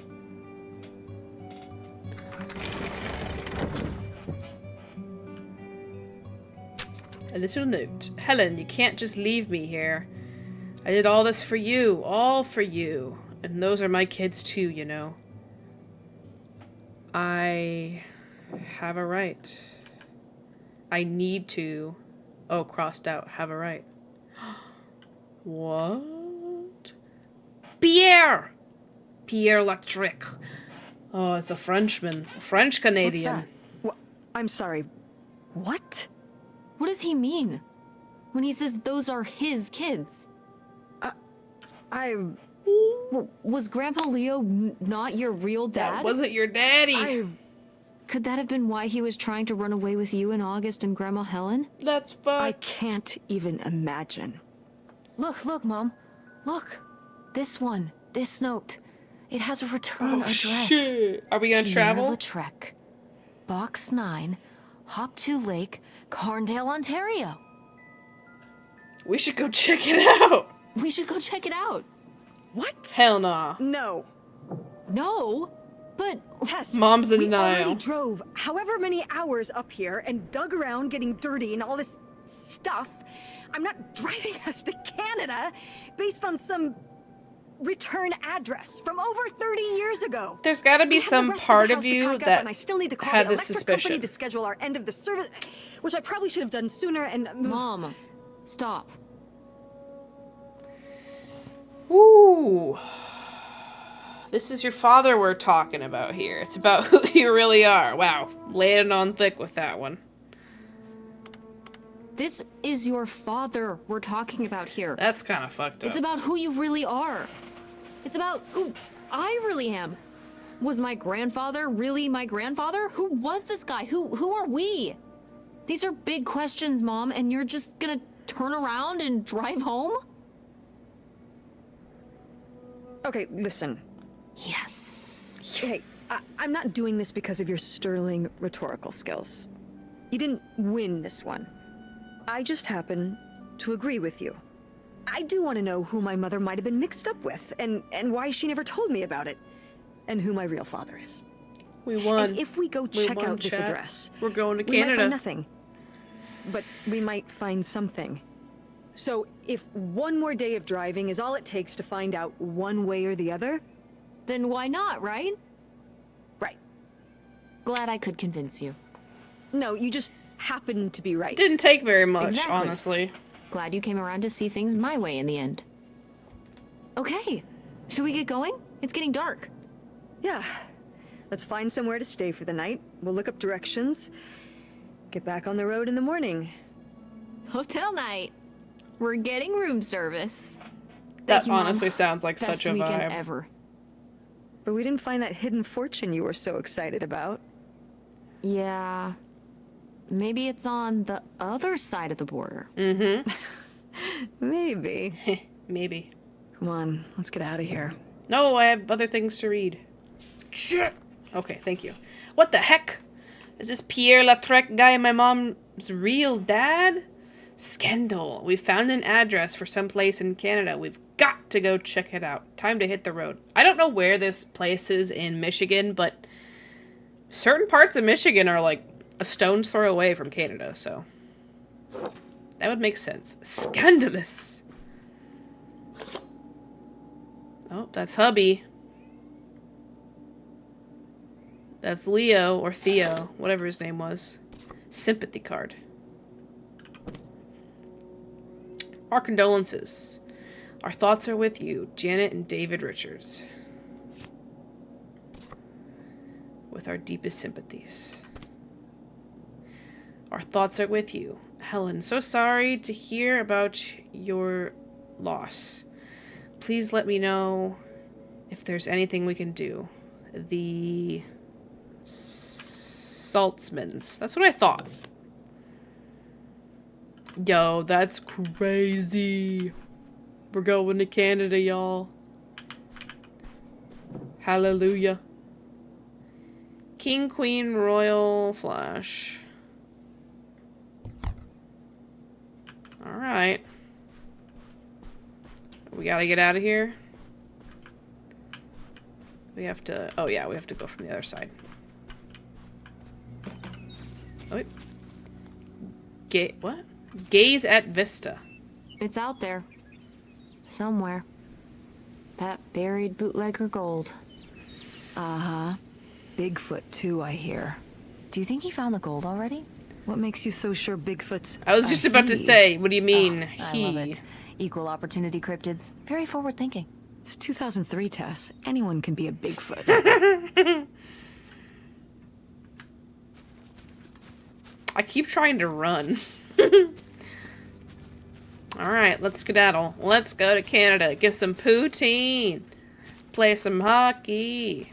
A little note. Helen, you can't just leave me here. I did all this for you. All for you. And those are my kids too, you know. I have a right. I need to... Oh, crossed out. Have a right. What? Pierre! Pierre Lectric. Oh, it's a Frenchman. A French Canadian. What's that? I'm sorry. What? What does he mean? When he says those are his kids? I... Was Grandpa Leo not your real dad? That wasn't your daddy. Could that have been why he was trying to run away with you and August and Grandma Helen? That's I fucked. can't even imagine. Look, Mom. Look. This one. This note. It has a return address. Shit. Are we gonna travel? Trek. Box 9, Hop2 Lake, Carndale, Ontario. We should go check it out. We should go check it out. What? Hell nah. No. No, but Tess, Mom's in we denial. already drove however many hours up here and dug around getting dirty and all this stuff. I'm not driving us to Canada based on some return address from over 30 years ago. There's got to be We have the some rest part the of house to you pack up, that and I still need to call had the this electric suspicion. company to schedule our end of the service, which I probably should have done sooner. And Mom, stop. Ooh. This is your father we're talking about here. It's about who you really are. Wow. Laying it on thick with that one. This is your father we're talking about here. That's kind of fucked up. It's about who you really are. It's about who I really am. Was my grandfather really my grandfather? Who was this guy? Who are we? These are big questions, Mom, and you're just gonna turn around and drive home? okay, listen. Yes. Hey, I'm not doing this because of your sterling rhetorical skills. You didn't win this one. I just happen to agree with you. I do want to know who my mother might have been mixed up with, and why she never told me about it, and who my real father is. We won. And if we go We check won, out this chat. address, We're going to we might Canada. find nothing. But we might find something. So if one more day of driving is all it takes to find out one way or the other, Then why not, right? right. Glad I could convince you. No, you just happen to be right. Didn't take very much, Exactly. honestly. Glad you came around to see things my way in the end. Okay, should we get going? It's getting dark. Yeah. Let's find somewhere to stay for the night. We'll look up directions. Get back on the road in the morning. Hotel night. We're getting room service. That you, Mom. honestly sounds like Best such a weekend vibe. ever. But we didn't find that hidden fortune you were so excited about. Yeah. Maybe it's on the other side of the border. Maybe. Maybe. Come on, let's get out of here. No, I have other things to read. Shit. Okay, thank you. What the heck? Is this Pierre Lautrec guy my mom's real dad? Scandal. We found an address for some place in Canada. We've got to go check it out. Time to hit the road. I don't know where this place is in Michigan, but certain parts of Michigan are like a stone's throw away from Canada, so that would make sense. Scandalous. Oh, that's hubby. That's Leo, or Theo, whatever his name was. Sympathy card. Our condolences. Our thoughts are with you, Janet and David Richards. With our deepest sympathies. Our thoughts are with you, Helen. So sorry to hear about your loss. Please let me know if there's anything we can do. The Saltzmans. That's what I thought. Yo, that's crazy. We're going to Canada, y'all. Hallelujah. King, Queen, Royal, Flash. Alright. We gotta get out of here. We have to... Oh, yeah, we have to go from the other side. Oh, what? Gaze at Vista. It's out there. Somewhere. That buried bootlegger gold. Uh-huh. Bigfoot, too, I hear. Do you think he found the gold already? What makes you so sure Bigfoot's I was just about to he? say, what do you mean, I he? love it. Equal opportunity cryptids. Very forward thinking. It's 2003, Tess. Anyone can be a Bigfoot. I keep trying to run. Alright, let's skedaddle. Let's go to Canada. Get some poutine. Play some hockey.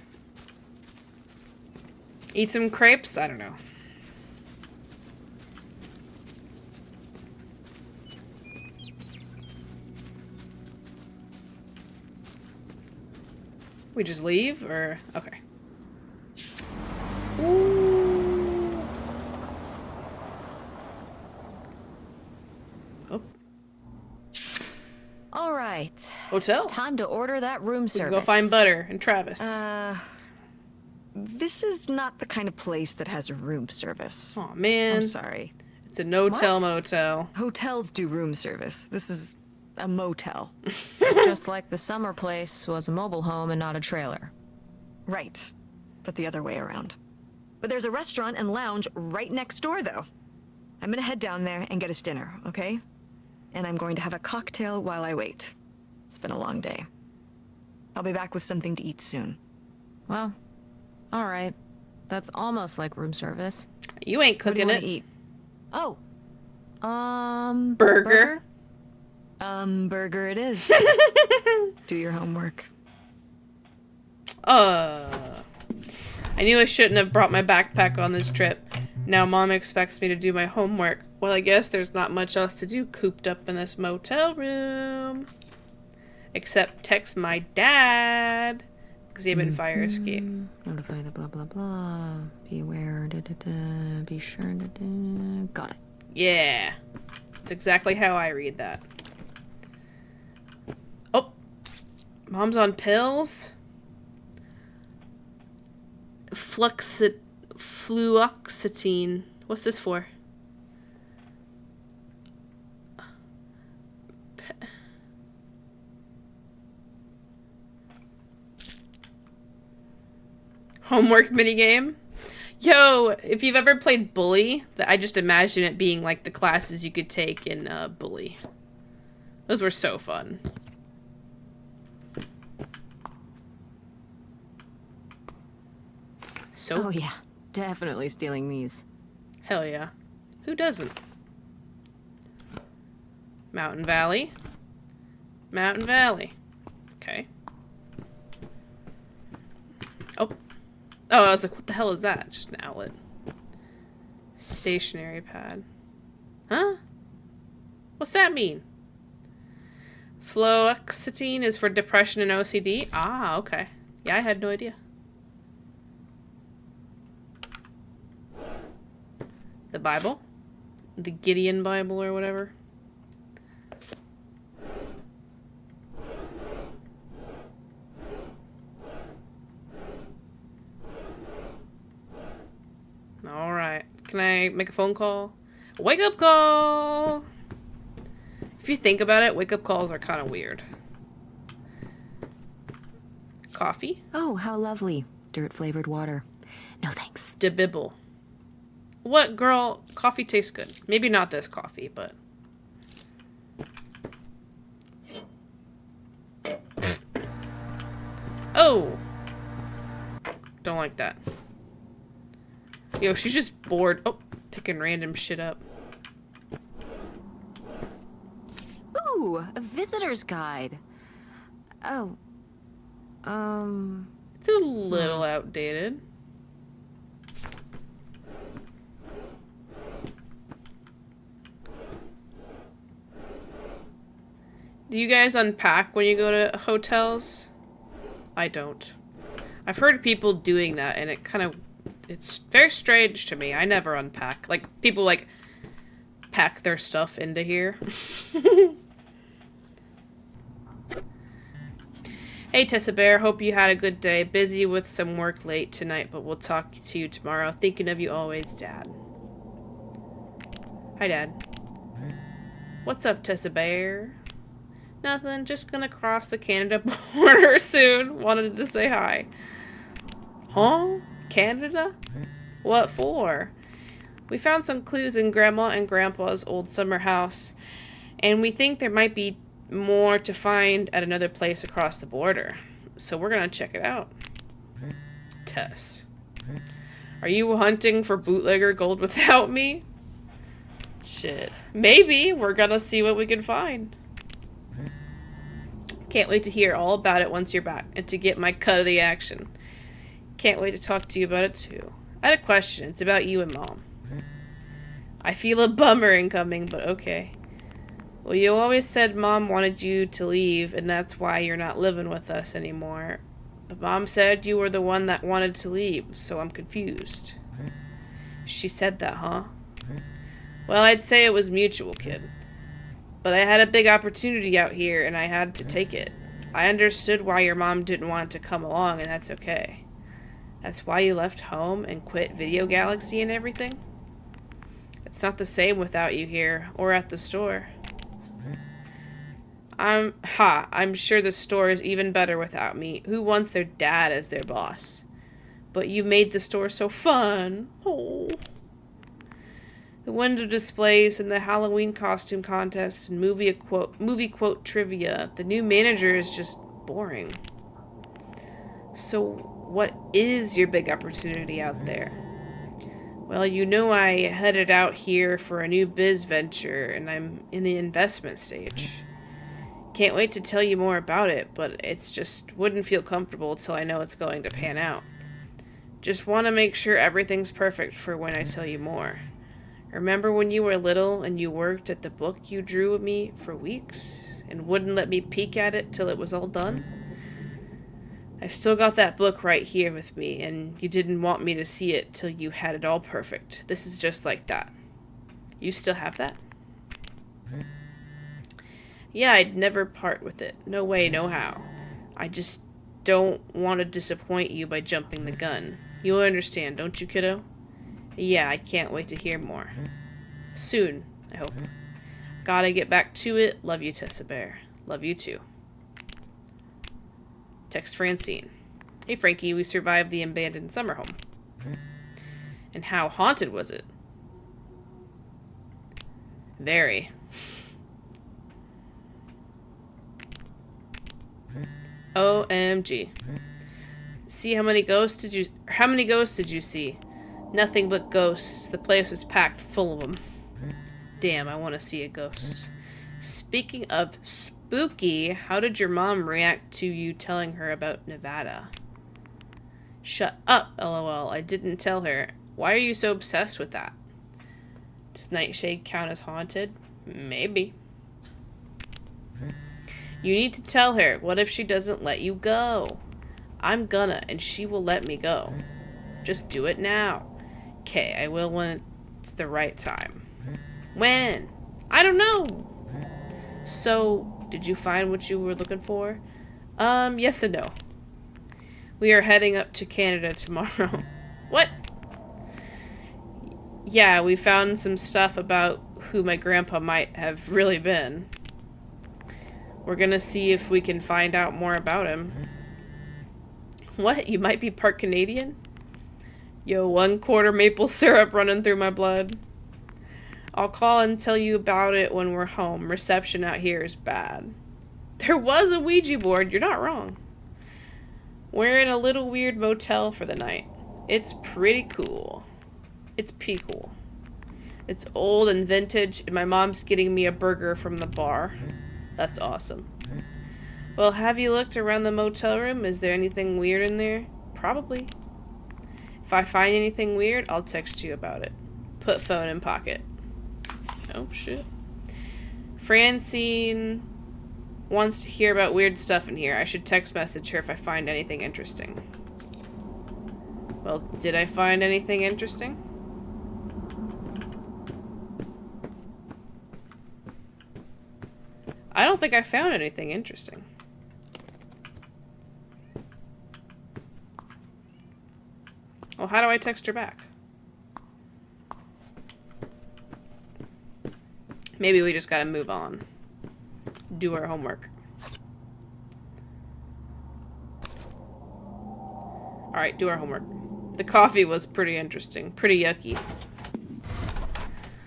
Eat some crepes? I don't know. We just leave, or... Okay. Ooh. Oh. All right. Hotel. Time to order that room We service. can go find Butter and Travis. This is not the kind of place that has room service. Aw, man. I'm sorry. It's a no-tell What? motel. Hotels do room service. This is a motel. Just like the summer place was a mobile home and not a trailer. Right. But the other way around. But there's a restaurant and lounge right next door, though. I'm gonna head down there and get us dinner, okay? And I'm going to have a cocktail while I wait. It's been a long day. I'll be back with something to eat soon. Well, all right. That's almost like room service. You ain't What do you cooking want it. to eat? Oh. Burger. Burger it is. Do your homework. I knew I shouldn't have brought my backpack on this trip. Now Mom expects me to do my homework. Well, I guess there's not much else to do cooped up in this motel room. Except text my dad. Because he had been fire escape. Notify the blah blah blah. Be aware. Da, da, da. Be sure. Da, da. Got it. Yeah. That's exactly how I read that. Oh. Mom's on pills. Fluoxetine. What's this for? Homework minigame? Yo, if you've ever played Bully, I just imagine it being like the classes you could take in Bully. Those were so fun. So Oh yeah, definitely stealing these. hell yeah. Who doesn't? Mountain Valley. Mountain Valley. Okay. Oh. Oh, I was like, what the hell is that? Just an outlet. Stationary pad. Huh? What's that mean? Fluoxetine is for depression and OCD? Ah, okay. Yeah, I had no idea. The Bible? The Gideon Bible or whatever. Alright. Can I make a phone call? Wake up call! If you think about it, wake up calls are kind of weird. Coffee? Oh, how lovely. Dirt-flavored water. No thanks. DeBibble. What, girl? Coffee tastes good. Maybe not this coffee, but... Oh! Don't like that. Yo, she's just bored. Oh, picking random shit up. Ooh, a visitor's guide. Oh. It's a little outdated. Do you guys unpack when you go to hotels? I don't. I've heard people doing that, and it's very strange to me. I never unpack. Like, people, like, pack their stuff into here. Hey, Tessa Bear. Hope you had a good day. Busy with some work late tonight, but we'll talk to you tomorrow. Thinking of you always, Dad. Hi, Dad. What's up, Tessa Bear? Nothing. Just gonna cross the Canada border soon. Wanted to say hi. Huh? Canada? What for? We found some clues in Grandma and Grandpa's old summer house, and we think there might be more to find at another place across the border. So we're gonna check it out. Tess. Are you hunting for bootlegger gold without me? Shit. Maybe we're gonna see what we can find. Can't wait to hear all about it once you're back and to get my cut of the action. Can't wait to talk to you about it too. I had a question. It's about you and Mom. I feel a bummer incoming, but okay. Well, you always said Mom wanted you to leave, and that's why you're not living with us anymore. But Mom said you were the one that wanted to leave, so I'm confused. She said that, huh? Well, I'd say it was mutual, kid. But I had a big opportunity out here, and I had to take it. I understood why your mom didn't want to come along, and that's okay. That's why you left home and quit Video Galaxy and everything? It's not the same without you here, or at the store. I'm sure the store is even better without me. Who wants their dad as their boss? But you made the store so fun. Oh. The window displays and the Halloween costume contest and movie quote trivia. The new manager is just boring. So what is your big opportunity out there? Well, you know I headed out here for a new biz venture and I'm in the investment stage. Can't wait to tell you more about it, but it's just wouldn't feel comfortable till I know it's going to pan out. Just want to make sure everything's perfect for when I tell you more. Remember when you were little and you worked at the book you drew of me for weeks and wouldn't let me peek at it till it was all done? I've still got that book right here with me, and you didn't want me to see it till you had it all perfect. This is just like that. You still have that? Yeah, I'd never part with it. No way, no how. I just don't want to disappoint you by jumping the gun. You'll understand, don't you, kiddo? Yeah, I can't wait to hear more. Soon, I hope. Gotta get back to it. Love you, Tessa Bear. Love you too. Text Francine. Hey Frankie, we survived the abandoned summer home. And how haunted was it? Very. OMG. See how many ghosts did you see? Nothing but ghosts. The place was packed full of them. Damn, I want to see a ghost. Speaking of spooky, how did your mom react to you telling her about Nevada? Shut up, lol. I didn't tell her. Why are you so obsessed with that? Does Nightshade count as haunted? Maybe. You need to tell her. What if she doesn't let you go? I'm gonna, and she will let me go. Just do it now. Okay, I will when it's the right time. When? I don't know. So, did you find what you were looking for? Yes and no. We are heading up to Canada tomorrow. What? Yeah, we found some stuff about who my grandpa might have really been. We're gonna see if we can find out more about him. What? You might be part Canadian? Yo, 1/4 maple syrup running through my blood. I'll call and tell you about it when we're home. Reception out here is bad. There was a Ouija board. You're not wrong. We're in a little weird motel for the night. It's pretty cool. It's pee cool. It's old and vintage, and my mom's getting me a burger from the bar. That's awesome. Well, have you looked around the motel room? Is there anything weird in there? Probably. If I find anything weird, I'll text you about it. Put phone in pocket. Oh, shit. Francine wants to hear about weird stuff in here. I should text message her if I find anything interesting. Well, did I find anything interesting? I don't think I found anything interesting. Well, how do I text her back? Maybe we just gotta move on. Do our homework. Alright, do our homework. The coffee was pretty interesting. Pretty yucky.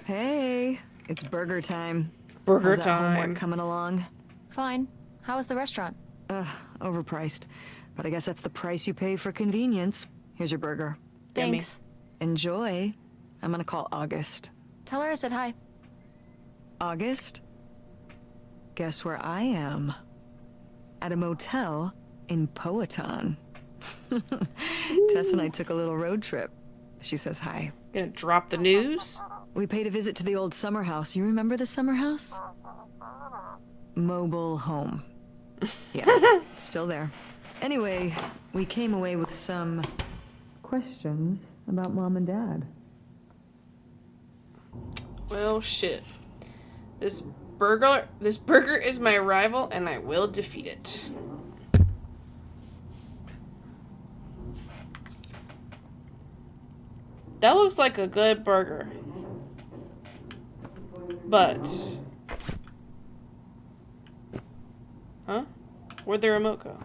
Hey, it's burger time. Burger How's that homework time. coming along? Fine. How was the restaurant? Overpriced. But I guess that's the price you pay for convenience. Here's your burger. Yummy. Thanks. Enjoy. I'm gonna call August. Tell her I said hi. August? Guess where I am? At a motel in Powhatan. Tess and I took a little road trip. She says hi. Gonna drop the news? We paid a visit to the old summer house. You remember the summer house? Mobile home. Yes, still there. Anyway, we came away with some questions about Mom and Dad. Well, shit. This burger is my rival, and I will defeat it. That looks like a good burger. But... Huh? Where'd the remote go?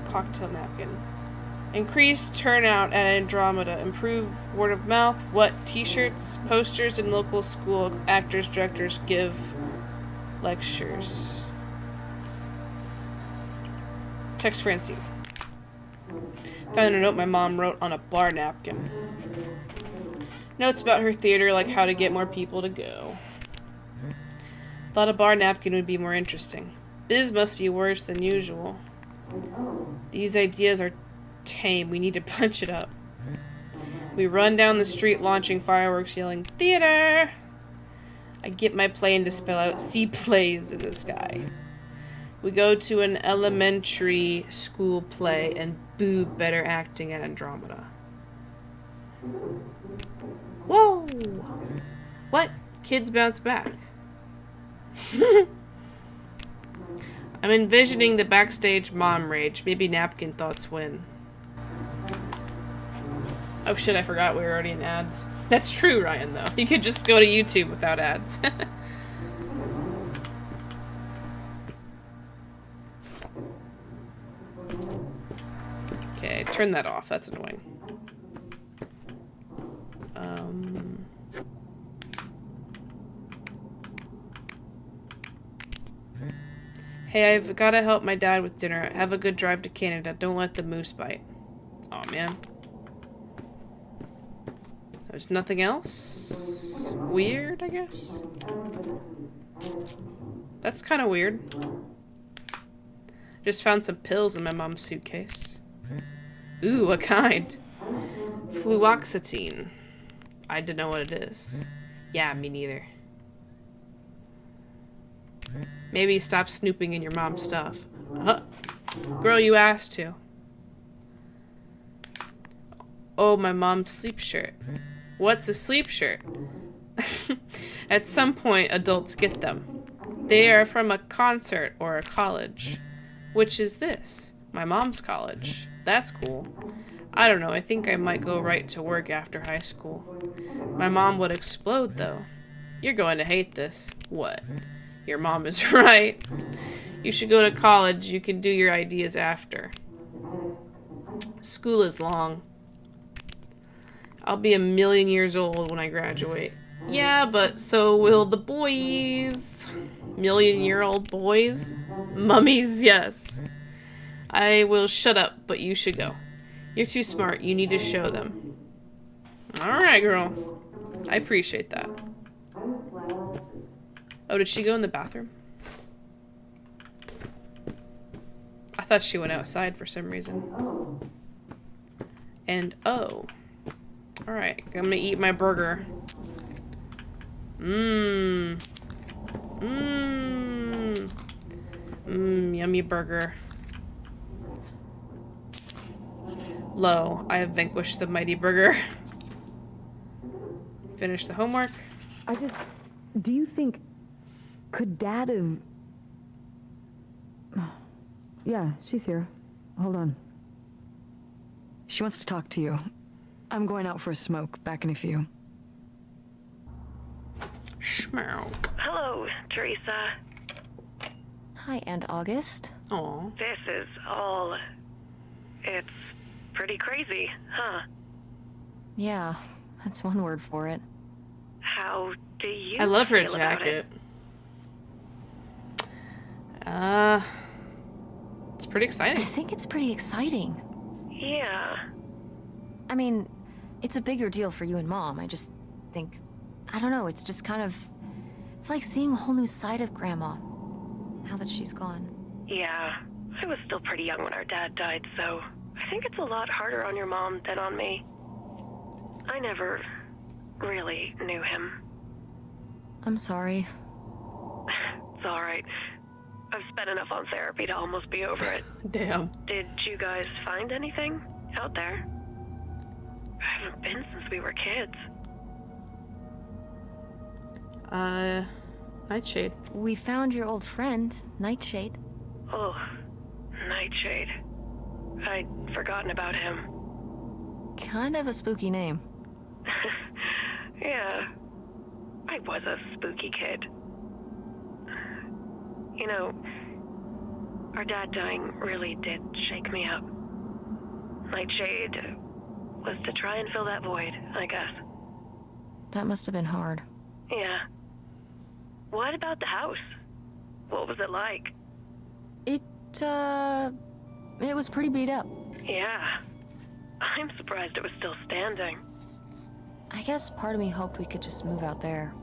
Cocktail napkin. Increase turnout at Andromeda. Improve word of mouth. What? T-shirts, posters, and local school actors, directors give lectures. Text Francine. Found a note my mom wrote on a bar napkin. Notes about her theater, like how to get more people to go. Thought a bar napkin would be more interesting. Biz must be worse than usual. These ideas are tame. We need to punch it up. We run down the street launching fireworks, yelling, "Theater!" I get my plane to spell out "See plays" in the sky. We go to an elementary school play and boo better acting at Andromeda. Whoa! What? Kids bounce back. I'm envisioning the backstage mom rage. Maybe napkin thoughts win. Oh shit, I forgot we were already in ads. That's true, Ryan, though. You could just go to YouTube without ads. Okay, turn that off. That's annoying. Hey, I've got to help my dad with dinner. Have a good drive to Canada. Don't let the moose bite. Aw, man. There's nothing else? Weird, I guess? That's kind of weird. Just found some pills in my mom's suitcase. Ooh, what kind? Fluoxetine. I don't know what it is. Yeah, me neither. Maybe stop snooping in your mom's stuff. Girl, you asked to. Oh, my mom's sleep shirt. What's a sleep shirt? At some point, adults get them. They are from a concert or a college. Which is this? My mom's college. That's cool. I don't know, I think I might go right to work after high school. My mom would explode, though. You're going to hate this. What? Your mom is right. You should go to college. You can do your ideas after. School is long. I'll be 1,000,000 years old when I graduate. Yeah, but so will the boys. 1,000,000-year-old boys? Mummies, yes. I will shut up, but you should go. You're too smart. You need to show them. Alright, girl. I appreciate that. Oh, did she go in the bathroom? I thought she went outside for some reason. And, oh. Alright, I'm gonna eat my burger. Yummy burger. Lo, I have vanquished the mighty burger. Finish the homework. Do you think... Could Dad have... Yeah, she's here. Hold on. She wants to talk to you. I'm going out for a smoke. Back in a few. Smoke. Hello, Teresa. Hi, Aunt August. Aw. This is all... It's pretty crazy, huh? Yeah, that's one word for it. How do you I love her feel about jacket. it? It's pretty I exciting. think it's pretty exciting. Yeah. I mean, It's a bigger deal for you and Mom. I just think, I don't know, it's just kind of, it's like seeing a whole new side of Grandma, now that she's gone. Yeah, I was still pretty young when our dad died, so I think it's a lot harder on your mom than on me. I never really knew him. I'm sorry. It's alright. I've spent enough on therapy to almost be over it. Damn. Did you guys find anything out there? I haven't been since we were kids. Nightshade. We found your old friend, Nightshade. Oh, Nightshade. I'd forgotten about him. Kind of a spooky name. Yeah, I was a spooky kid. You know, our dad dying really did shake me up. Nightshade was to try and fill that void, I guess. That must have been hard. Yeah. What about the house? What was it like? It was pretty beat up. Yeah. I'm surprised it was still standing. I guess part of me hoped we could just move out there.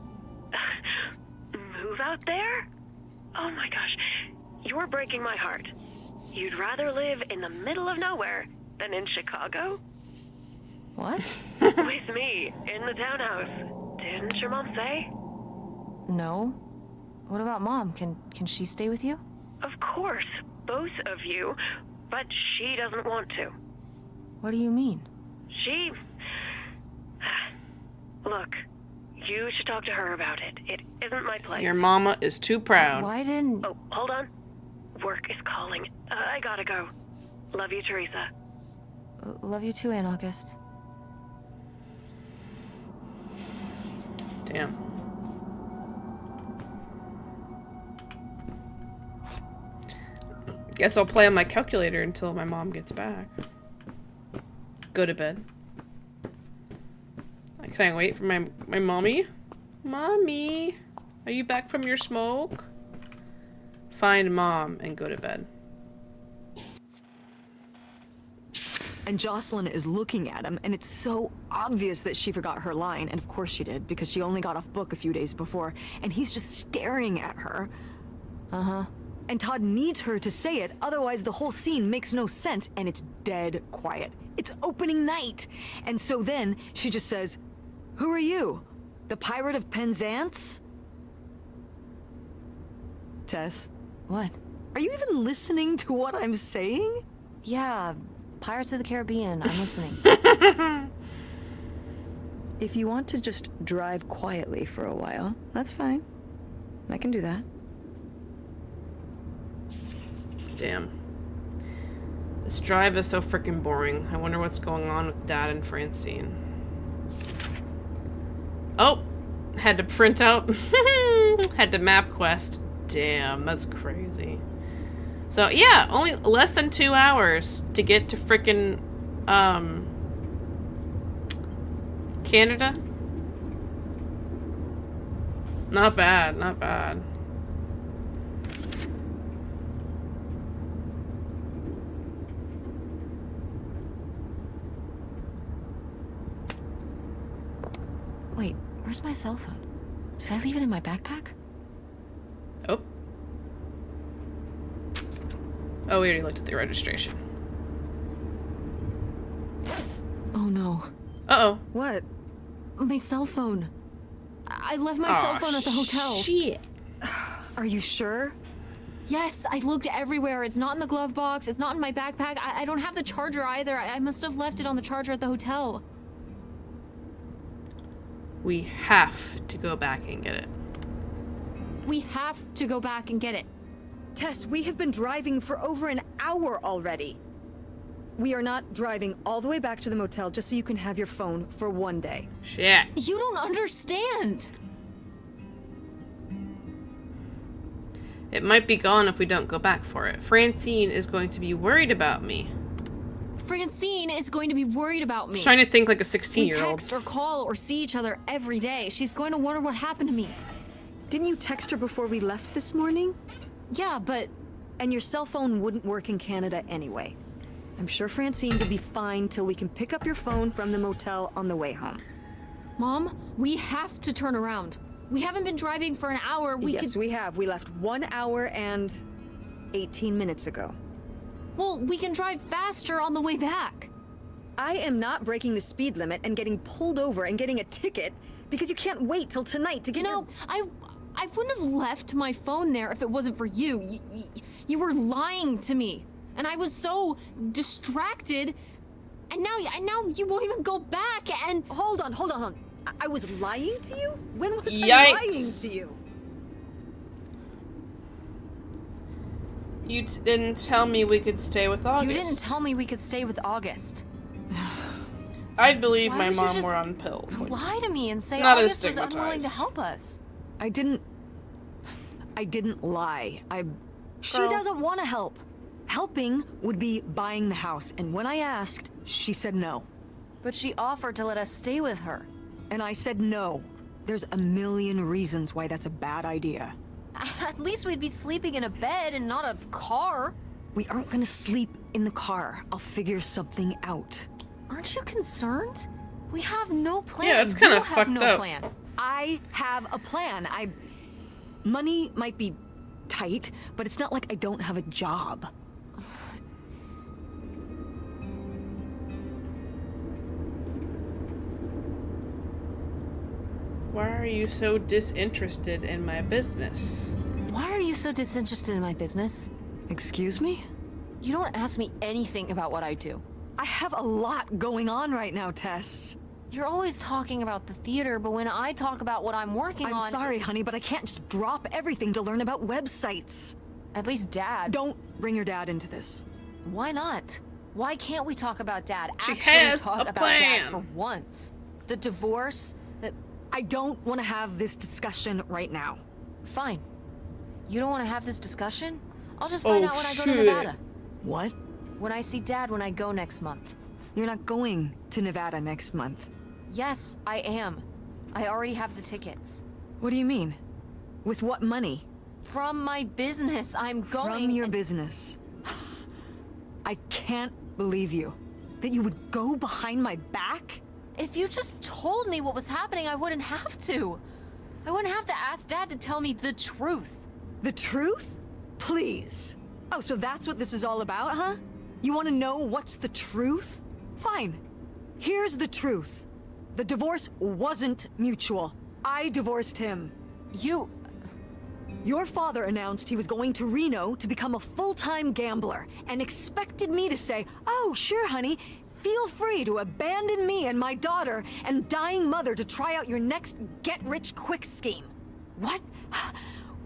Move out there? Oh my gosh. You're breaking my heart. You'd rather live in the middle of nowhere than in Chicago? What? With me, in the townhouse. Didn't your mom say? No. What about Mom? Can she stay with you? Of course, both of you, but she doesn't want to. What do you mean? She... Look, you should talk to her about it. It isn't my place. Your mama is too proud. Why didn't... Oh, hold on. Work is calling. I gotta go. Love you, Teresa. Love you too, Aunt August. Damn. Guess I'll play on my calculator until my mom gets back. Go to bed. Can I wait for my mommy? Mommy, are you back from your smoke? Find Mom and go to bed. And Jocelyn is looking at him, and it's so obvious that she forgot her line, and of course she did, because she only got off book a few days before, and he's just staring at her. Uh-huh. And Todd needs her to say it, otherwise the whole scene makes no sense, and it's dead quiet. It's opening night. And so then she just says, "Who are you? The Pirate of Penzance?" Tess, What? are you even listening to what I'm saying? Yeah, Pirates of the Caribbean. I'm listening. If you want to just drive quietly for a while, that's fine. I can do that. Damn. This drive is so freaking boring. I wonder what's going on with Dad and Francine. Oh! Had to print out. Had to map quest. Damn, that's crazy. So, yeah, only less than 2 hours to get to frickin', Canada? Not bad, not bad. Wait, where's my cell phone? Did I leave it in my backpack? Oh. Oh, we already looked at the registration. Oh no. Uh-oh. What? My cell phone. I left my cell phone at the hotel. Shit. Are you sure? Yes, I looked everywhere. It's not in the glove box. It's not in my backpack. I don't have the charger either. I must have left it on the charger at the hotel. We have to go back and get it. We have to go back and get it. Tess, we have been driving for over an hour already. We are not driving all the way back to the motel just so you can have your phone for one day. Shit. You don't understand. It might be gone if we don't go back for it. Francine is going to be worried about me. Francine is going to be worried about me. I'm trying to think like a We 16-year-old. text or call or see each other every day. She's going to wonder what happened to me. Didn't you text her before we left this morning? Yeah, but And your cell phone wouldn't work in Canada anyway. I'm sure Francine will be fine till we can pick up your phone from the motel on the way home. Mom, we have to turn around. We haven't been driving for an hour. Yes, we have. We left 1 hour and 18 minutes ago. Well, we can drive faster on the way back. I am not breaking the speed limit and getting pulled over and getting a ticket because you can't wait till tonight to get I wouldn't have left my phone there if it wasn't for you. You were lying to me. And I was so distracted. And now you won't even go back and... Hold on. I was lying to you? When was Yikes. I lying to you? You didn't tell me we could stay with August. You didn't tell me we could stay with August. I'd believe Why my would you mom just were on pills. Like, lie to me and say not as August was unwilling to stigmatized. help us. I didn't lie. She Girl. doesn't want to help. Helping would be buying the house, and when I asked, she said no. But she offered to let us stay with her. And I said no. There's a million reasons why that's a bad idea. At least we'd be sleeping in a bed and not a car. We aren't gonna sleep in the car. I'll figure something out. Aren't you concerned? We have no plan. Yeah, it's kinda You have fucked no up. plan. I have a plan. Money might be tight, but it's not like I don't have a job. why are you so disinterested in my business? Why are you so disinterested in my business? Excuse me? You don't ask me anything about what I do. I have a lot going on right now, Tess. You're always talking about the theater, but when I talk about what I'm working on... I'm sorry, honey, but I can't just drop everything to learn about websites. At least Dad. Don't bring your dad into this. Why not? Why can't we talk about Dad? She Actually has talk a about plan. Dad for once. The divorce, I don't want to have this discussion right now. Fine. You don't want to have this discussion? I'll just find Oh, out when I go to shit. Nevada. What? When I see Dad when I go next month. You're not going to Nevada next month. Yes, I am. I already have the tickets. What do you mean? With what money? From my business, I'm going... From your business. I can't believe you. That you would go behind my back? If you just told me what was happening, I wouldn't have to. I wouldn't have to ask Dad to tell me the truth. The truth? Please. Oh, so that's what this is all about, huh? You want to know what's the truth? Fine. Here's the truth. The divorce wasn't mutual. I divorced him. Your father announced he was going to Reno to become a full-time gambler and expected me to say, "Oh, sure, honey. Feel free to abandon me and my daughter and dying mother to try out your next get-rich-quick scheme." What?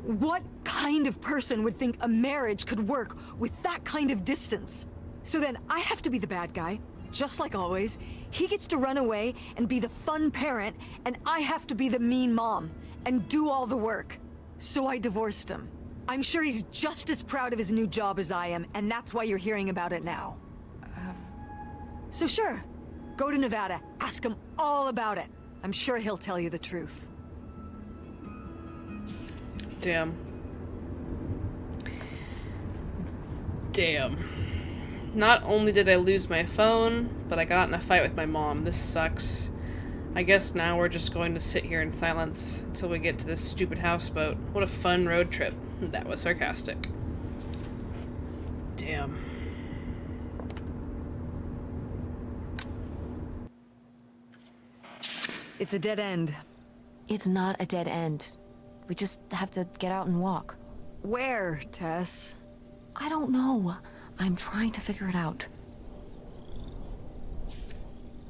What kind of person would think a marriage could work with that kind of distance? So then I have to be the bad guy, just like always. He gets to run away and be the fun parent, and I have to be the mean mom and do all the work. So I divorced him. I'm sure he's just as proud of his new job as I am, and that's why you're hearing about it now. So sure, go to Nevada, ask him all about it. I'm sure he'll tell you the truth. Damn. Damn. Not only did I lose my phone, but I got in a fight with my mom. This sucks. I guess now we're just going to sit here in silence until we get to this stupid houseboat. What a fun road trip. That was sarcastic. Damn. It's a dead end. It's not a dead end. We just have to get out and walk. Where, Tess? I don't know. I'm trying to figure it out.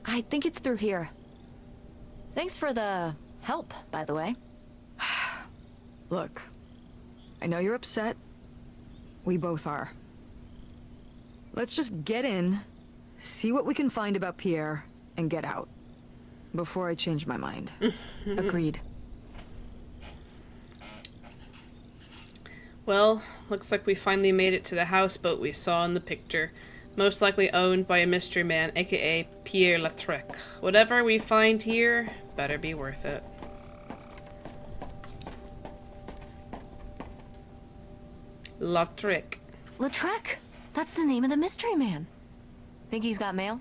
I think it's through here. Thanks for the help, by the way. Look, I know you're upset. We both are. Let's just get in, see what we can find about Pierre, and get out. Before I change my mind. Agreed. Well, looks like we finally made it to the houseboat we saw in the picture. Most likely owned by a mystery man, aka Pierre Lautrec. Whatever we find here, better be worth it. Lautrec. Lautrec? That's the name of the mystery man. Think he's got mail?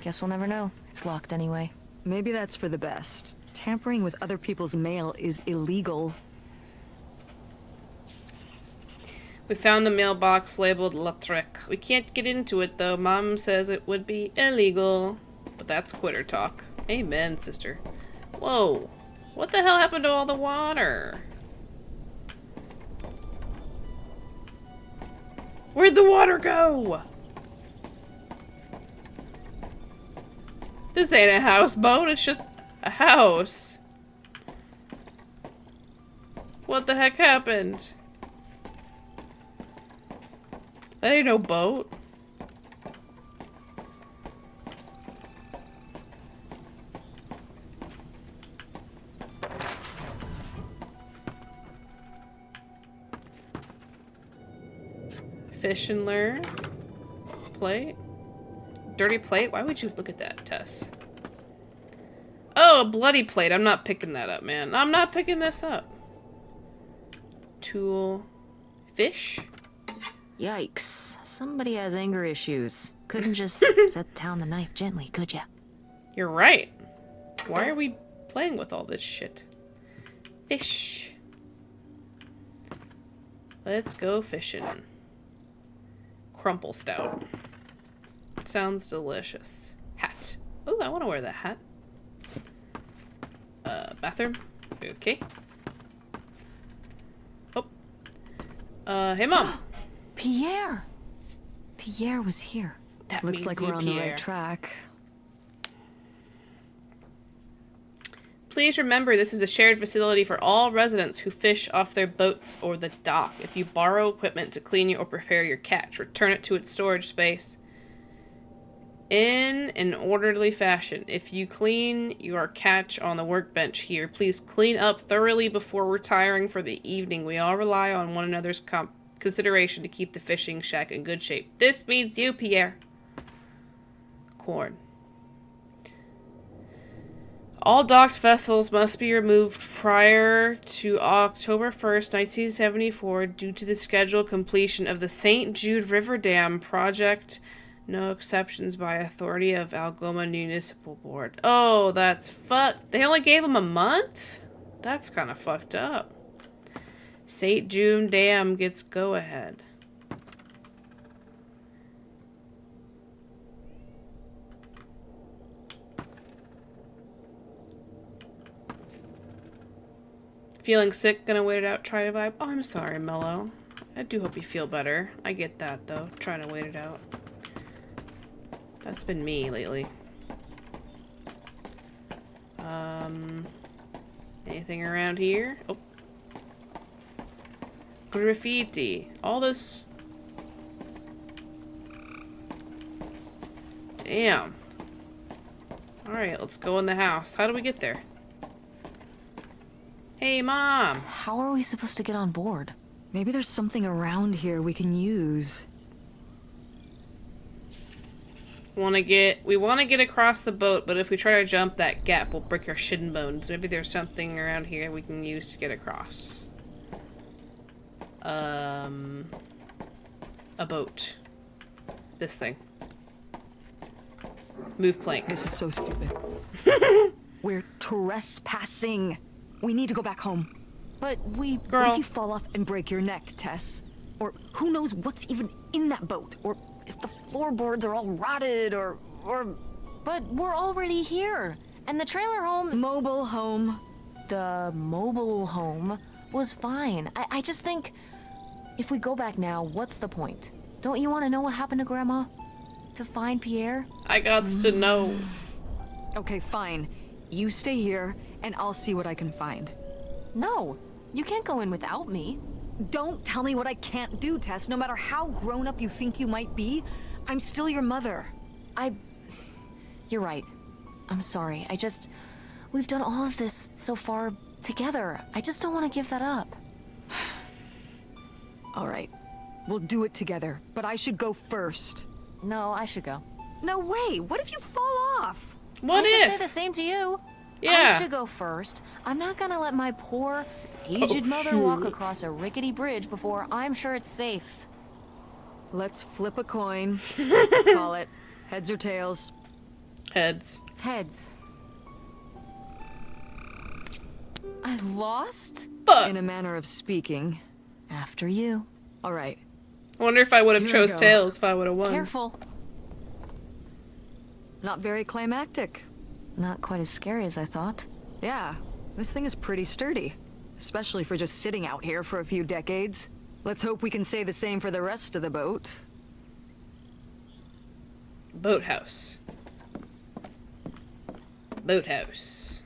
Guess we'll never know. It's locked anyway. Maybe that's for the best. Tampering with other people's mail is illegal. We found a mailbox labeled Lautrec. We can't get into it though. Mom says it would be illegal. But that's quitter talk. Amen, sister. Whoa. What the hell happened to all the water? Where'd the water go? This ain't a houseboat, it's just a house. What the heck happened? That ain't no boat. Fish and lure. Plate. Dirty plate? Why would you look at that, Tess? Oh, a bloody plate. I'm not picking that up, man. I'm not picking this up. Tool. Fish? Yikes. Somebody has anger issues. Couldn't just set down the knife gently, could ya? You're right. Why are we playing with all this shit? Fish. Let's go fishing. Crumple stout. Sounds delicious. Hat. Ooh, I want to wear that hat. Bathroom. Okay. Oh. Hey, Mom. Pierre! Pierre was here. That Looks means like you, we're on the Pierre. right track. Please remember, this is a shared facility for all residents who fish off their boats or the dock. If you borrow equipment to clean or prepare your catch, return it to its storage space in an orderly fashion. If you clean your catch on the workbench here, please clean up thoroughly before retiring for the evening. We all rely on one another's consideration to keep the fishing shack in good shape. This means you, Pierre. Corn. All docked vessels must be removed prior to October 1st, 1974 due to the scheduled completion of the St. Jude River Dam project. No exceptions by authority of Algoma Municipal Board. Oh, that's fucked. They only gave him a month? That's kind of fucked up. St. Jude Dam gets go-ahead. Feeling sick, gonna wait it out, try to vibe. Oh, I'm sorry, Mello. I do hope you feel better. I get that, though. Trying to wait it out. That's been me lately. Anything around here? Oh. Graffiti. All this... Damn. Alright, let's go in the house. How do we get there? Hey, Mom! How are we supposed to get on board? Maybe there's something around here we can use. We want to get across the boat, but if we try to jump that gap, we'll break our shin bones. Maybe there's something around here we can use to get across. A boat. This thing. Move plank. This is so stupid. We're trespassing. We need to go back home. But we... What Girl. if you fall off and break your neck, Tess? Or who knows what's even in that boat? Or if the floorboards are all rotted, or... But we're already here. And the trailer home... Mobile home. The mobile home was fine. I just think... If we go back now, what's the point? Don't you want to know what happened to Grandma? To find Pierre? I gots to know. Okay, fine. You stay here, and I'll see what I can find. No. You can't go in without me. Don't tell me what I can't do, Tess. No matter how grown up you think you might be, I'm still your mother. You're right. I'm sorry. We've done all of this so far together. I just don't want to give that up. All right. We'll do it together, but I should go first. No, I should go. No way! What if you fall off? What I could say if? the same to you. Yeah. I should go first. I'm not gonna let my poor, aged mother walk across a rickety bridge before I'm sure it's safe. Let's flip a coin. Call it heads or tails. Heads. Heads. I lost? Fuck! In a manner of speaking. After you. All right. I wonder if I would have Here we chose go. tails if I would have won. Careful. Not very climactic. Not quite as scary as I thought. Yeah, this thing is pretty sturdy. Especially for just sitting out here for a few decades. Let's hope we can say the same for the rest of the boat. Boathouse. Boathouse.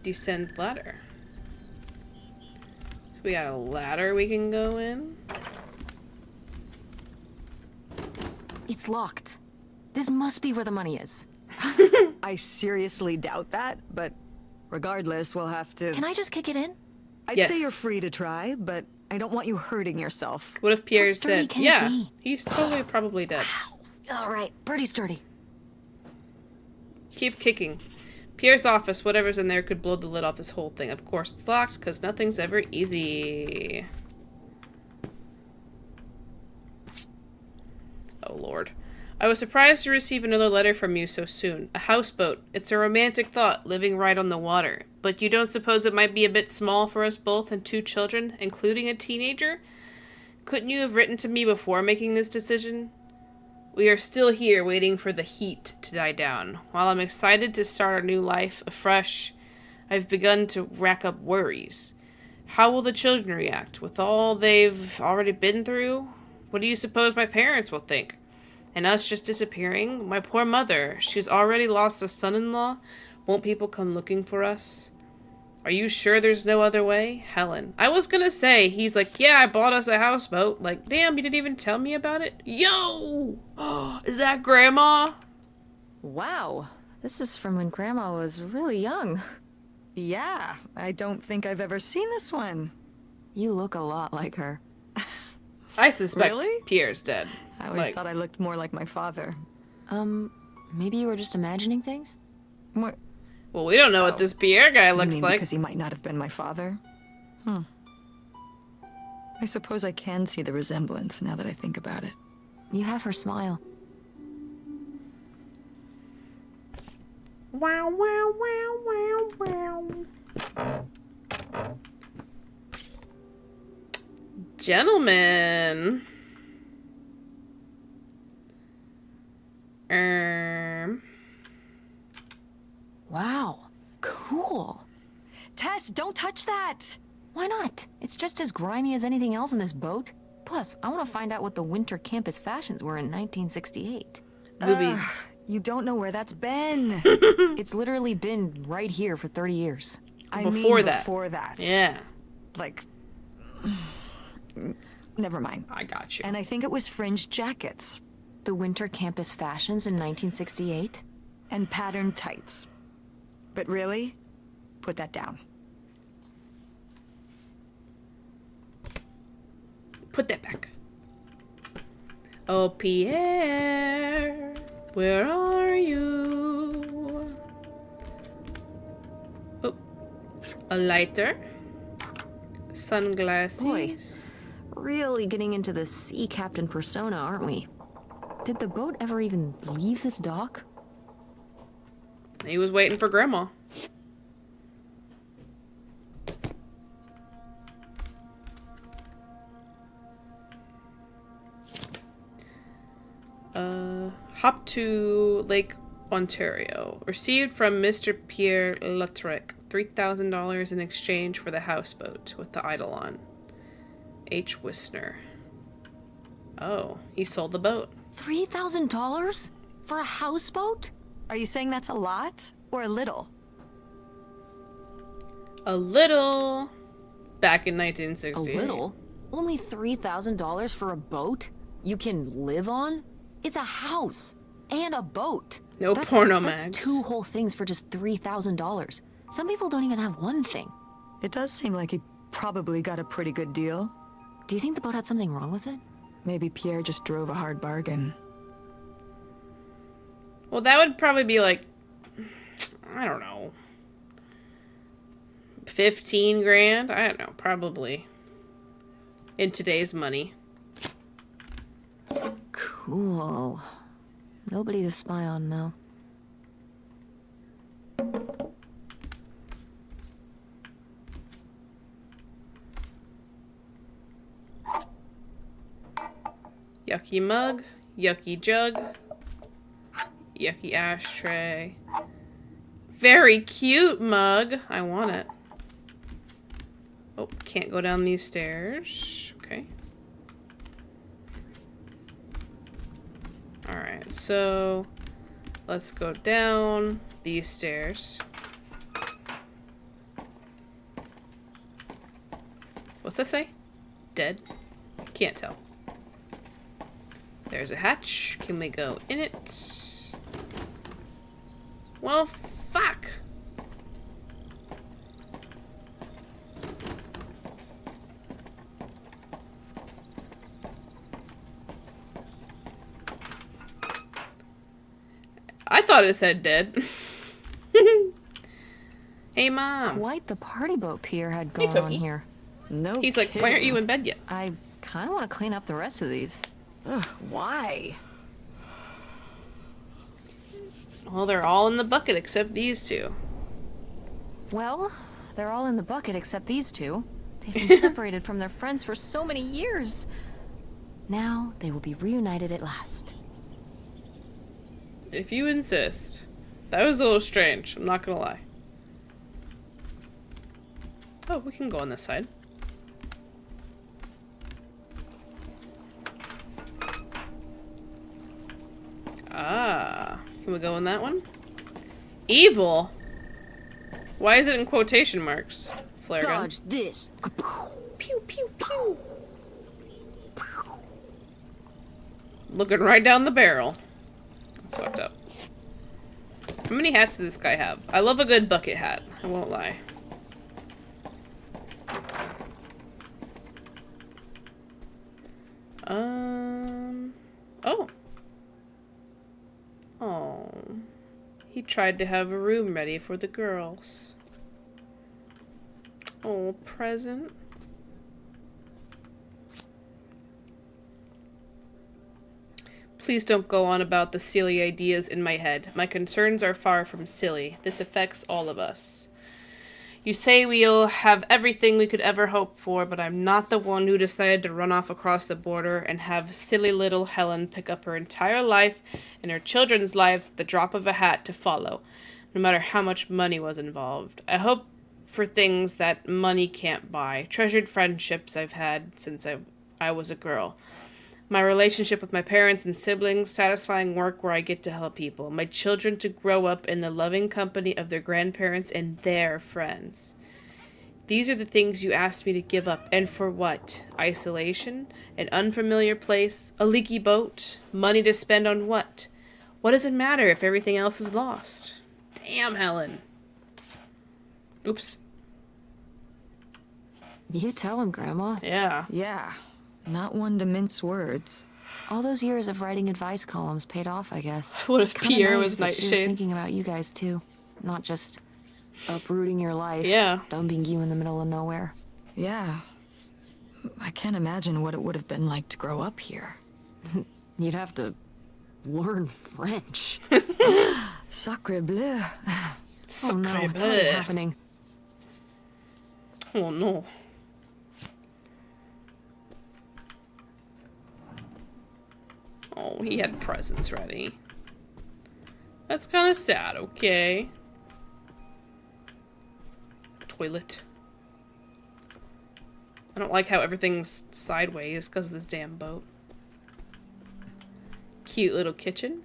Descend ladder. So we got a ladder we can go in. It's locked. This must be where the money is. I seriously doubt that, but regardless, we'll have to... Can I just kick it in? I'd Yes. say you're free to try, but I don't want you hurting yourself. What if Pierre's sturdy dead? can it Yeah, be? he's totally probably dead. All right, pretty sturdy. Keep kicking. Pierre's office, whatever's in there could blow the lid off this whole thing. Of course it's locked, because nothing's ever easy. Oh, Lord. I was surprised to receive another letter from you so soon. A houseboat. It's a romantic thought, living right on the water. But you don't suppose it might be a bit small for us both and 2 children, including a teenager? Couldn't you have written to me before making this decision? We are still here waiting for the heat to die down. While I'm excited to start our new life afresh, I've begun to rack up worries. How will the children react with all they've already been through? What do you suppose my parents will think? And us just disappearing? My poor mother, she's already lost a son-in-law. Won't people come looking for us? Are you sure there's no other way? Helen. I was gonna say, he's like, yeah, I bought us a houseboat. Like, damn, you didn't even tell me about it? Yo! Is that Grandma? Wow, this is from when Grandma was really young. Yeah, I don't think I've ever seen this one. You look a lot like her. I suspect Really? Pierre's dead. I always thought I looked more like my father. Maybe you were just imagining things? What? Well, we don't know what this Pierre guy You looks mean like. because he might not have been my father? I suppose I can see the resemblance now that I think about it. You have her smile. Wow, wow, wow, wow, wow. Gentlemen. Wow, cool. Tess, don't touch that! Why not? It's just as grimy as anything else in this boat. Plus, I want to find out what the winter campus fashions were in 1968. Boobies. You don't know where that's been. It's literally been right here for 30 years. I Before mean that. before that. Yeah, Like... Never mind. I got you. And I think it was fringed jackets. The winter campus fashions in 1968? And patterned tights. But really? Put that down. Put that back. Oh, Pierre, where are you? Oh, a lighter. Sunglasses. Really getting into the sea captain persona, aren't we? Did the boat ever even leave this dock? He was waiting for Grandma. Hop to Lake Ontario. Received from Mr. Pierre Lautrec $3,000 in exchange for the houseboat with the Eidolon. H. Wisner. Oh, he sold the boat. $3,000? For a houseboat? Are you saying that's a lot? Or a little? A little. Back in A 1968. little? Only $3,000 for a boat? You can live on? It's a house and a boat. No porno That's mags. 2 whole things for just $3,000. Some people don't even have one thing. It does seem like he probably got a pretty good deal. Do you think the boat had something wrong with it? Maybe Pierre just drove a hard bargain. Well, that would probably be like, I don't know, 15 grand? I don't know, probably. In today's money. Cool. Nobody to spy on, though. Yucky mug, yucky jug, yucky ashtray. Very cute mug. I want it. Oh, can't go down these stairs. Okay. Alright, so let's go down these stairs. What's this say? Dead? Can't tell. There's a hatch. Can we go in it? Well, fuck. I thought it said dead. Hey, Mom. Quite the party boat Pierre had Hey, going on Toki. here. No He's like, why aren't you in bed yet? I kind of want to clean up the rest of these. Ugh, why? Well, they're all in the bucket except these two. Well, they're all in the bucket except these two. They've been separated from their friends for so many years. Now they will be reunited at last. If you insist. That was a little strange, I'm not gonna lie. Oh, we can go on this side. Ah, can we go in that one? Evil? Why is it in quotation marks? Flare gun. Dodge this. Pew, pew, pew. Looking right down the barrel. That's fucked up. How many hats does this guy have? I love a good bucket hat. I won't lie. Oh. Oh. He tried to have a room ready for the girls. Oh, present. Please don't go on about the silly ideas in my head. My concerns are far from silly. This affects all of us. You say we'll have everything we could ever hope for, but I'm not the one who decided to run off across the border and have silly little Helen pick up her entire life and her children's lives at the drop of a hat to follow, no matter how much money was involved. I hope for things that money can't buy. Treasured friendships I've had since I was a girl. My relationship with my parents and siblings, satisfying work where I get to help people. My children to grow up in the loving company of their grandparents and their friends. These are the things you asked me to give up. And for what? Isolation? An unfamiliar place? A leaky boat? Money to spend on what? What does it matter if everything else is lost? Damn, Helen. Oops. You tell him, Grandma. Yeah. Yeah, not one to mince words. All those years of writing advice columns paid off, I guess. What if Kinda Pierre nice was that she was Nightshade? thinking about you guys too, not just uprooting your life. Yeah. Dumping you in the middle of nowhere. Yeah. I can't imagine what it would have been like to grow up here. You'd have to learn French. Sacre bleu. Oh no, it's already happening. Oh no. Oh, he had presents ready. That's kind of sad, okay. Toilet. I don't like how everything's sideways because of this damn boat. Cute little kitchen.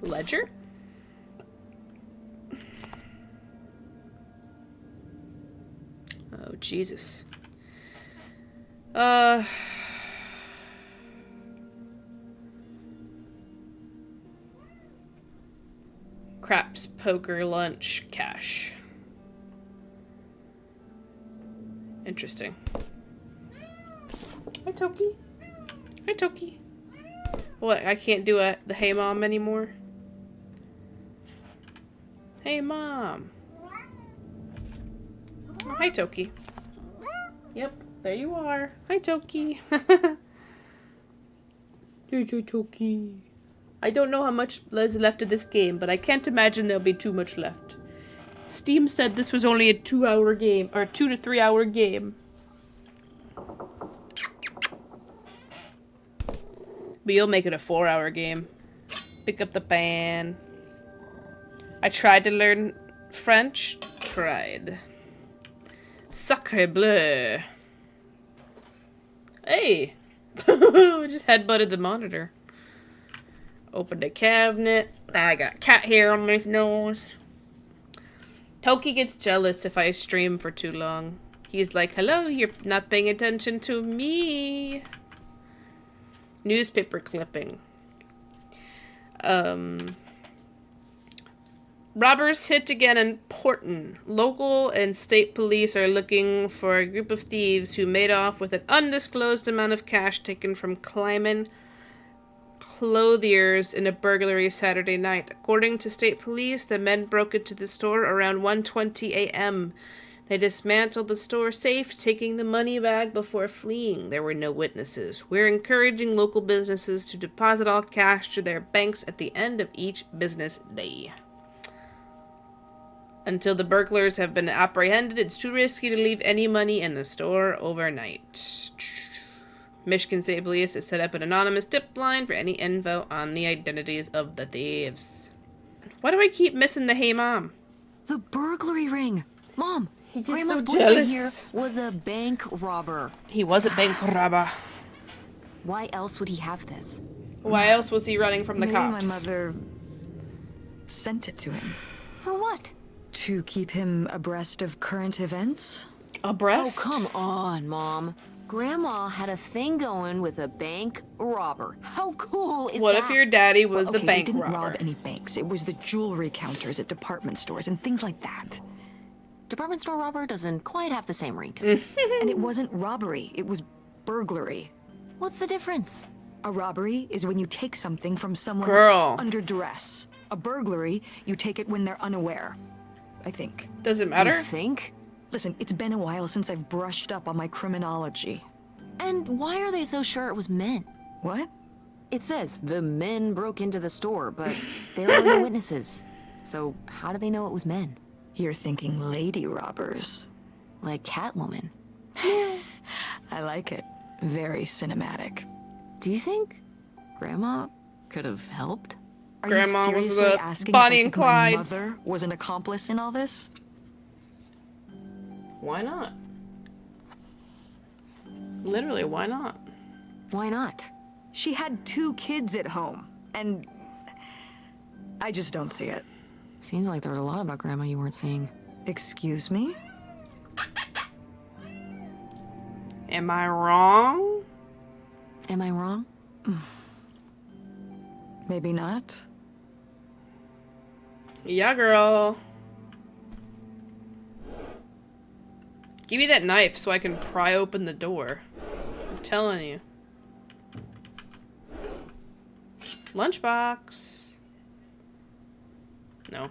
Ledger. Oh, Jesus. Craps, poker, lunch, cash. Interesting. Hi, Toki. Hi, Toki. What, I can't do the hey mom anymore? Hey mom. Oh, hi, Toki. Yep, there you are. Hi, Toki. There's your Toki. I don't know how much is left of this game, but I can't imagine there'll be too much left. Steam said this was only a 2-hour game, or 2 to 3 hour game. But you'll make it a 4-hour game. Pick up the pan. I tried to learn French. Tried. Sacre bleu. Hey! I just headbutted the monitor. Opened a cabinet. I got cat hair on my nose. Toki gets jealous if I stream for too long. He's like, hello, you're not paying attention to me. Newspaper clipping. Robbers hit again in Portland. Local and state police are looking for a group of thieves who made off with an undisclosed amount of cash taken from Kleiman clothiers in a burglary Saturday night. According to state police, the men broke into the store around 1:20 a.m. They dismantled the store safe, taking the money bag before fleeing. There were no witnesses. We're encouraging local businesses to deposit all cash to their banks at the end of each business day. Until the burglars have been apprehended, it's too risky to leave any money in the store overnight. Michigan State Police has set up an anonymous tip line for any info on the identities of the thieves. Why do I keep missing the hey mom? The burglary ring. Mom, He gets Grandma's so boyfriend jealous. here was a bank robber. He was a bank robber. Why else would he have this? Why else was he running from the Maybe cops? my mother sent it to him For what? to keep him abreast of current events. A Oh, breast? come on, Mom. Grandma had a thing going with a bank robber. How cool is What that? if your daddy was the Okay, bank they didn't robber? rob any banks. It was the jewelry counters at department stores and things like that. Department store robber doesn't quite have the same ring to it. And it wasn't robbery, it was burglary. What's the difference? A robbery is when you take something from someone Girl. under duress. A burglary, you take it when they're unaware. I think. Does it You matter? think? Listen, it's been a while since I've brushed up on my criminology. And why are they so sure it was men? What? It says the men broke into the store, but there were no witnesses. So how do they know it was men? You're thinking lady robbers. Like Catwoman. I like it. Very cinematic. Do you think Grandma could have helped? Are Grandma you was seriously the asking Bonnie if I and think Clyde. my mother was an accomplice in all this? Why not? Literally, why not? Why not? She had 2 kids at home, and I just don't see it. Seems like there was a lot about Grandma you weren't seeing. Excuse me? Am I wrong? Am I wrong? Maybe not. Yeah, girl. Give me that knife so I can pry open the door. I'm telling you. Lunchbox. No.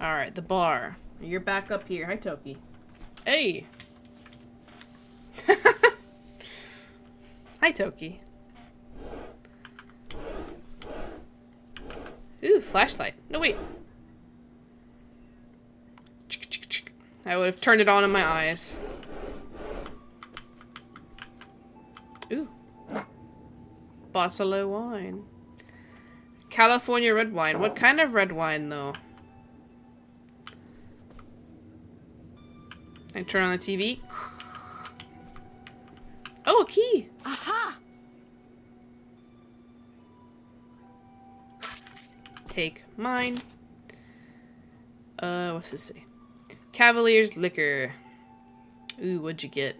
Alright, the bar. You're back up here. Hi, Toki. Hey! Hi, Toki. Ooh, flashlight. No, wait. I would have turned it on in my eyes. Ooh. Bottle of wine. California red wine. What kind of red wine, though? I turn on the TV. Oh, a key. Aha! Take mine. What's this say? Cavalier's liquor. Ooh, what'd you get?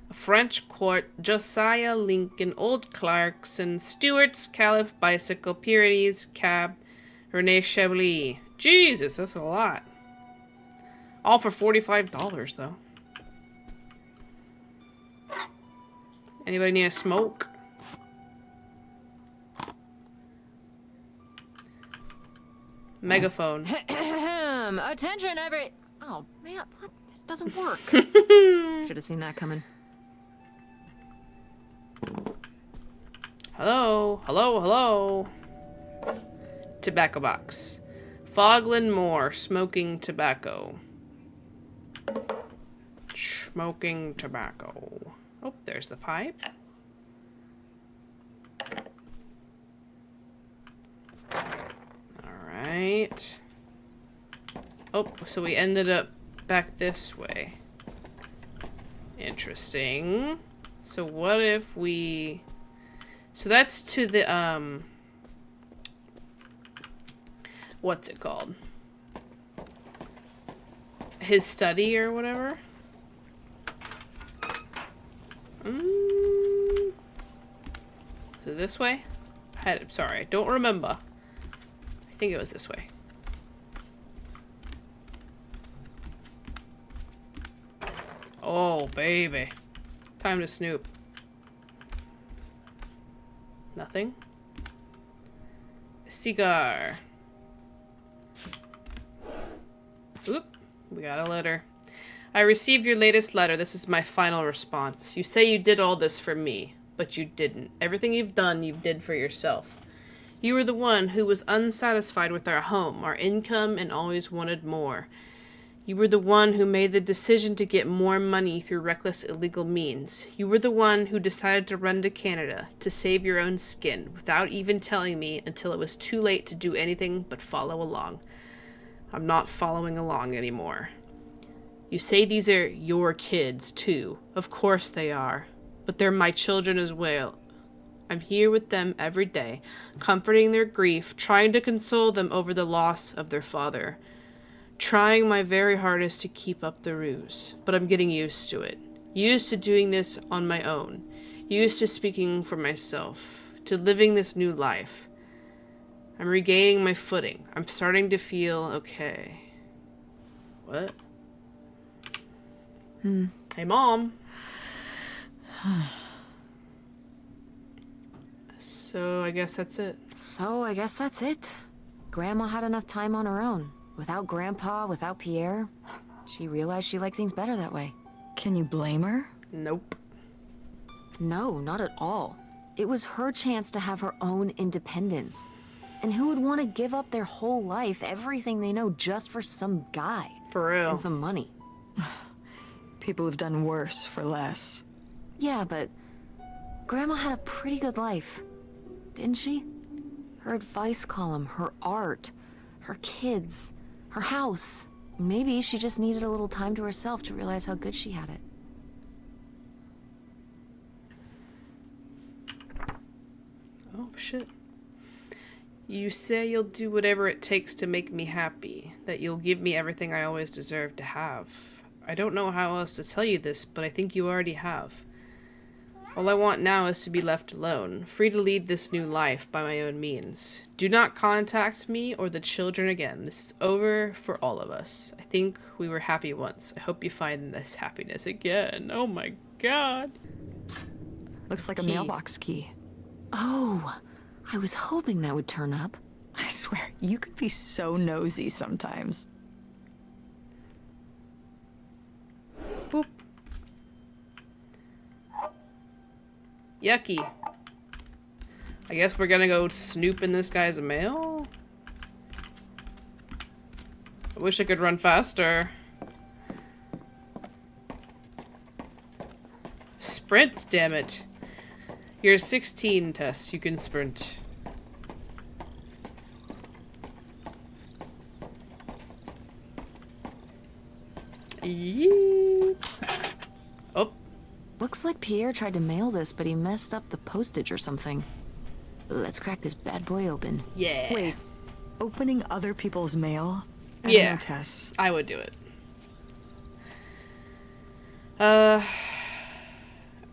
A French quart, Josiah Lincoln, Old Clarkson, Stewart's Caliph Bicycle, Pyrenees Cab, Rene Chablis. Jesus, that's a lot. All for $45 though. Anybody need a smoke? Megaphone. Attention, every... Oh, Oh, man, what? This doesn't work. Should have seen that coming. Hello, hello, hello. Tobacco box. Fogland Moore, smoking tobacco. Smoking tobacco. Oh, there's the pipe. Alright. Oh, so we ended up back this way. Interesting. So what if we... So that's to the, what's it called? His study or whatever? Is it this way? Sorry, I don't remember. I think it was this way. Oh, baby. Time to snoop. Nothing. A cigar. Oop. We got a letter. I received your latest letter. This is my final response. You say you did all this for me, but you didn't. Everything you've done, you did for yourself. You were the one who was unsatisfied with our home, our income, and always wanted more. You were the one who made the decision to get more money through reckless, illegal means. You were the one who decided to run to Canada to save your own skin without even telling me until it was too late to do anything but follow along. I'm not following along anymore. You say these are your kids, too. Of course they are. But they're my children as well. I'm here with them every day, comforting their grief, trying to console them over the loss of their father. Trying my very hardest to keep up the ruse. But I'm getting used to it. Used to doing this on my own. Used to speaking for myself. To living this new life. I'm regaining my footing. I'm starting to feel okay. What? Hey, Mom. So, I guess that's it. Grandma had enough time on her own. Without Grandpa, without Pierre. She realized she liked things better that way. Can you blame her? Nope. No, not at all. It was her chance to have her own independence. And who would want to give up their whole life, everything they know, just for some guy? For real. And some money. People have done worse for less. Yeah, but Grandma had a pretty good life, didn't she? Her advice column, her art, her kids, her house. Maybe she just needed a little time to herself to realize how good she had it. Oh, shit. You say you'll do whatever it takes to make me happy. That you'll give me everything I always deserve to have. I don't know how else to tell you this, but I think you already have. All I want now is to be left alone, free to lead this new life by my own means. Do not contact me or the children again. This is over for all of us. I think we were happy once. I hope you find this happiness again. Oh my god. Looks like a Key. mailbox key. Oh, I was hoping that would turn up. I swear, you could be so nosy sometimes. Boop. Yucky. I guess we're gonna go snoop in this guy's mail? I wish I could run faster. Sprint, damn it. You're 16, Tess. You can sprint. Yeet. Oh. Looks like Pierre tried to mail this, but he messed up the postage or something. Let's crack this bad boy open. Yeah. Wait, opening other people's mail? I Yeah. don't know, Tess. I would do it.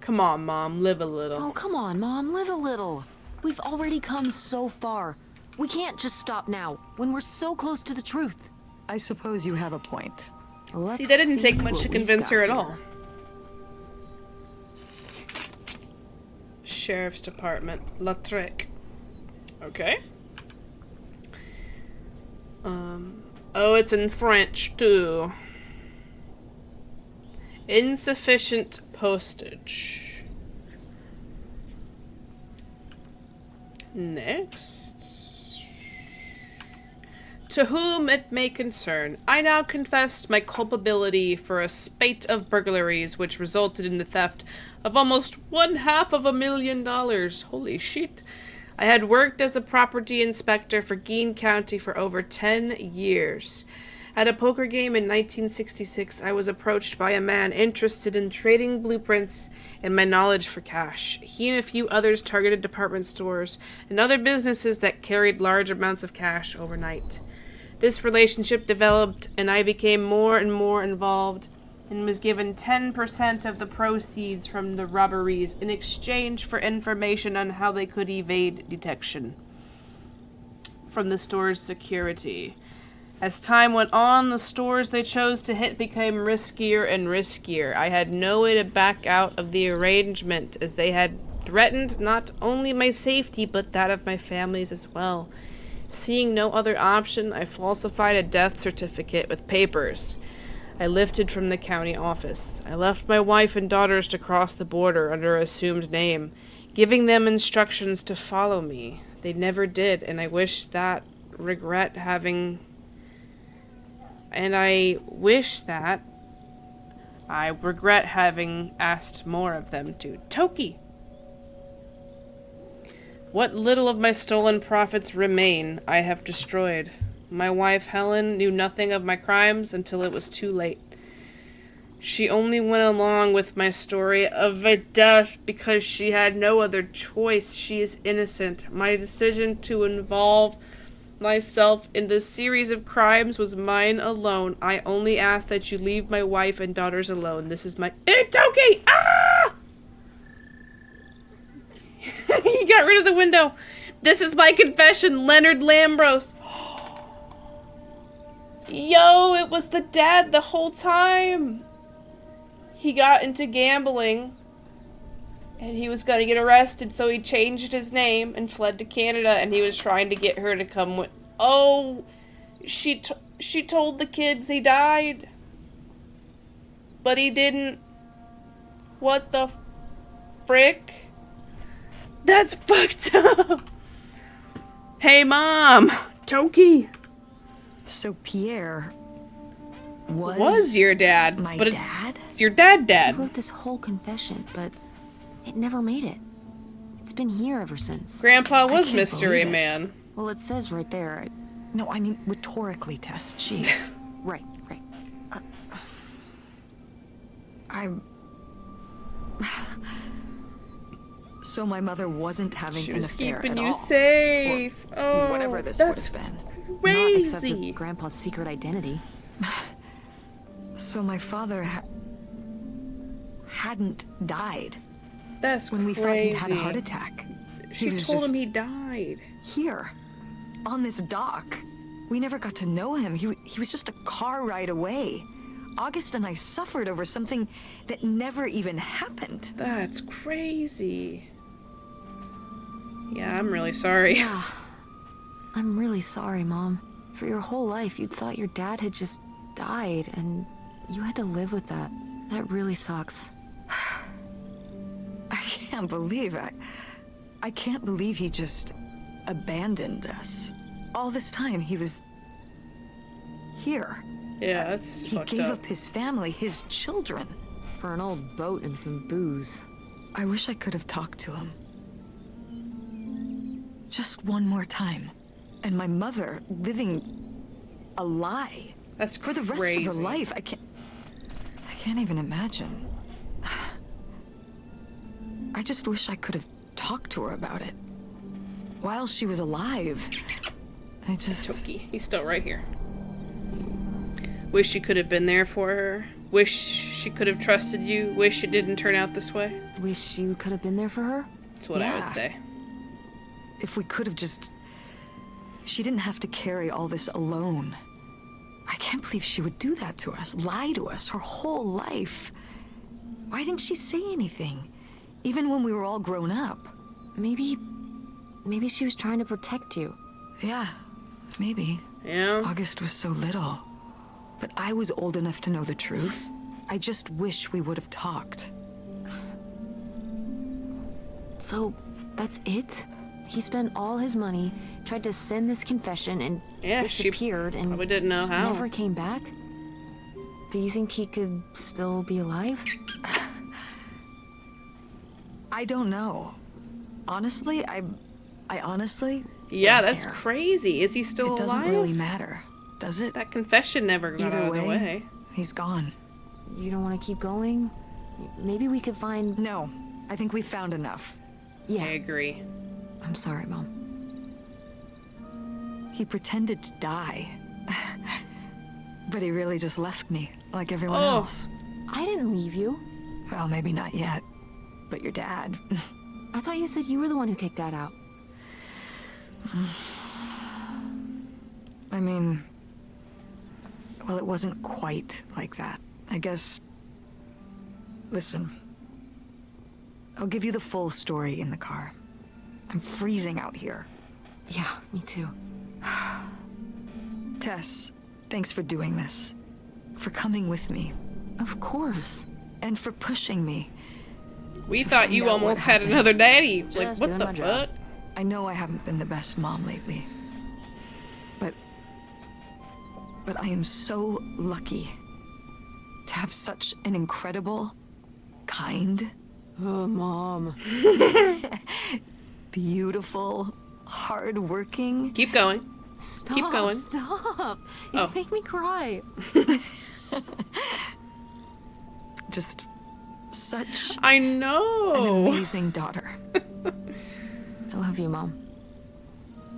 Come on, Mom. Live a little. Oh, come on, Mom. Live a little. We've already come so far. We can't just stop now, when we're so close to the truth. I suppose you have a point. Let's See, that didn't take see much what to we've convince got her at here. all. Sheriff's Department. Lautrec. Okay. Oh, it's in French, too. Insufficient postage. Next. To whom it may concern, I now confess my culpability for a spate of burglaries which resulted in the theft of almost $500,000. Holy shit. I had worked as a property inspector for Gein County for over 10 years. At a poker game in 1966, I was approached by a man interested in trading blueprints and my knowledge for cash. He and a few others targeted department stores and other businesses that carried large amounts of cash overnight. This relationship developed, and I became more and more involved and was given 10% of the proceeds from the robberies in exchange for information on how they could evade detection from the store's security. As time went on, the stores they chose to hit became riskier and riskier. I had no way to back out of the arrangement, as they had threatened not only my safety, but that of my family's as well. Seeing no other option, I falsified a death certificate with papers I lifted from the county office. I left my wife and daughters to cross the border under an assumed name, giving them instructions to follow me. They never did, and I regret having asked more of them to. Toki! What little of my stolen profits remain, I have destroyed. My wife, Helen, knew nothing of my crimes until it was too late. She only went along with my story of a death because she had no other choice. She is innocent. My decision to involve myself in this series of crimes was mine alone. I only ask that you leave my wife and daughters alone. This is my... Toki! Ah! He got rid of the window. This is my confession, Leonard Lambros. Yo, it was the dad the whole time. He got into gambling, and he was going to get arrested, so he changed his name and fled to Canada, and he was trying to get her to come with... Oh, she told the kids he died. But he didn't. What the frick? That's fucked up. Hey, Mom. Toki. So Pierre was your dad. My but dad? It's your dad. I wrote this whole confession, but it never made it. It's been here ever since. Grandpa was can't Mystery believe it. Man. Well, it says right there. No, I mean rhetorically, Tess. Jeez. Right. So my mother wasn't having She an was affair keeping at you all. safe. Or Oh, whatever this would that's have been. Not except crazy. with Grandpa's secret identity. So my father hadn't died That's when we crazy. thought he'd had a heart attack. She was told him just he died. here, on this dock. We never got to know him. He was just a car ride away. August and I suffered over something that never even happened. That's crazy. Yeah, I'm really sorry. Yeah. I'm really sorry, Mom. For your whole life, you thought your dad had just died, and you had to live with that. That really sucks. I can't believe I can't believe he just abandoned us. All this time he was here. Yeah, that's He fucked gave up. up his family, his children. For an old boat and some booze. I wish I could have talked to him. Just one more time. And my mother living a lie. That's For the rest of her life. I can't even imagine. I just wish I could have talked to her about it. While she was alive. Toki, he's still right here. Wish you could have been there for her. Wish she could have trusted you. Wish it didn't turn out this way. Wish you could have been there for her? That's what I Yeah. would say. If we could have just... She didn't have to carry all this alone. I can't believe she would do that to us, lie to us her whole life. Why didn't she say anything? Even when we were all grown up. Maybe she was trying to protect you. Yeah, maybe. Yeah. August was so little. But I was old enough to know the truth. I just wish we would have talked. So, that's it? He spent all his money, tried to send this confession, and Yeah, disappeared, she and probably didn't know how. never came back? Do you think he could still be alive? I don't know. Honestly, I honestly Yeah, don't that's care. crazy. Is he still It doesn't alive? really matter, does it? That confession never got Either out of the way, way. he's gone. You don't want to keep going? Maybe we could find... No, I think we've found enough. Yeah, I agree. I'm sorry, Mom. He pretended to die. But he really just left me, like everyone Oh. else. I didn't leave you. Well, maybe not yet. But your dad. I thought you said you were the one who kicked Dad out. I mean... Well, it wasn't quite like that. I guess... Listen. I'll give you the full story in the car. I'm freezing out here. Yeah, me too. Tess, thanks for doing this. For coming with me. Of course. And for pushing me. We To thought find you out almost what had happened. another daddy. Like, Just what doing the my job. fuck? I know I haven't been the best mom lately. But I am so lucky to have such an incredible, kind, Oh, Mom. beautiful, hardworking... Keep going. Stop, Keep going. Stop. You Oh. make me cry. just such I an know. amazing daughter. I love you, Mom.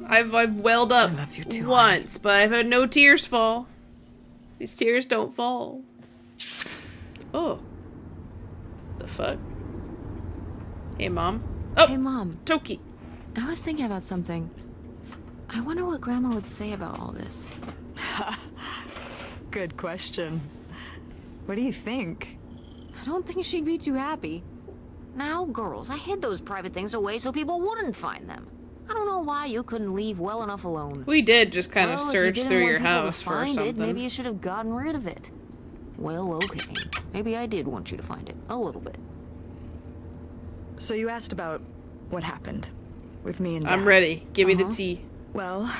I've welled up I love you too, once, but I've had no tears fall. These tears don't fall. Oh. The fuck? Hey, Mom. Oh, Hey, Mom. Toki. I was thinking about something. I wonder what Grandma would say about all this. Good question. What do you think? I don't think she'd be too happy. Now, girls, I hid those private things away so people wouldn't find them. I don't know why you couldn't leave well enough alone. We did just kind of Well, if you search didn't through want your people to house for find something. It, maybe you should have gotten rid of it. Well, okay. Maybe I did want you to find it. A little bit. So you asked about what happened with me and Dad. I'm ready. Give me the Uh-huh. tea. Well,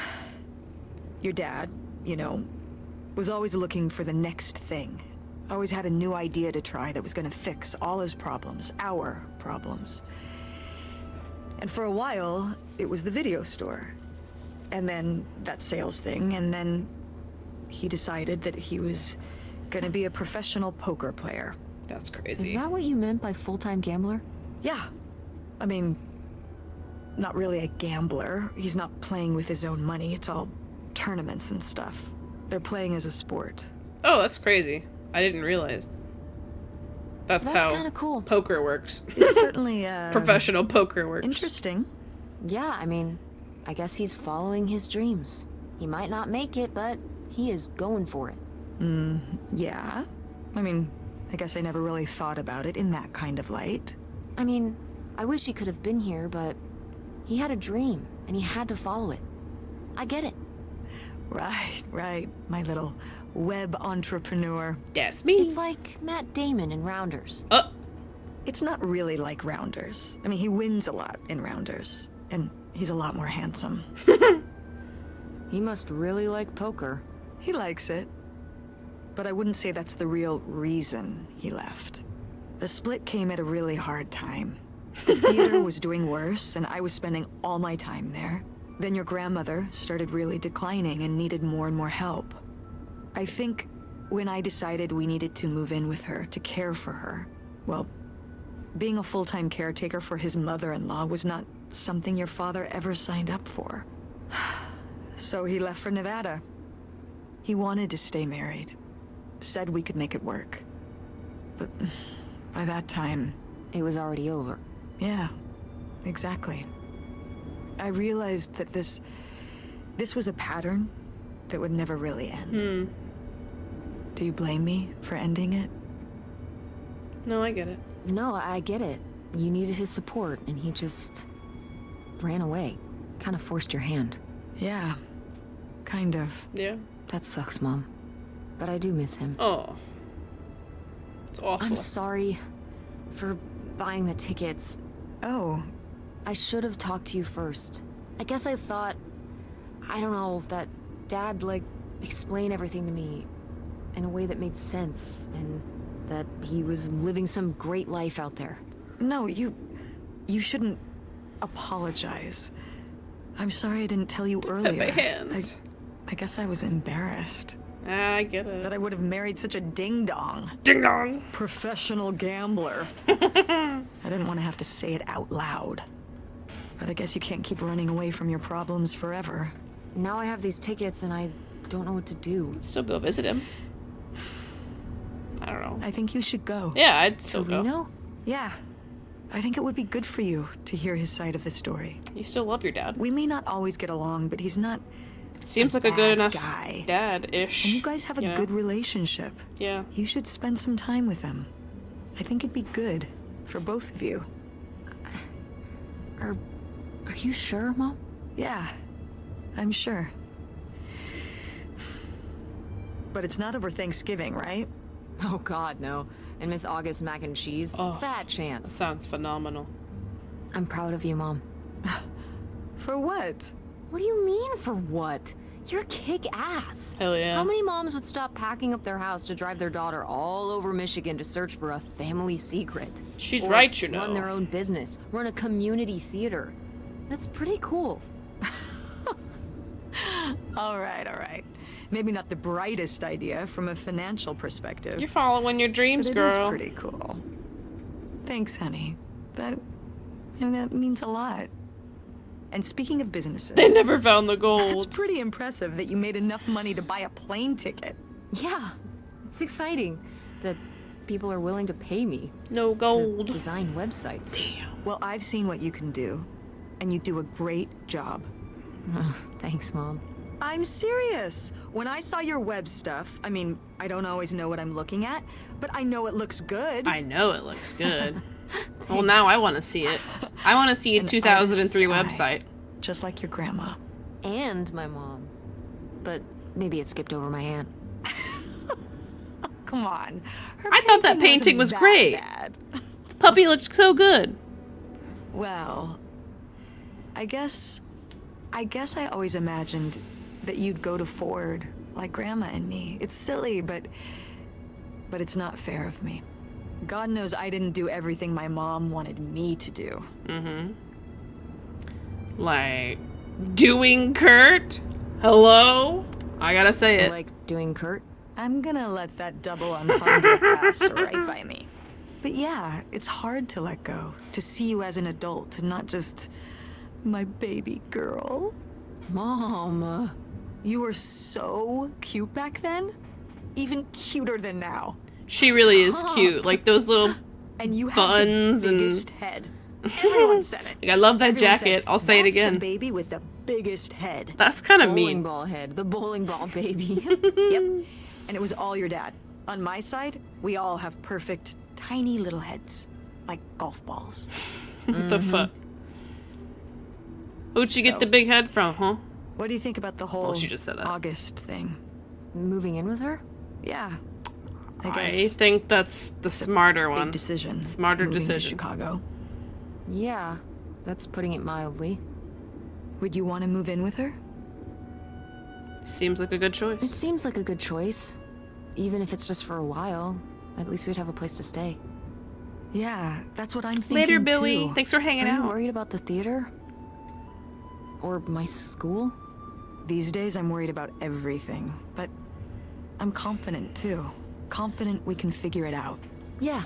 your dad, you know, was always looking for the next thing. Always had a new idea to try that was gonna fix all his problems, our problems. And for a while, it was the video store. And then that sales thing, and then he decided that he was gonna be a professional poker player. That's Is crazy. that what you meant by full-time gambler? Yeah. I mean, not really a gambler. He's not playing with his own money. It's all tournaments and stuff. They're playing as a sport. Oh, that's crazy. I didn't realize. That's That's how kind of cool. poker works. It's certainly Professional poker works. interesting. Yeah, I mean, I guess he's following his dreams. He might not make it, but he is going for it. Yeah. I mean, I guess I never really thought about it in that kind of light. I mean, I wish he could have been here, but he had a dream, and he had to follow it. I get it. Right. My little web entrepreneur. That's me. It's like Matt Damon in Rounders. Oh, It's not really like Rounders. I mean, he wins a lot in Rounders. And he's a lot more handsome. He must really like poker. He likes it. But I wouldn't say that's the real reason he left. The split came at a really hard time. The theater was doing worse, and I was spending all my time there. Then your grandmother started really declining and needed more and more help. I think when I decided we needed to move in with her to care for her, well, being a full-time caretaker for his mother-in-law was not something your father ever signed up for. So he left for Nevada. He wanted to stay married. Said we could make it work. But by that time, It was already over. yeah, exactly. I realized that this was a pattern that would never really end. Do you blame me for ending it? no, I get it. No, I get it. You needed his support, and he just ran away. Kind of forced your hand. Yeah, kind of. Yeah. That sucks, Mom. But I do miss him. Oh. It's awful. I'm sorry for buying the tickets. Oh, I should have talked to you first. I guess I thought, I don't know, that Dad, like, explained everything to me in a way that made sense, and that he was living some great life out there. no, you shouldn't apologize. I'm sorry I didn't tell you earlier. my hands. I guess I was embarrassed I get that it. I would have married such a ding-dong. Ding dong. Professional gambler. I didn't want to have to say it out loud. But I guess you can't keep running away from your problems forever. Now I have these tickets and I don't know what to do. Still go visit him. I don't know. I think you should go. Yeah, I'd still go. Reno? Yeah. I think it would be good for you to hear his side of the story. You still love your dad. We may not always get along, but he's not Seems like a good bad enough guy. dad-ish. And you guys have a you know? good relationship. Yeah. You should spend some time with him. I think it'd be good for both of you. Are you sure, Mom? Yeah, I'm sure. But it's not over Thanksgiving, right? Oh God, no. And Miss August mac and cheese? Oh. Fat chance. Sounds phenomenal. I'm proud of you, Mom. For what? What do you mean, for what? You're kick-ass. Hell yeah. How many moms would stop packing up their house to drive their daughter all over Michigan to search for a family secret? She's Or right, you know. run their own business, run a community theater. That's pretty cool. All right. Maybe not the brightest idea from a financial perspective. You're following your dreams, but it is girl. pretty cool. Thanks, honey. That means a lot. And speaking of businesses, They never found the it's gold. pretty impressive that you made enough money to buy a plane ticket. Yeah, it's exciting that people are willing to pay me No to gold. design websites. Damn. Well, I've seen what you can do, and you do a great job. Thanks, Mom. I'm serious. When I saw your web stuff, I mean, I don't always know what I'm looking at, but I know it looks good. I know it looks good. Well, now I want to see it. I want to see a An 2003 artist's eye. website. Just like your grandma. And my mom. But maybe it skipped over my aunt. Come on. Her I thought that painting painting was wasn't great. that bad. The puppy looked so good. Well, I guess I always imagined that you'd go to Ford like Grandma and me. It's silly, but it's not fair of me. God knows I didn't do everything my mom wanted me to do. Like, doing Kurt? Hello? I gotta say it. Like doing Kurt? I'm gonna let that double entendre pass right by me. But yeah, it's hard to let go, to see you as an adult, and not just my baby girl. Mom. You were so cute back then, even cuter than now. She really is cute. Like those little. And you have Buns the and- biggest head. Everyone said it. Like, I love that Everyone said, jacket. I'll say it "That's again. The baby with the biggest head. That's kind of Bowling mean. ball head. The bowling ball baby. Yep. And it was all your dad. On my side, we all have perfect, tiny little heads, like golf balls. What the fuck? Who'd you get So- the big head from, huh? What do you think about the whole she just said that. August thing? Moving in with her? Yeah. I I guess think that's the smarter big one. decision. Smarter moving decision. to Chicago. Yeah, that's putting it mildly. Would you want to move in with her? Seems like a good It choice. seems like a good choice. Even if it's just for a while, at least we'd have a place to stay. Yeah, that's what I'm thinking Later, Billy. too. Thanks for hanging Are you out. worried about the theater? Or my school? These days I'm worried about everything, but I'm confident too. Confident we can figure it out. Yeah,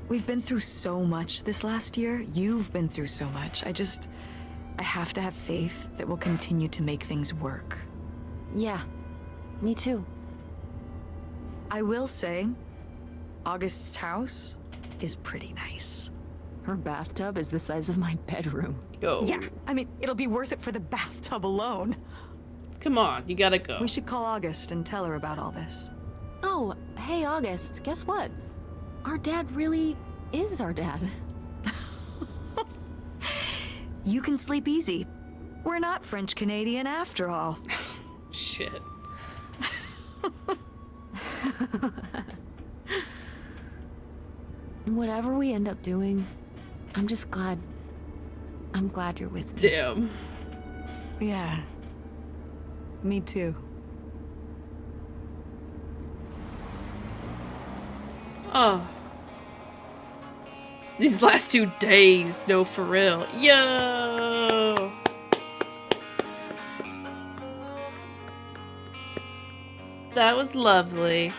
We've been through so much this last year. You've been through so much. I have to have faith that we'll continue to make things work. yeah. Me too. I will say, August's house is pretty nice. Her bathtub is the size of my bedroom. Go. Yeah, I mean, it'll be worth it for the bathtub alone. Come on, you gotta go. We should call August and tell her about all this. Oh, hey August, guess what? Our dad really is our dad. You can sleep easy. We're not French Canadian after all. Shit. Whatever we end up doing, I'm just glad. I'm glad you're with me. Damn. Yeah. Me too. Oh. These last 2 days, no, for real. Yo! That was lovely.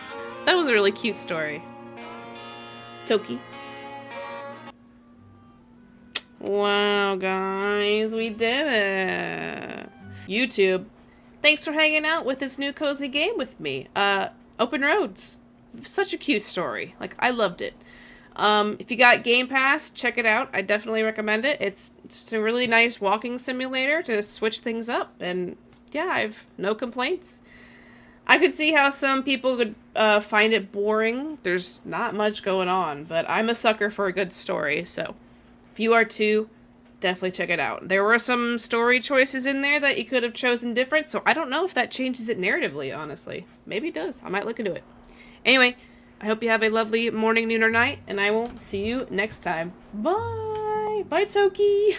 That was a really cute story. Toki. Wow, guys, we did it. YouTube, thanks for hanging out with this new cozy game with me. Open Roads. Such a cute story. Like, I loved it. If you got Game Pass, check it out. I definitely recommend it. It's just a really nice walking simulator to switch things up. And yeah, I've no complaints. I could see how some people could find it boring. There's not much going on, but I'm a sucker for a good story, so if you are too, definitely check it out. There were some story choices in there that you could have chosen different, so I don't know if that changes it narratively, honestly. Maybe it does. I might look into it. Anyway, I hope you have a lovely morning, noon, or night, and I will see you next time. Bye! Bye, Toki!